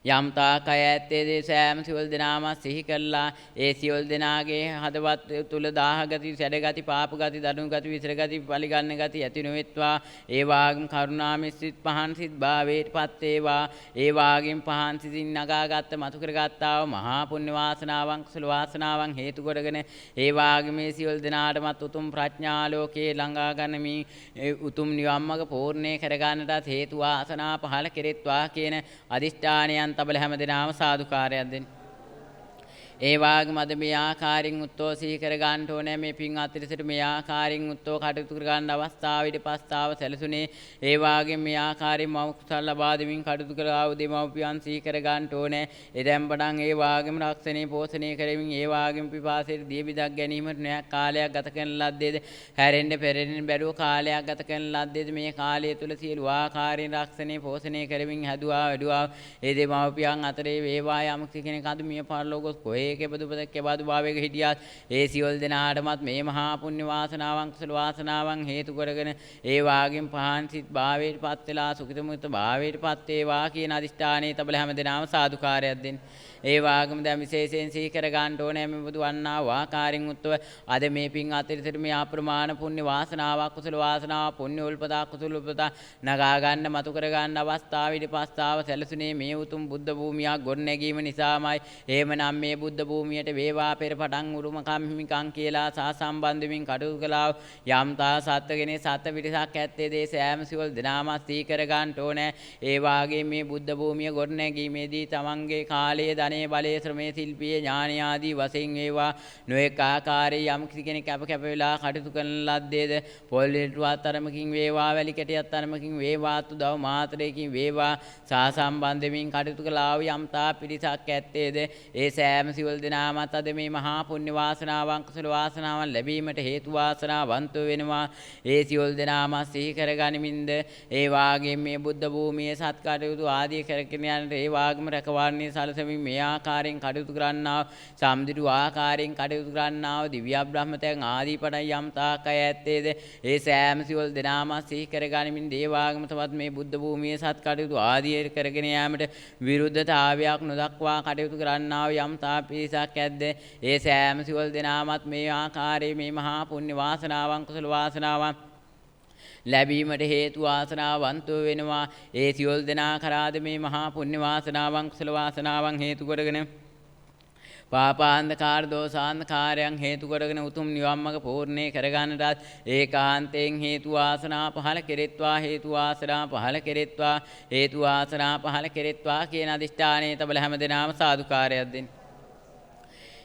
යම් තාක් අය ඇත්තේ සෑම සියලු දෙනාම සිහි කළා ඒ සියලු දෙනාගේ හදවත් තුල දාහ ගති සැඩ ගති පාප ගති දඩුණු ගති විසර ගති පරිගන්න ගති ඇති නොවෙත්වා ඒ වාග්ම කරුණාමිසිත පහන් සිත් භාවයට පත් වේවා ඒ වාග්යෙන් පහන් සිතින් නගාගත්ත මතු කරගත්තා වූ මහා පුණ්‍ය වාසනාවන් කුසල වාසනාවන් හේතු කොටගෙන ඒ වාග්ම මේ සියලු දෙනාටමත් උතුම් ප්‍රඥා ලෝකේ ළඟා ගන්නමින් උතුම් නිවන් මඟ පූර්ණේ කරගන්නටත් හේතු වාසනා පහල කෙරෙත්වා කියන අදිෂ්ඨානයන් තබල හැම දිනම සාදුකාරයක් දෙන්න. ඒ වාගේම අද මේ ආකාරයෙන් උත්තෝ සිහි කර ගන්න ඕනේ මේ පින් අතිරිසට මේ ආකාරයෙන් උත්තෝ කටයුතු කර ගන්න අවස්ථාවෙදි පස්තාව සැලසුනේ ඒ වාගේම මේ ආකාරයෙන් මව කුසල ලබා දෙමින් කටයුතු කළා වූ දෙමව්පියන් සිහි කර ගන්න ඕනේ එදැන් පටන් ඒ වාගේම රක්ෂණය පෝෂණය කරමින් ඒ වාගේම පිපාසයට දිය බිදක් ගැනීමට නොයක් කාලයක් ගත කරන ලද්දේද හැරෙන්න පෙරෙන්න බැරුව කාලයක් ගත කරන ලද්දේද මේ කාලය තුල සියලු ආකාරයෙන් රක්ෂණය පෝෂණය කරමින් හැදුවා වැඩුවා ඒ දෙමව්පියන් අතරේ වේවා යම් කෙනෙක් අද මිය පරලෝකos කොහේ කෙබදුපතක් කෙබදු භාවයක හිටියත් ඒ සියලු දෙනාටමත් මේ මහා පුණ්‍ය වාසනාවන් කුසල වාසනාවන් හේතු කරගෙන ඒ වාගෙන් පහන් සිත් භාවයට පත් වෙලා සුඛිත මුක්ත භාවයට පත් වේවා කියන අදිෂ්ඨානයේ තබල හැම දිනම සාදුකාරයක් දෙන්න. ඒ වාගම දැන් විශේෂයෙන් සිහි කර ගන්න ඕනේ මේ බුදු වන්නා වාකාරින් උත්ව අද මේ පින් අතිරිසට මේ අප්‍රමාණ පුණ්‍ය වාසනාවක් කුසල වාසනාවක් පුණ්‍ය උල්පතා කුසල උල්පතා නගා ගන්න මතු කර ගන්න අවස්ථාවේදී පස්තාව සැලසුනේ මේ උතුම් බුද්ධ භූමියක් ගොඩනැගීම නිසාමයි. එහෙමනම් මේ බුද්ධ භූමියට වේවා පෙර පටන් උරුමකම් හිමිකම් කියලා සා සම්බන්ධමින් කටයුතු කළා යම් තා සත්වකෙනේ සත්ව පිටසක් ඇත්තේ දේ සෑම සිවල් දනාම සිහි කර ගන්න ඕනේ. ඒ වාගේ මේ බුද්ධ භූමිය ගොඩනැගීමේදී තමන්ගේ කාලයේ ධනේ බලයේ ශ්‍රමයේ ශිල්පීය ඥාන ආදී වශයෙන් වේවා නොඑක ආකාරයේ යම් කෙනෙක් කැප වෙලා කටයුතු කරන ලද්දේද පොල් ලිටුවත් තරමකින් වේවා වැලි කැටියක් තරමකින් වේවා තුදව මාත්‍රයකින් වේවා සා සම්බන්ධමින් කටයුතු කළා යම් තා පිටසක් ඇත්තේද ඒ සෑම සිවල් දෙනාමත් අද මේ මහා පුණ්‍ය වාසනාවන් කුසල වාසනාවන් ලැබීමට හේතු වාසනාවන්ත වෙනවා. ඒ සියලු දෙනාම සිහි කරගනිමින්ද ඒ වාගේම මේ බුද්ධ භූමියේ සත්කටයුතු ආදී කරගෙන යන ඒ වාගම රැකවරණයේ සලසමින් මේ ආකාරයෙන් කටයුතු කරන්නා සම්දිරු ආකාරයෙන් කටයුතු කරන්නා දිව්‍ය බ්‍රහ්මතයන් ආදී පටන් යම් තාක් අය ඇත්තේද ඒ සෑම සියලු දෙනාම සිහි කරගනිමින් ඒ වාගම තවත් මේ බුද්ධ භූමියේ සත්කටයුතු ආදී කරගෙන යාමට විරුද්ධතාවයක් නොදක්වා කටයුතු කරන්නා යම් තා පිරිසක් ඇද්ද ඒ සෑම සිවල් දෙනාමත් මේ ආකාරයේ මේ මහා පුණ්‍ය වාසනාවන් කුසල වාසනාවන් ලැබීමට හේතු වාසනාවන්ත වෙනවා. ඒ සියලු දෙනා කරාද මේ මහා පුණ්‍ය වාසනාවන් කුසල වාසනාවන් හේතු කරගෙන පාපාන්ධකාර දෝසාන්ධකාරයන් හේතු කරගෙන උතුම් නිවන් මඟ පූර්ණේ කරගන්නටත් ඒකාන්තයෙන් හේතු වාසනා පහල කෙරෙත්වා හේතු වාසනා පහල කෙරෙත්වා හේතු වාසනා පහල කෙරෙත්වා කියන අදිෂ්ඨානයේ තබල හැම දිනම සාදුකාරයක් දෙන්න.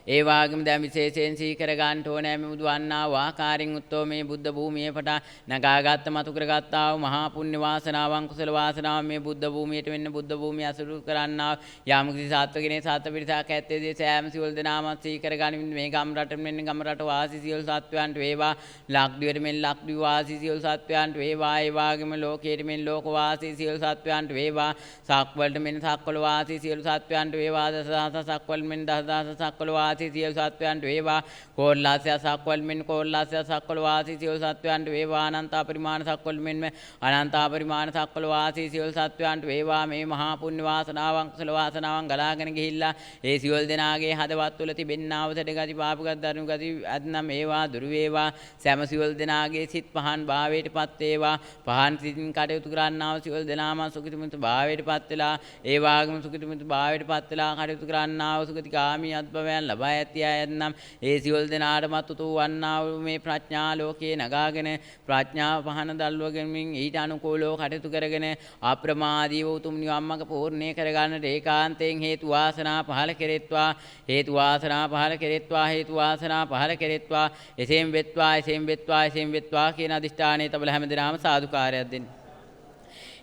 ඒ වාගේම දැන් විශේෂයෙන් සිහි කර ගන්න ඕනේ මේ බුදුවන්නා වාකාරින් උත්තෝ මේ බුද්ධ භූමියේ පටන් නගාගත්ත මතු කරගත්තා වූ මහා පුණ්‍ය වාසනාවන් කුසල වාසනාවන් මේ බුද්ධ භූමියට වෙන්න බුද්ධ භූමිය අසුරු කරන්නා යම් කිසි සත්වකෙනේ සත්ව පිරිසක් ඇත්තේ සෑම සිවල් දෙනාම සිහි කර ගනිමින් මේ ගම් රට මෙන්න ගම් රට වාසී සියලු සත්වයන්ට වේවා ලක්දිවට මෙන්න ලක්දිව වාසී සියලු සත්වයන්ට වේවා ඒ වාගේම ලෝකයේ මෙන්න ලෝක වාසී සියලු සත්වයන්ට වේවා සක්වලට මෙන්න සක්වල වාසී සියලු සත්වයන්ට වේවා දසදහස සක්වල මෙන්න දසදහස සක්වල වාසී සියලු සත්වයන්ට වේවා කෝල්ලාසය සක්වල මෙන් කෝල්ලාසය සක්වල වාසී සියලු සත්වයන්ට වේවා අනන්ත පරිමාණ සක්වල මෙන් අනන්ත පරිමාණ සක්වල වාසී සියලු සත්වයන්ට වේවා මේ මහා පුණ්‍ය වාසනාවන් කුසල වාසනාවන් ගලාගෙන ගිහිල්ලා ඒ සියලු දෙනාගේ හදවත් තුල තිබෙන්නා වූ සැඩගති පාපගත දරුණු ගති අදනම් ඒවා දුරු වේවා සෑම සියලු දෙනාගේ සිත් පහන් භාවයටපත් වේවා පහන් සිතින් කටයුතු කරන්නා වූ සියලු දෙනාම සුඛිතමුත් භාවයටපත් වෙලා ඒ වාගම සුඛිතමුත් භාවයටපත් වෙලා කටයුතු කරන්නා වූ සුගතිගාමී අත්භවයන් ලබ ලබා ඇති අයත්නම් ඒ සියලු දෙනාටමත් උතු වන්නා වූ මේ ප්‍රඥා ලෝකයේ නගාගෙන ප්‍රඥාව පහන දල්වගෙමින් ඊට අනුකූලව කටයුතු කරගෙන අප්‍රමාදීව උතුම් නිවන් මඟ පූර්ණේ කරගන්නට ඒකාන්තයෙන් හේතු වාසනා පහල කෙරෙත්වා හේතු වාසනා පහල කෙරෙත්වා හේතු වාසනා පහල කෙරෙත්වා එසේම වෙත්වා එසේම වෙත්වා එසේම වෙත්වා කියන අදිෂ්ඨානයේ තබල හැමදෙනාම සාදුකාරයක් දෙන්න.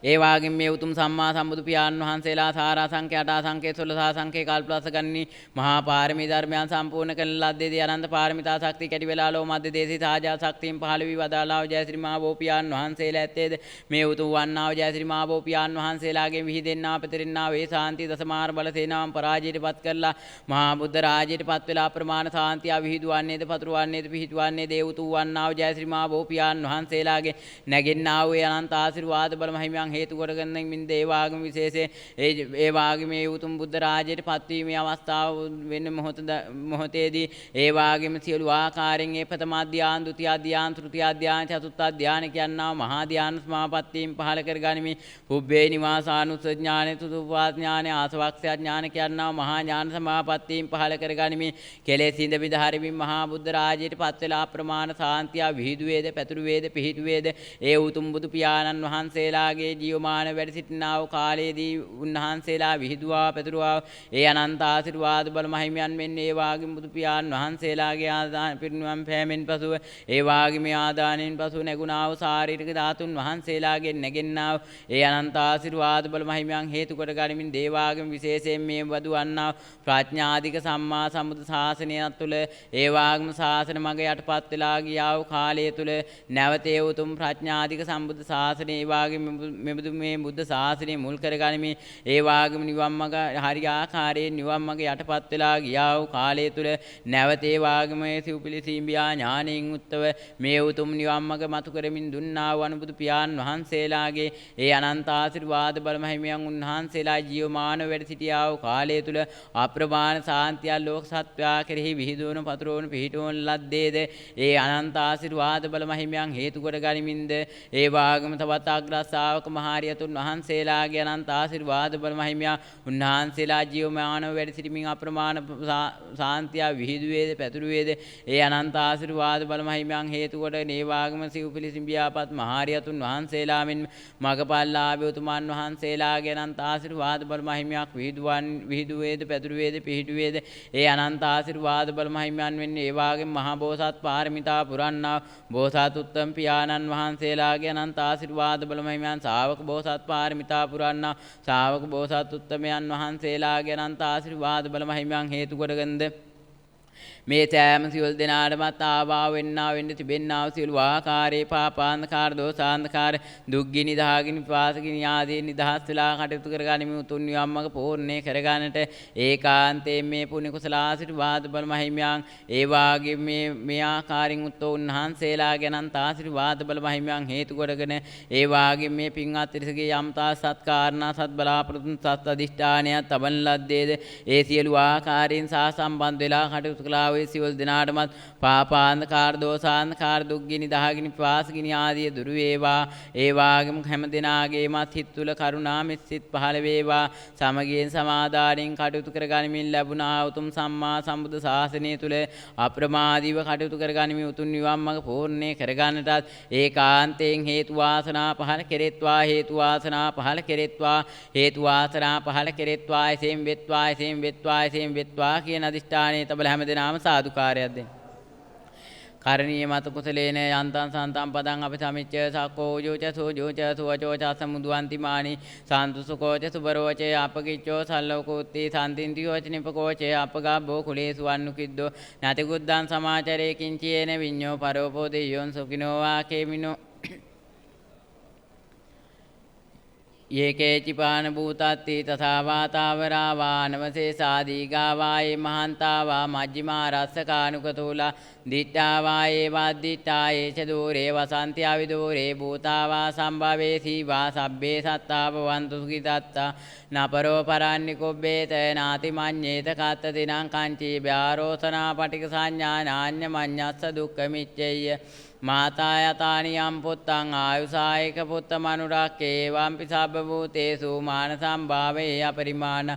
ඒ වාගින් මේ උතුම් සම්මා සම්බුදු පියාණන් වහන්සේලා සාරා සංඛ්‍ය 8 සංඛ්‍ය 16 සංඛ්‍ය කල්පලස ගන්නි මහා පාරමී ධර්මයන් සම්පූර්ණ කරන ලද්දේදී අනන්ත පාරමිතා ශක්තිය කැටි වෙලා ලෝ මධ්‍ය දේශී සාජා ශක්තියෙන් පහළ වී වදාළා ජයශ්‍රී මහා බෝපියාණන් වහන්සේලා ඇත්තේද මේ උතුම් වන්නා වූ ජයශ්‍රී මහා බෝපියාණන් වහන්සේලාගෙන් විහිදෙන්නා පෙතරින්නා වේ සාන්ති දසමාර බල සේනාවන් පරාජයටපත් කරලා මහා බුද්ධ රාජ්‍යයටපත් වෙලා ප්‍රමාණ සාන්තිය විහිදුවන්නේද පතුරවන්නේද පිහිටුවන්නේද ඒ උතුම් වන්නා වූ ජයශ්‍රී මහා බෝපියාණන් වහන්සේලාගේ නැගෙන්නා වූ අනන්ත ආශිර්වාද බල මහිමයන් හේතු කොටගෙන මින් දේවාගම විශේෂයෙන් ඒ වාගමේ උතුම් බුද්ධ රාජ්‍යයට පත්වීමේ අවස්ථාව වෙන මොහොතේදී ඒ වාගම සියලු ආකාරයෙන් ඒ ප්‍රථම ධ්‍යාන, ဒုတိ ය ධ්‍යාන, තෘතිය ධ්‍යාන, චතුර්ථ ධ්‍යාන කියනවා මහා ධ්‍යාන සමාපත්තීන් පහල කරගනිමි. පුබ්බේ නිවාසානුස්ස ඥානෙ, තුදුපාත් ඥානෙ, ආසවක්ඛ්‍ය ඥාන කියනවා මහා ඥාන සමාපත්තීන් පහල කරගනිමි. කෙලෙස් හිඳ විදහරිමින් මහා බුද්ධ රාජ්‍යයට පත් වෙලා ප්‍රමාණ සාන්තිය විහිදු වේද, පැතුරු වේද, පිහිටු වේද ඒ උතුම් බුදු පියාණන් වහන්සේලාගේ ජීවමාන වැඩ සිටිනා වූ කාලයේදී උන්වහන්සේලා විහිදුවා පැතුරුවා ඒ අනන්ත ආශිර්වාද බල මහිමයන් මෙන්නේ ඒ වාග්යම බුදු පියාණන් වහන්සේලාගේ ආදාන පිරිනුවම් පෑමෙන් පසුව ඒ වාග්යම ආදානෙන් පසුව නැගුණා වූ ශාරීරික ධාතුන් වහන්සේලාගෙන් නැගෙන්නා වූ ඒ අනන්ත ආශිර්වාද බල මහිමයන් හේතු කොට ගනිමින් දේවාගම විශේෂයෙන් මේ වදු වන්නා ප්‍රඥාධික සම්මා සම්බුදු ශාසනය තුළ ඒ වාග්යම ශාසන මඟ යටපත් වෙලා ගියා වූ කාලය තුළ නැවතේ උතුම් ප්‍රඥාධික සම්බුදු ශාසනය ඒ වාග්යම මෙබඳු මේ බුද්ධ ශාසනය මුල් කරගනිමින් ඒ වාගම නිවන් මඟ හරි ආකාරයෙන් නිවන් මඟ යටපත් වෙලා ගියා වූ කාලය තුල නැවත ඒ වාගමේ සිව්පිලිසීඹියා ඥාණයෙන් උත්තව මේ උතුම් නිවන් මඟ මතු කරමින් දුන්නා වූ අනුබුදු පියාණන් වහන්සේලාගේ ඒ අනන්ත ආශිර්වාද බල මහිමයන් උන්වහන්සේලා ජීවමානව වැඩ සිටියා වූ කාලය තුල අප්‍රමාණ සාන්තිය ලෝක සත්වයා කෙරෙහි විහිදුවන පතුරවන පිහිටවන ලද්දේද ඒ අනන්ත ආශිර්වාද බල මහිමයන් හේතු කොට ගනිමින්ද ඒ වාගම තවත් අග්‍රශ්‍රාවක මහාරියතුන් වහන්සේලාගේ අනන්ත ආශිර්වාද බල මහිමයා උන්වහන්සේලා ජීවමානව වැඩ සිටමින් අප්‍රමාණ සාන්තිය විහිදු වේද පැතුරු වේද ඒ අනන්ත ආශිර්වාද බල මහිමයන් හේතු කොට මේ වාගම සිව්පිලිසිඹියාපත් මහාරියතුන් වහන්සේලා මෙන් මගපල්ලාභී උතුමන් වහන්සේලාගේ අනන්ත ආශිර්වාද බල මහිමයක් විහිදු වේද පැතුරු වේද පිහිටු වේද ඒ අනන්ත ආශිර්වාද බල මහිමයන් වෙන්නේ ඒ වාගේම මහා බෝසත් පාරමිතා පුරන්නා බෝසත් උත්තම පියාණන් වහන්සේලාගේ අනන්ත ආශිර්වාද බල මහිමයන් ශාවක බෝසත් පාරමිතා පුරන්නා ශාවක බෝසත් උත්තමයන් වහන්සේලාගේ අනන්ත ආශිර්වාද බල මහිමයන් හේතු කොටගෙනද මේ සෑම සියලු දෙනාටමත් ආවා වෙන්නා වෙන්න තිබෙන්නා වූ සියලු ආකාරයේ පාපාන්ධකාර දෝසාන්ධකාර දුක්ගිනි දහගිනි පාසගිනි ආදී නිදහස් වෙලා කටයුතු කරගනිමු උතුම් නිවන් මඟ පූර්ණේ කරගන්නට ඒකාන්තයෙන් මේ පුණ්‍ය කුසල ආශිර්වාද බල මහිමයන් ඒ වාගේ මේ ආකාරයෙන් උත්තෝ උන්වහන්සේලාගේ අනන්ත ආශිර්වාද බල මහිමයන් හේතු කොටගෙන ඒ වාගේ මේ පින්වත් ත්‍රිසගේ යම්තා සත්කාරණා සත් බලාපොරොත්තු සත් අධිෂ්ඨානයක් තබන ලද්දේද ඒ සියලු ආකාරයෙන් සාසම්බන්ධ වෙලා කටයුතු කළා සියලු දෙනාටමත් පාපාන්ධකාර දෝසාන්ධකාර දුක්ගිනි දහගිනි පාසගිනි ආදී දුරු වේවා ඒ වාගේම හැම දිනාගේමත් හිත තුල කරුණා මෙත්සිත පහළ වේවා සමගියෙන් සමාදානෙන් කටයුතු කරගනිමින් ලැබුණා උතුම් සම්මා සම්බුද්ධ ශාසනය තුල අප්‍රමාදීව කටයුතු කරගනිමින් උතුම් නිවන් මඟ පූර්ණේ කරගන්නටත් ඒකාන්තයෙන් හේතු වාසනා පහළ කෙරෙත්වා හේතු වාසනා පහළ කෙරෙත්වා හේතු වාසනා පහළ කෙරෙත්වා එසේම වෙත්වා එසේම වෙත්වා එසේම වෙත්වා කියන අදිෂ්ඨානයේ තබල හැම දිනාම සාදුකාරයක් දෙන්න. කරණීය මත කුසලේන යන්තං සන්තං පදං අපි සමිච්ච සක්කෝ ජෝච සෝජෝච සුවචෝච සමුදුවන්ති මානි සාන්තු සුකෝච සුබරෝච අපකිච්චෝ සල්ලෝකුත්ති සම්තින්ති යෝච නිපකෝච අපගාබ්බෝ කුලේසු වන්නු කිද්දෝ නැති කුද්දං සමාචරේ කිංචේන විඤ්ඤෝ පරෝපෝ දෙයොන් සුඛිනෝ වාකේමිනෝ යේකේචි පාන භූතත්ති තථා වාතාවරා වානවසේසාදී ගාවායේ මහන්තාවා මජ්ක්‍ධිමා රස්සකානුකතෝලා දිට්ඨාවායේ වද්දිට්ඨායේ ච දෝරේ වසන්ති අවිදෝරේ භූතාවා සම්භවේ සීවා සබ්බේ සත්තා භවන්තු සුඛිතත්තා නපරෝ පරාන්නිකොබ්බේත නාති මඤ්ඤේත කත්තතිනං කංචී ව්‍යාරෝසනා පටික සංඥා නාඤ්ඤ මඤ්ඤස්ස දුක්ඛ මිච්ඡේය මාතා යතානියම් පුත්තං ආයුසායක පුත්ත මනුරක්කේ වම්පි සබ්බ භූතේසු මාන සම්භාවේ අපරිමාණ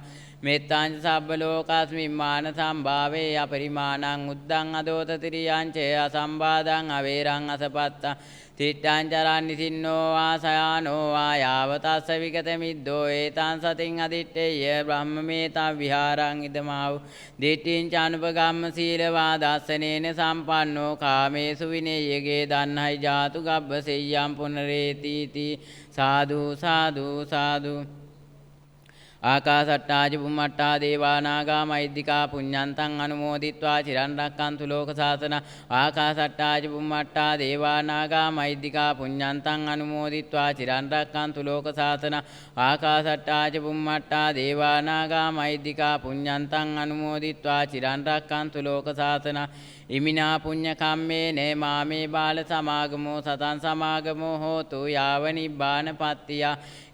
මෙත්තාංච සබ්බ ලෝකස්මින් මාන සම්භාවේ අපරිමාණං උද්දං අදෝත තිරියං ච අසම්බාදං අවේරං අසපත්තා තිට්ඨං චරන්නි සින්නෝ ආසයානෝ ආයාවතස්ස විගත මිද්දෝ ඒතං සතින් අදිත්තේය බ්‍රහ්මමේතං විහාරං ඉදමාව් දිට්ඨිං චානුපගම්ම සීලවා දස්සනේන සම්පන්නෝ කාමේසු විනේයගේ දන්නයි ජාතු ගබ්බසෙය්‍යම් පුනරේති සාදු සාදු සාදු ආකාසට්ටා ච බුම්මට්ටා දේවා නාග මහිද්దికා පුඤ්ඤන්තං අනුමෝදිත්වා චිරන් රැක්කන්තු ලෝක සාසන ආකාසට්ටා ච බුම්මට්ටා දේවා නාග මහිද්దికා පුඤ්ඤන්තං අනුමෝදිත්වා චිරන් රැක්කන්තු ලෝක සාසන ආකාසට්ටා ච බුම්මට්ටා දේවා නාග මහිද්దికා පුඤ්ඤන්තං අනුමෝදිත්වා චිරන් රැක්කන්තු ලෝක සාසන ඉමිනා පුඤ්ඤ කම්මේ නේ මාමේ බාල සමාගමෝ සතං සමාගමෝ හෝතු යාව නිබ්බාන පත්තිය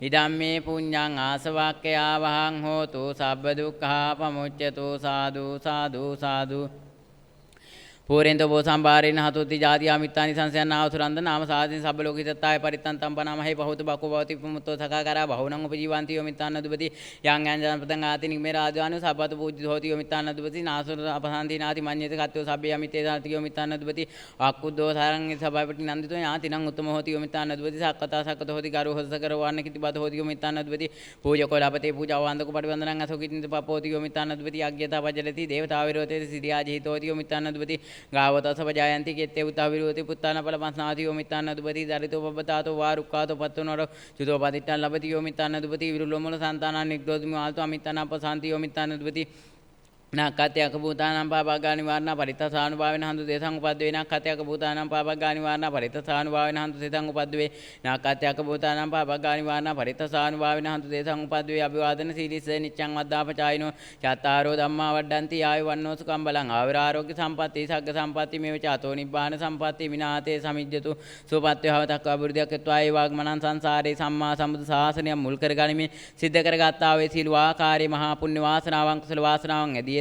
ඉදම්මේ පුඤ්ඤං ආසවක්ඛයා වහං හෝතු සබ්බ දුක්ඛා පමුච්ඡතු සාදු සාදු සාදු පූරෙන්ද බෝ සම්බාරේන හතුති ජාතියා මිත්තානි සංසයන් ආවසුරන්ද නාම සාදින් සබ්බ ලෝකිතත්තාය පරිත්තං තම්පනාමහේ බහුත බකෝ භවති පුමුත්තෝ සකාකාරා බහුණං උපජීවන්ති යෝ මිත්තාන දුබති යං යං ජනපතං ආති නිමේ රාජානු සබ්බත පූජිත හෝති යෝ මිත්තාන දුබති නාසුර අපසන්ති නාති මඤ්ඤේත කත්වෝ සබ්බේ යමිතේ දාති යෝ මිත්තාන දුබති අක්කුද්දෝ සාරං සබ්බපටි නන්දිතෝ යාති නං උත්තම හෝති යෝ මිත්තාන දුබති සක්කතා සක්කත හෝති ගරු හොසකර වන්න කිතිබත හෝති යෝ මිත්තාන දුබති පූජකෝ ලපතේ පූජා වන්දකෝ පරිවන්දනං අසෝකිතින්ද පපෝති යෝ මිත්තාන දුබති යග්ගයතා වජලති දේවතා විරෝතේ සිරියා ජීතෝති යෝ මිත්තාන දුබති ගාවතස ජයන්ති කෙත්තේ උතා විරෝති පුත්තාන පලපස්නාති යෝ මිත්තාන දුබති දරිතෝ පබ්බතාතෝ වාරුක්කාතෝ පත්තුනර චුතෝ පදිට්ඨං ලබති යෝ මිත්තාන දුබති විරුලොමල සන්තානං නිග්‍රෝධි මාල්තෝ අමිත්තාන අපසාන්ති යෝ මිත්තාන දුබති නක්කත්‍යක භූතානම් පාපග්ගානි වාරණ පරිත්තසානුභාවෙන හන්තු දේසං උපද්දවේ නක්කත්‍යක භූතානම් පාපග්ගානි වාරණ පරිත්තසානුභාවෙන හන්තු දේසං උපද්දවේ නක්කත්‍යක භූතානම් පාපග්ගානි වාරණ පරිත්තසානුභාවෙන හන්තු දේසං උපද්දවේ අභිවාදන සීලිස්ස නිච්ඡං වද්දාපචායිනෝ චත්තාරෝ ධම්මා වඩ්ඩಂತಿ ආයු වන්නෝ සුඛං බලං ආවිරාරෝග්‍ය සම්පatti සග්ග සම්පatti මේව චාතෝ නිබ්බාන සම්පatti විනාතේ සමිජ්ජතු සුපත්ත්‍ය හවතක් අබුරුදයක්ත්වා ඒ වාග්මනං සංසාරේ සම්මා සම්බුදු ශාසනය මුල් කරගනිමින් සිද්ධ කරගත්තා වේ සීල වාකාරේ මහා පුණ්‍ය වාසනාවන් කුසල වාසනාවන් ඇදී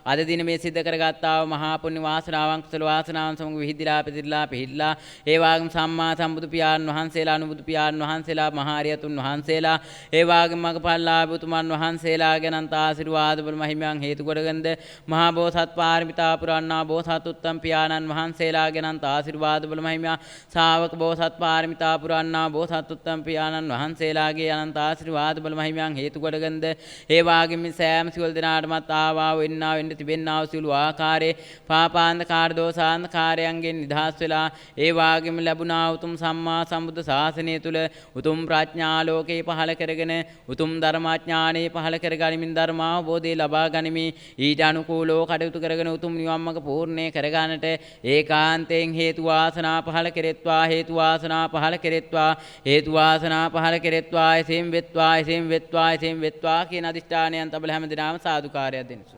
අද දින මේ සිද්ධ කරගත්තා වූ මහා පුණ්‍ය වාසනාවන් කුසල වාසනාවන් සමග විහිදිලා පිදිලා පිහිල්ලා ඒ වාග්ම සම්මා සම්බුදු පියාණන් වහන්සේලා අනුබුදු පියාණන් වහන්සේලා මහා අරියතුන් වහන්සේලා ඒ වාග්ම මගපල්ලාභ උතුමන් වහන්සේලා ගැනන්ත ආශිර්වාද බල මහිමයන් හේතු කොටගෙනද මහා බෝසත් පාරමිතා පුරන්නා බෝසත් උත්තම පියාණන් වහන්සේලා ගැනන්ත ආශිර්වාද බල මහිමයන් ශාවක බෝසත් පාරමිතා පුරන්නා බෝසත් උත්තම පියාණන් වහන්සේලාගේ අනන්ත ආශිර්වාද බල මහිමයන් හේතු කොටගෙනද ඒ වාග්ම සෑම සියලු දෙනාටමත් ආවා වෙන්නා වෙන්න තිබෙන්නා වූ සියලු ආකාරයේ පාපාන්ධකාර දෝසාන්ධකාරයන්ගෙන් නිදහස් වෙලා ඒ වාගෙම ලැබුණා උතුම් සම්මා සම්බුද්ධ ශාසනය තුල උතුම් ප්‍රඥා ලෝකේ පහළ කරගෙන උතුම් ධර්මාඥානෙ පහළ කරගනිමින් ධර්මාවබෝධය ලබා ගනිමින් ඊට අනුකූලව කටයුතු කරගෙන උතුම් නිවන් මඟ පූර්ණේ කරගන්නට ඒකාන්තයෙන් හේතු වාසනා පහළ කෙරෙත්වා හේතු වාසනා පහළ කෙරෙත්වා හේතු වාසනා පහළ කෙරෙත්වා එසේම වෙත්වා එසේම වෙත්වා එසේම වෙත්වා කියන අදිෂ්ඨානයන් තබල හැම දිනම සාදුකාරයක් දෙන්න